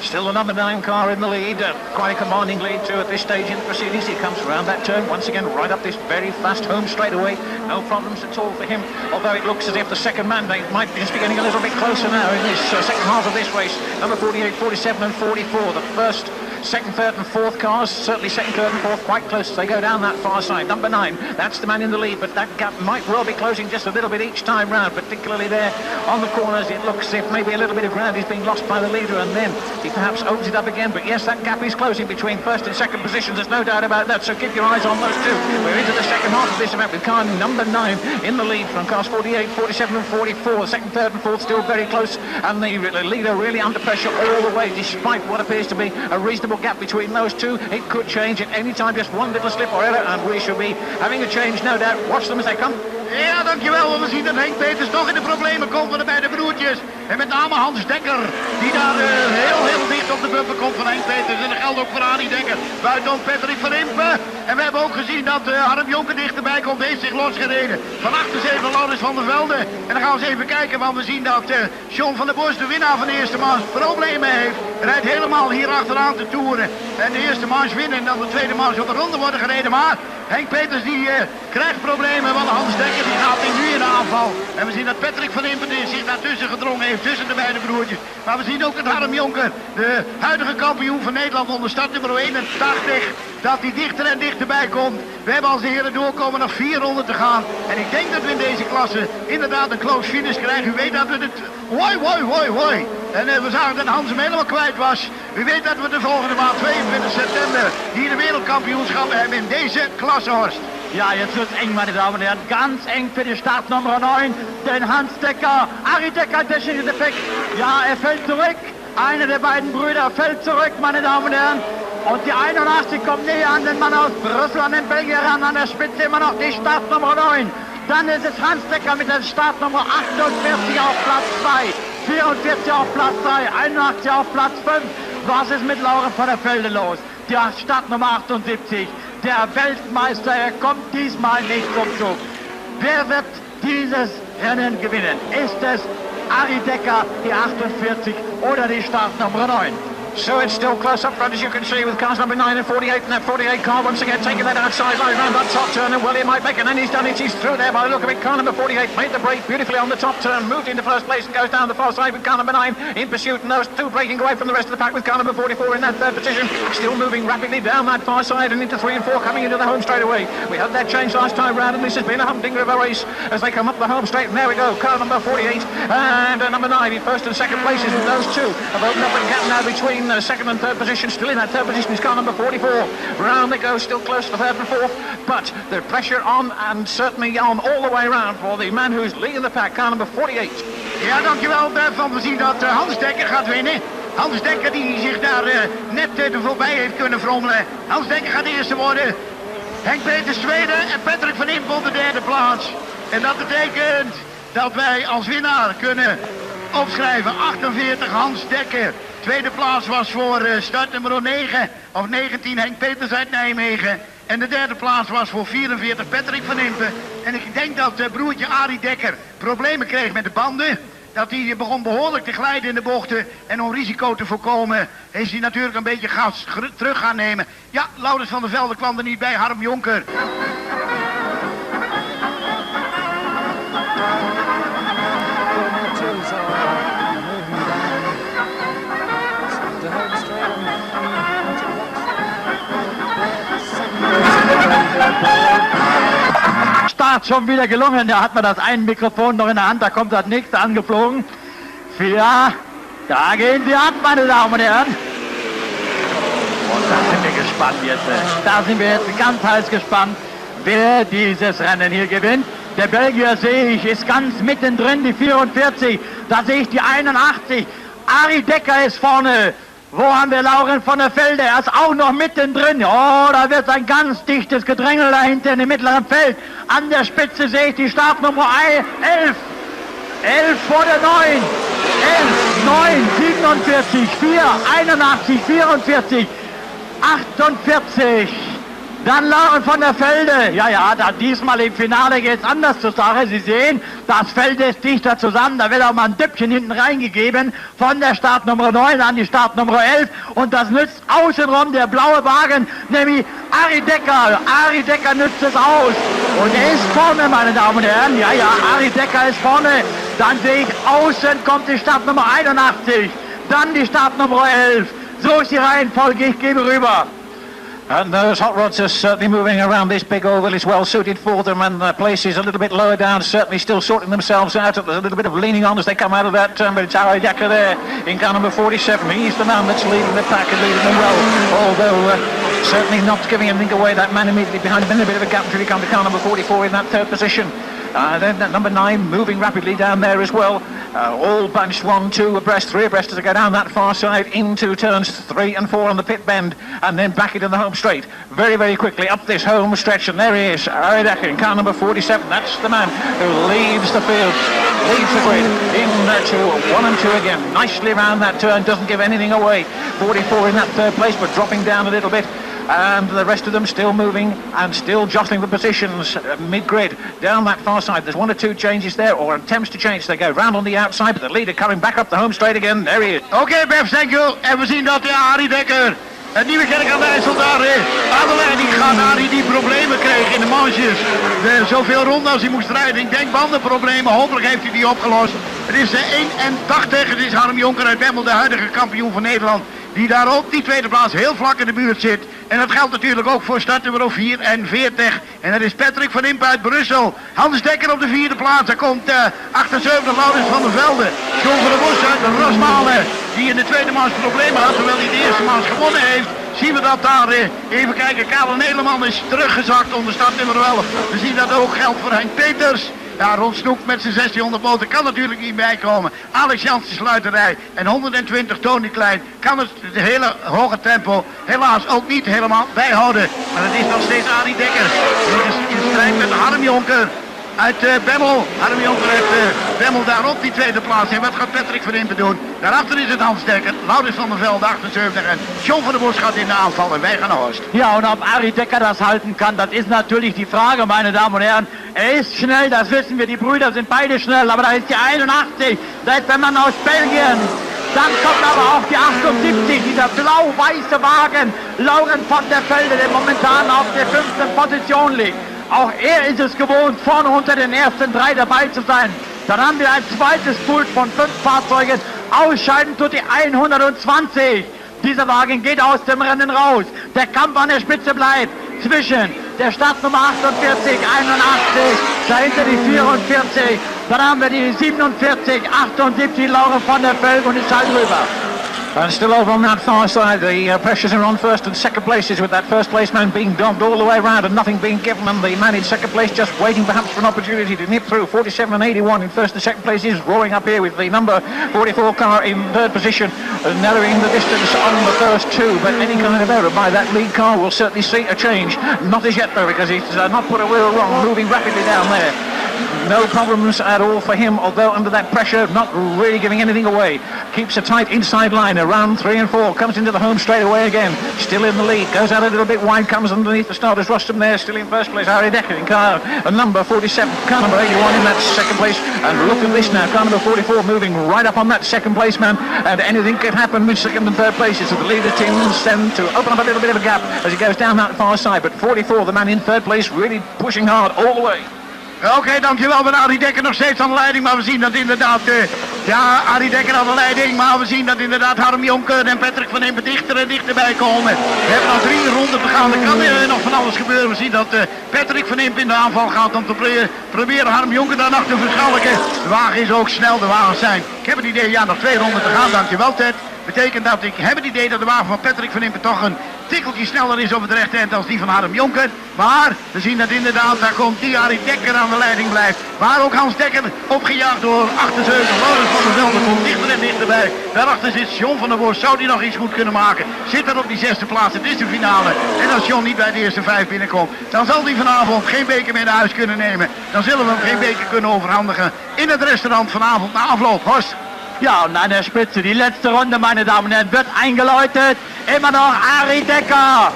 Still the number 9 car in the lead, quite a commanding lead too at this stage in the proceedings. He comes around that turn once again, right up this very fast home straightaway. No problems at all for him, although it looks as if the second mandate might just be getting a little bit closer now in this second half of this race. Number 48, 47 and 44, the first, second, third and fourth cars, certainly second, third and fourth quite close as they go down that far side. Number 9, that's the man in the lead, but that gap might well be closing just a little bit each time round, particularly there on the corners. It looks as if maybe a little bit of ground is being lost by the leader, and then he perhaps opens it up again. But yes, that gap is closing between first and second positions, there's no doubt about that, so keep your eyes on those two. We're into the second half of this event with car number 9 in the lead from cars 48, 47 and 44. Second, third and fourth still very close, and the leader really under pressure all the way, despite what appears to be a reasonable gap between those two. It could change at any time, just one little slip or error, and we should be having a change, no doubt. Watch them as they come. Ja, dankjewel. We zien dat Henk Peters toch in de problemen komt van de beide broertjes. En met name Hans Dekker, die daar heel dicht op de bumper komt van Henk Peters. En dat geldt ook voor Arie Dekker. Buitenom Patrick van Impen. En we hebben ook gezien dat Harm Jonker dichterbij komt. Heeft zich losgereden. Van achter zeven Laurens van der Velde. En dan gaan we eens even kijken, want we zien dat John van der Bos, de winnaar van de eerste mars, problemen heeft. Rijdt helemaal hier achteraan te toeren. En de eerste mars winnen en dan de tweede mars op de ronde worden gereden. Maar Henk Peters die krijgt problemen, want Hans Dekker die gaat nu in de aanval. En we zien dat Patrick van Impen zich daartussen gedrongen heeft, tussen de beide broertjes. Maar we zien ook dat Harm Jonker, de huidige kampioen van Nederland onder startnummer 81, dat hij dichter en dichterbij komt. We hebben als de heren doorkomen nog 4 ronden te gaan. En ik denk dat we in deze klasse inderdaad een close finish krijgen. U weet dat we het... Hoi. En we zagen dat Hans hem helemaal kwijt was. U weet dat we de volgende maand, 22 september, hier de wereldkampioenschap hebben in deze klasse, Horst. Ja, jetzt wird's eng, meine Damen und Herren. Ganz eng für die Startnummer 9. Denn Hans Decker, Arie Decker, technischer Defekt. Ja, er fällt zurück. Einer der beiden Brüder fällt zurück, meine Damen und Herren. Und die 81 kommt näher an den Mann aus Brüssel, an den Belgier ran. An der Spitze immer noch die Startnummer 9. Dann ist es Hans Decker mit der Startnummer 48 auf Platz 2. 44 auf Platz 3. 81 auf Platz 5. Was ist mit Lauren von der Velde los? Die Startnummer 78. Der Weltmeister, er kommt diesmal nicht zum Zug. Wer wird dieses Rennen gewinnen? Ist es Arie Decker, die 48 oder die Startnummer 9? So it's still close up front, as you can see, with cars number 9 and 48, and that 48 car once again taking that outside line around that top turn, and well, he might make it, and he's done it, he's through there by the look of it. Car number 48 made the break beautifully on the top turn, moved into first place and goes down the far side with car number 9 in pursuit, and those two breaking away from the rest of the pack with car number 44 in that third position, still moving rapidly down that far side and into 3 and 4 coming into the home straight away. We had that change last time round, and this has been a humdinger of a race as they come up the home straight, and there we go, car number 48 and number 9 in first and second places with those two have opened up a gap now between second and third position. Still in that third position is car number 44. Round they go, still close to the third and fourth, but the pressure on and certainly on all the way around for the man who's leading the pack, car number 48. Ja, dankjewel Bert, want we zien dat Hans Dekker gaat winnen. Hans Dekker die zich daar net er voorbij heeft kunnen frommelen. Hans Dekker gaat de eerste worden. Henk Peters tweede en Patrick van Impen op de derde plaats. En dat betekent dat wij als winnaar kunnen opschrijven 48 Hans Dekker. Tweede plaats was voor startnummer 9 of 19 Henk Peters uit Nijmegen. En de derde plaats was voor 44 Patrick van Impen. En ik denk dat broertje Arie Dekker problemen kreeg met de banden. Dat hij begon behoorlijk te glijden in de bochten. En om risico te voorkomen is hij natuurlijk een beetje gas terug gaan nemen. Ja, Laurens van der Velde kwam er niet bij, Harm Jonker. Start schon wieder gelungen, da hat man das ein Mikrofon noch in der Hand, da kommt das nächste angeflogen. Ja, Da gehen sie ab, meine Damen und Herren. Und da sind wir gespannt jetzt. Da sind wir jetzt ganz heiß gespannt, wer dieses Rennen hier gewinnt. Der Belgier sehe ich, ist ganz mittendrin, die 44. Da sehe ich die 81. Arie Dekker ist vorne. Wo haben wir Lauren von der Velde? Er ist auch noch mittendrin. Oh, da wird ein ganz dichtes Gedrängel dahinter in dem mittleren Feld. An der Spitze sehe ich die Startnummer 11. 11 vor der 9. 11, 9, 47, 4, 81, 44, 48. Dann Lauren von der Velde. Ja, da diesmal im Finale geht es anders zur Sache. Sie sehen, das Feld ist dichter zusammen. Da wird auch mal ein Döppchen hinten reingegeben. Von der Startnummer 9 an die Startnummer 11. Und das nützt außenrum der blaue Wagen, nämlich Arie Dekker. Arie Dekker nützt es aus. Und er ist vorne, meine Damen und Herren. Ja, Arie Dekker ist vorne. Dann sehe ich, außen kommt die Startnummer 81. Dann die Startnummer 11. So ist die Reihenfolge. Ich gebe rüber. And those hot rods are certainly moving around this big oval. It's well suited for them, and the place is a little bit lower down, certainly still sorting themselves out. There's a little bit of leaning on as they come out of that turn, but it's Arie Dekker there in car number 47. He's the man that's leading the pack and leading them well, although certainly not giving anything away. That man immediately behind him in a bit of a gap until he comes to car number 44 in that third position. Then that number 9 moving rapidly down there as well. All bunched 1, 2 abreast, 3 abreast as they go down that far side into turns 3 and 4 on the pit bend, and then back into the home straight. Very, very quickly up this home stretch, and there he is, Arie Dekker in car number 47. That's the man who leads the field, leads the grid into 1 and 2 again. Nicely round that turn, doesn't give anything away. 44 in that third place, but dropping down a little bit. And the rest of them still moving and still jostling the positions mid-grid down that far side. There's 1 or 2 changes there, or attempts to change. They go round on the outside, but the leader coming back up the home straight again. There he is. Oké, Bef, thank you. En we zien dat Arie Dekker, het nieuwe kerk aan de IJssel daar aan de leiding gaat. Arie die problemen kreeg in de manches. Zoveel ronden als hij moest rijden. Ik denk bandenproblemen. Hopelijk heeft hij die opgelost. Het is de 81. Het is Harm Jonker uit Bemmel, de huidige kampioen van Nederland. Die daar op die tweede plaats heel vlak in de buurt zit. En dat geldt natuurlijk ook voor startnummer 44. En dat is Patrick van Imp uit Brussel. Hans Dekker op de 4e plaats. Daar komt 78 Laurens van der Velde. John van der Bos uit de Rosmalen. Die in de tweede maand problemen had, terwijl hij de eerste maand gewonnen heeft. Zien we dat daar, even kijken, Karel Nederman is teruggezakt onder startnummer 11. We zien dat ook geldt voor Henk Peters. Ja, Ron Snoek met zijn 1600 motor kan natuurlijk niet bijkomen. Alex Janssen sluiterij en 120 Tony Klein kan het hele hoge tempo helaas ook niet helemaal bijhouden. Maar het is nog steeds Arie Dekker. Die is in strijd met Harm Jonker uit Bemmel. Harm Jonker uit Bemmel daar op die tweede plaats. En wat gaat Patrick van Impen doen? Daarachter is het Hans Dekker, Laurens van der Velde 78 en John van der Bos gaat in de aanval en wij gaan naar Horst. Ja, und ob Arie Dekker das halten kann, das ist natürlich die Frage, meine Damen und Herren. Er ist schnell, das wissen wir, die Brüder sind beide schnell, aber da ist die 81, da ist der Mann aus Belgien. Dann kommt aber auch die 78, dieser blau-weiße Wagen, Lauren von der Velde, der momentan auf der 5. Position liegt. Auch er ist es gewohnt, vorne unter den ersten 3 dabei zu sein. Dann haben wir ein zweites Pult von 5 Fahrzeugen. Ausscheiden tut die 120. Dieser Wagen geht aus dem Rennen raus. Der Kampf an der Spitze bleibt zwischen der Startnummer 48, 81, dahinter die 44. Dann haben wir die 47, 78, Laura von der Velde und die Schall rüber. And still over on that far side, the pressures are on first and second places, with that first place man being dogged all the way around and nothing being given, and the man in second place just waiting perhaps for an opportunity to nip through. 47 and 81 in first and second place is roaring up here with the number 44 car in third position, narrowing the distance on the first 2, but any kind of error by that lead car will certainly see a change. Not as yet though, because he's not put a wheel wrong, moving rapidly down there. No problems at all for him, although under that pressure, not really giving anything away. Keeps a tight inside line around 3 and 4, comes into the home straight away again. Still in the lead, goes out a little bit wide, comes underneath the starter's rostrum there, still in first place. Arie Dekker in car number 47, car number 81 in that second place. And look at this now, car number 44 moving right up on that second place man, and anything could happen with second and third places. So the leader tends then to open up a little bit of a gap as he goes down that far side, but 44, the man in third place, really pushing hard all the way. Oké, dankjewel. Arie Dekker nog steeds aan de leiding, maar we zien dat inderdaad Ja, Arie Dekker aan de leiding, maar we zien dat inderdaad Harm Jonker en Patrick van Impe dichter en dichterbij komen. We hebben nog 3 ronden te gaan, er kan nog van alles gebeuren. We zien dat Patrick van Impe in de aanval gaat om te proberen Harm Jonker daar nog te verschalken. De wagen is ook snel, de wagens zijn. Ik heb het idee, ja, nog 2 ronden te gaan, dankjewel Ted. Betekent dat ik heb het idee dat de wagen van Patrick van Impe toch een tikkeltje sneller is op het rechte eind als die van Harm Jonker. Maar we zien dat inderdaad, daar komt die Arie Dekker aan de leiding blijft. Maar ook Hans Dekker opgejaagd door 78. Laurens van der Velde komt dichter en dichterbij. Daarachter zit John van der Bos. Zou die nog iets goed kunnen maken? Zit er op die 6e plaats. Het is de finale. En als John niet bij de eerste 5 binnenkomt, dan zal hij vanavond geen beker meer naar huis kunnen nemen. Dan zullen we hem geen beker kunnen overhandigen in het restaurant vanavond na afloop. Horst. Ja, und an der Spitze, die letzte Runde, meine Damen und Herren, wird eingeläutet. Immer noch Arie Dekker.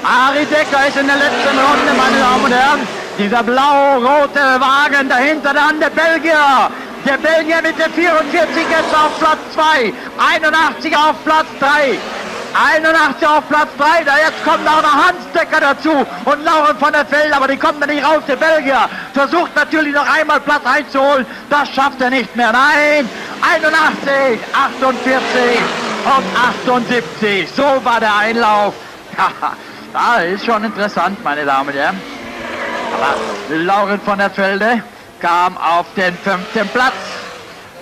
Arie Dekker ist in der letzten Runde, meine Damen und Herren. Dieser blau-rote Wagen, dahinter dann der Belgier. Der Belgier mit der 44 jetzt auf Platz 2. 81 auf Platz 3. 81 auf Platz 3, da jetzt kommt auch noch Hans Dekker dazu und Lauren von der Velde, aber die kommt da nicht raus, der Belgier versucht natürlich noch einmal Platz einzuholen, das schafft er nicht mehr, nein, 81, 48 und 78, so war der Einlauf, ja, ist schon interessant, meine Damen und Herren, aber Lauren von der Velde kam auf den 5. Platz.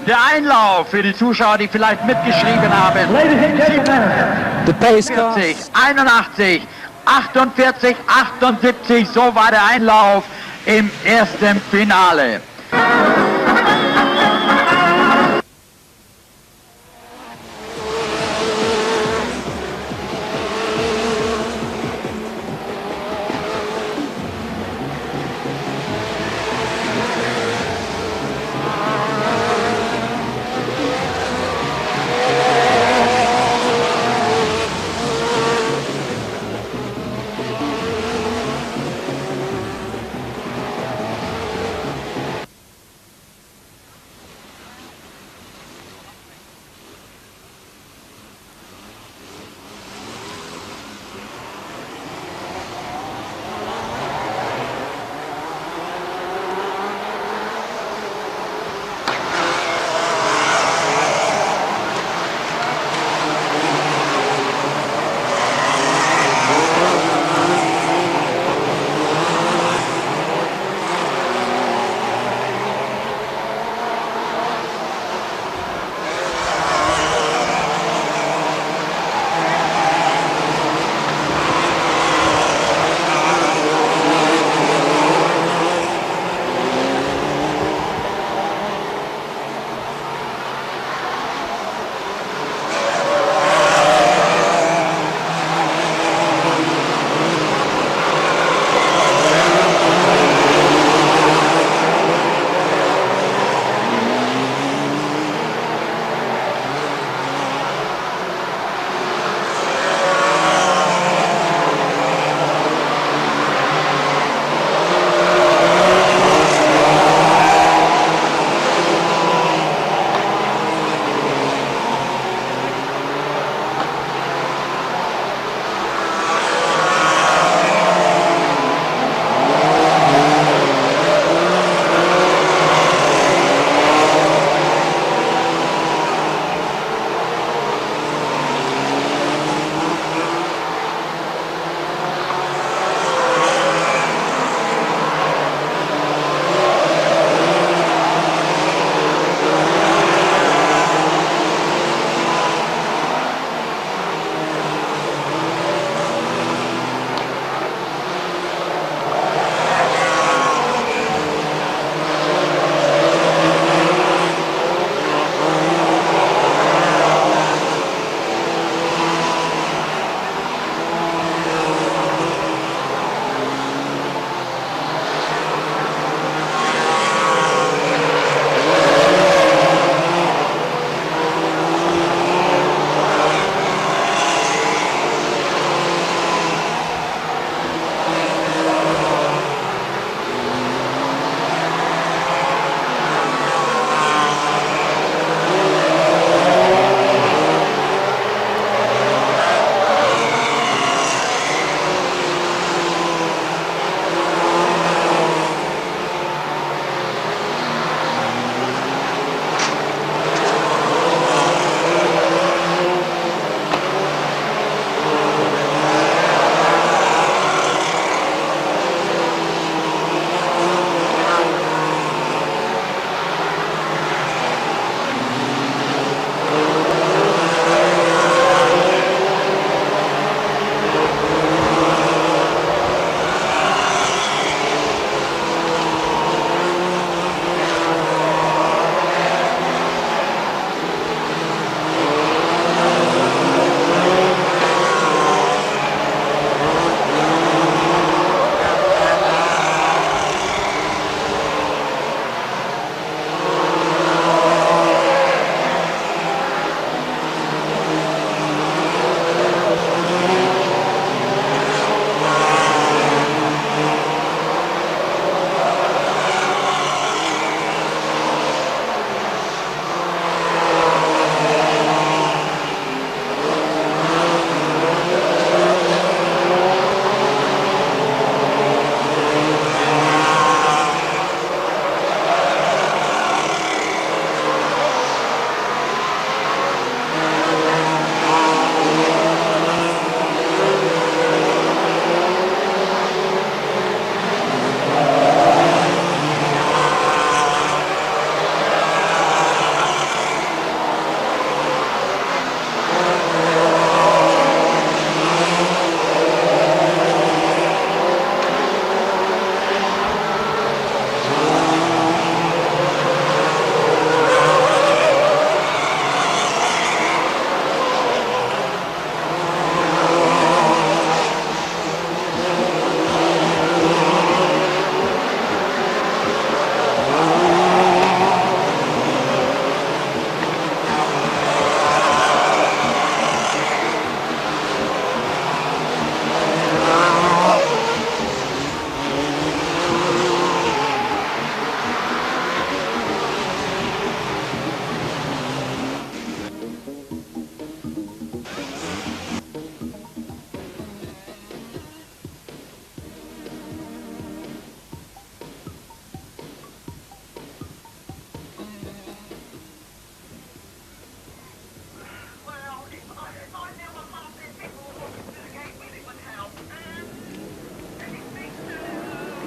Der Einlauf für die Zuschauer, die vielleicht mitgeschrieben haben. The pace car. 81, 48, 78, so war der Einlauf im ersten Finale.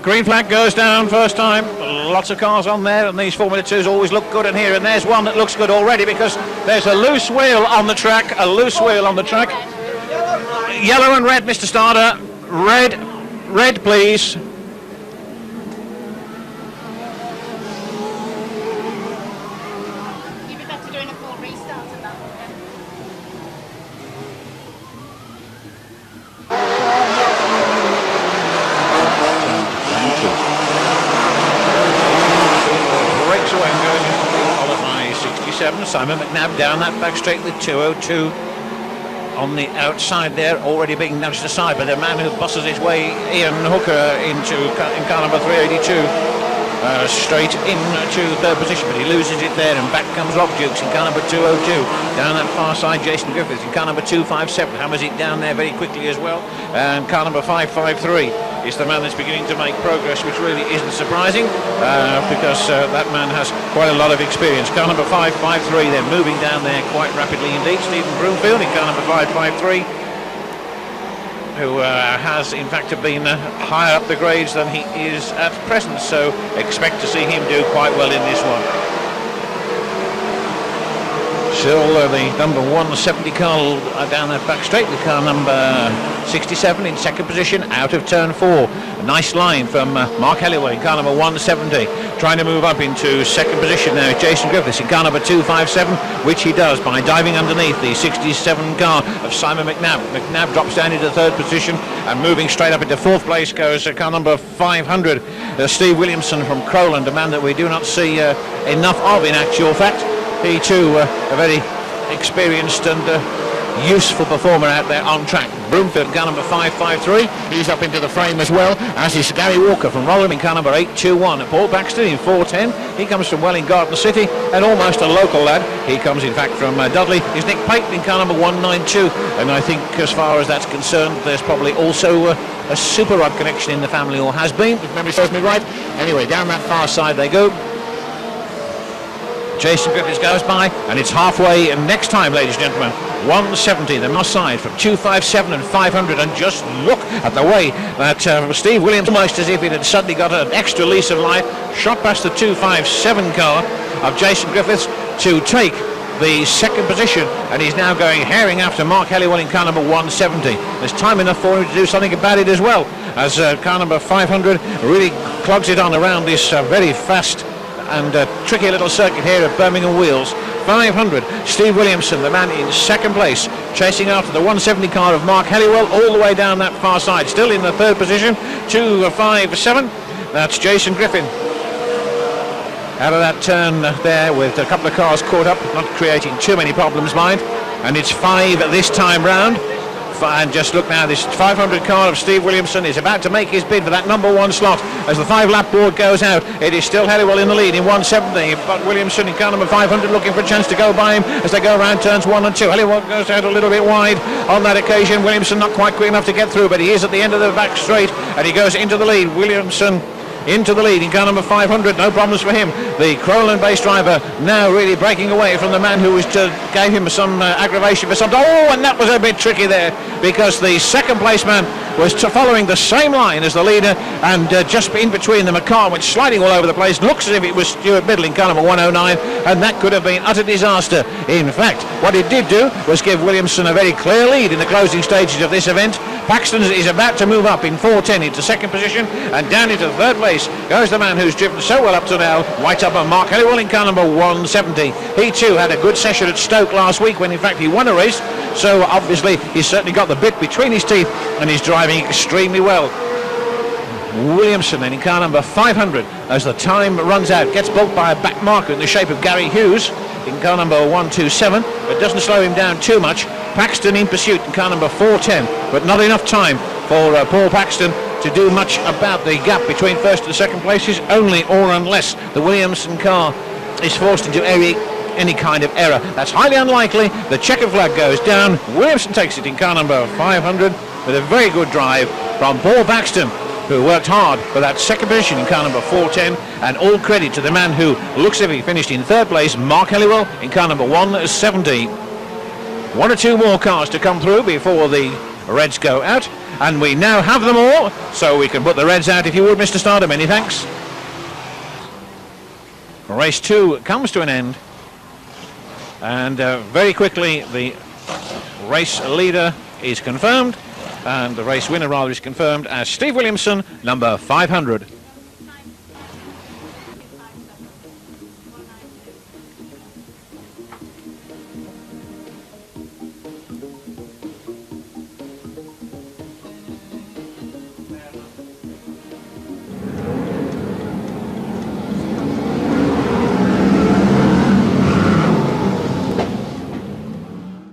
Green flag goes down first time. Lots of cars on there, and these Formula 2s always look good in here. And there's one that looks good already because there's a loose wheel on the track. A loose wheel on the track. Yellow and red, Mr. Starter. Red, please. You'd be better doing a full restart of that. Breaks away and goes in, followed by 67. Simon McNabb down that back straight with 202 on the outside there, already being nudged aside by the man who busses his way, Ian Hooker, in car number 382. Straight into third position, but he loses it there, and back comes Rob Dukes in car number 202. Down that far side, Jason Griffiths in car number 257 hammers it down there very quickly as well, and car number 553 is the man that's beginning to make progress, which really isn't surprising because that man has quite a lot of experience. Car number 553, they're moving down there quite rapidly indeed. Stephen Broomfield in car number 553. Who has in fact been higher up the grades than he is at present, so expect to see him do quite well in this one. Still the number 170 car down that back straight with car number 67 in second position out of turn 4. A nice line from Mark Helliway in car number 170, trying to move up into second position now. Jason Griffiths in car number 257, which he does by diving underneath the 67 car of Simon McNabb. McNabb drops down into third position, and moving straight up into fourth place goes car number 500, Steve Williamson from Crowland, a man that we do not see enough of in actual fact. He too a very experienced and useful performer out there on track. Broomfield, car number 553, he's up into the frame as well, as is Gary Walker from Rotherham in car number 821. Paul Baxton in 410, he comes from Welling Garden City, and almost a local lad. He comes in fact from Dudley, is Nick Payton in car number 192, and I think as far as that's concerned, there's probably also a Super Rod connection in the family, or has been, if memory serves me right. Anyway, down that far side they go. Jason Griffiths goes by, and it's halfway, and next time, ladies and gentlemen, 170, the north side from 257 and 500, and just look at the way that Steve Williams, almost as if it had suddenly got an extra lease of life, shot past the 257 car of Jason Griffiths to take the second position, and he's now going herring after Mark Helliwell in car number 170. There's time enough for him to do something about it as well, as car number 500 really clogs it on around this very fast and tricky little circuit here at Birmingham Wheels. 500, Steve Williamson, the man in second place, chasing after the 170 car of Mark Helliwell all the way down that far side. Still in the third position, 257, that's Jason Griffin. Out of that turn there with a couple of cars caught up, not creating too many problems, mind. And it's 5 this time round. And just look now, this 500 car of Steve Williamson is about to make his bid for that number 1 slot as the 5-lap board goes out. It is still Helliwell in the lead in 170, but Williamson in car number 500 looking for a chance to go by him as they go around turns 1 and 2. Helliwell goes out a little bit wide on that occasion. Williamson not quite quick enough to get through, but he is at the end of the back straight, and he goes into the lead. Williamson into the lead in car number 500, no problems for him. The Crowland-based driver now really breaking away from the man who was gave him some aggravation for something. Oh, and that was a bit tricky there, because the second place man was following the same line as the leader, and just in between them a car went sliding all over the place. Looks as if it was Stuart Biddle in car number 109, and that could have been utter disaster. In fact, what it did do was give Williamson a very clear lead in the closing stages of this event. Paxton is about to move up in 410 into second position, and down into third place goes the man who's driven so well up to now, right up on Mark Helliwell in car number 170. He too had a good session at Stoke last week when in fact he won a race, so obviously he's certainly got the bit between his teeth and he's driving extremely well. Williamson then in car number 500 as the time runs out, gets bulked by a back marker in the shape of Gary Hughes in car number 127, but doesn't slow him down too much. Paxton in pursuit in car number 410, but not enough time for Paul Paxton to do much about the gap between first and second places, only or unless the Williamson car is forced into any kind of error. That's highly unlikely. The checkered flag goes down. Williamson takes it in car number 500 with a very good drive from Paul Paxton, who worked hard for that second position in car number 410, and all credit to the man who looks as if he finished in third place, Mark Helliwell in car number 170. 1 or 2 more cars to come through before the reds go out, and we now have them all, so we can put the reds out if you would, Mr. Starter. Many thanks. Race 2 comes to an end, and very quickly the race leader is confirmed, and the race winner rather is confirmed as Steve Williamson, number 500.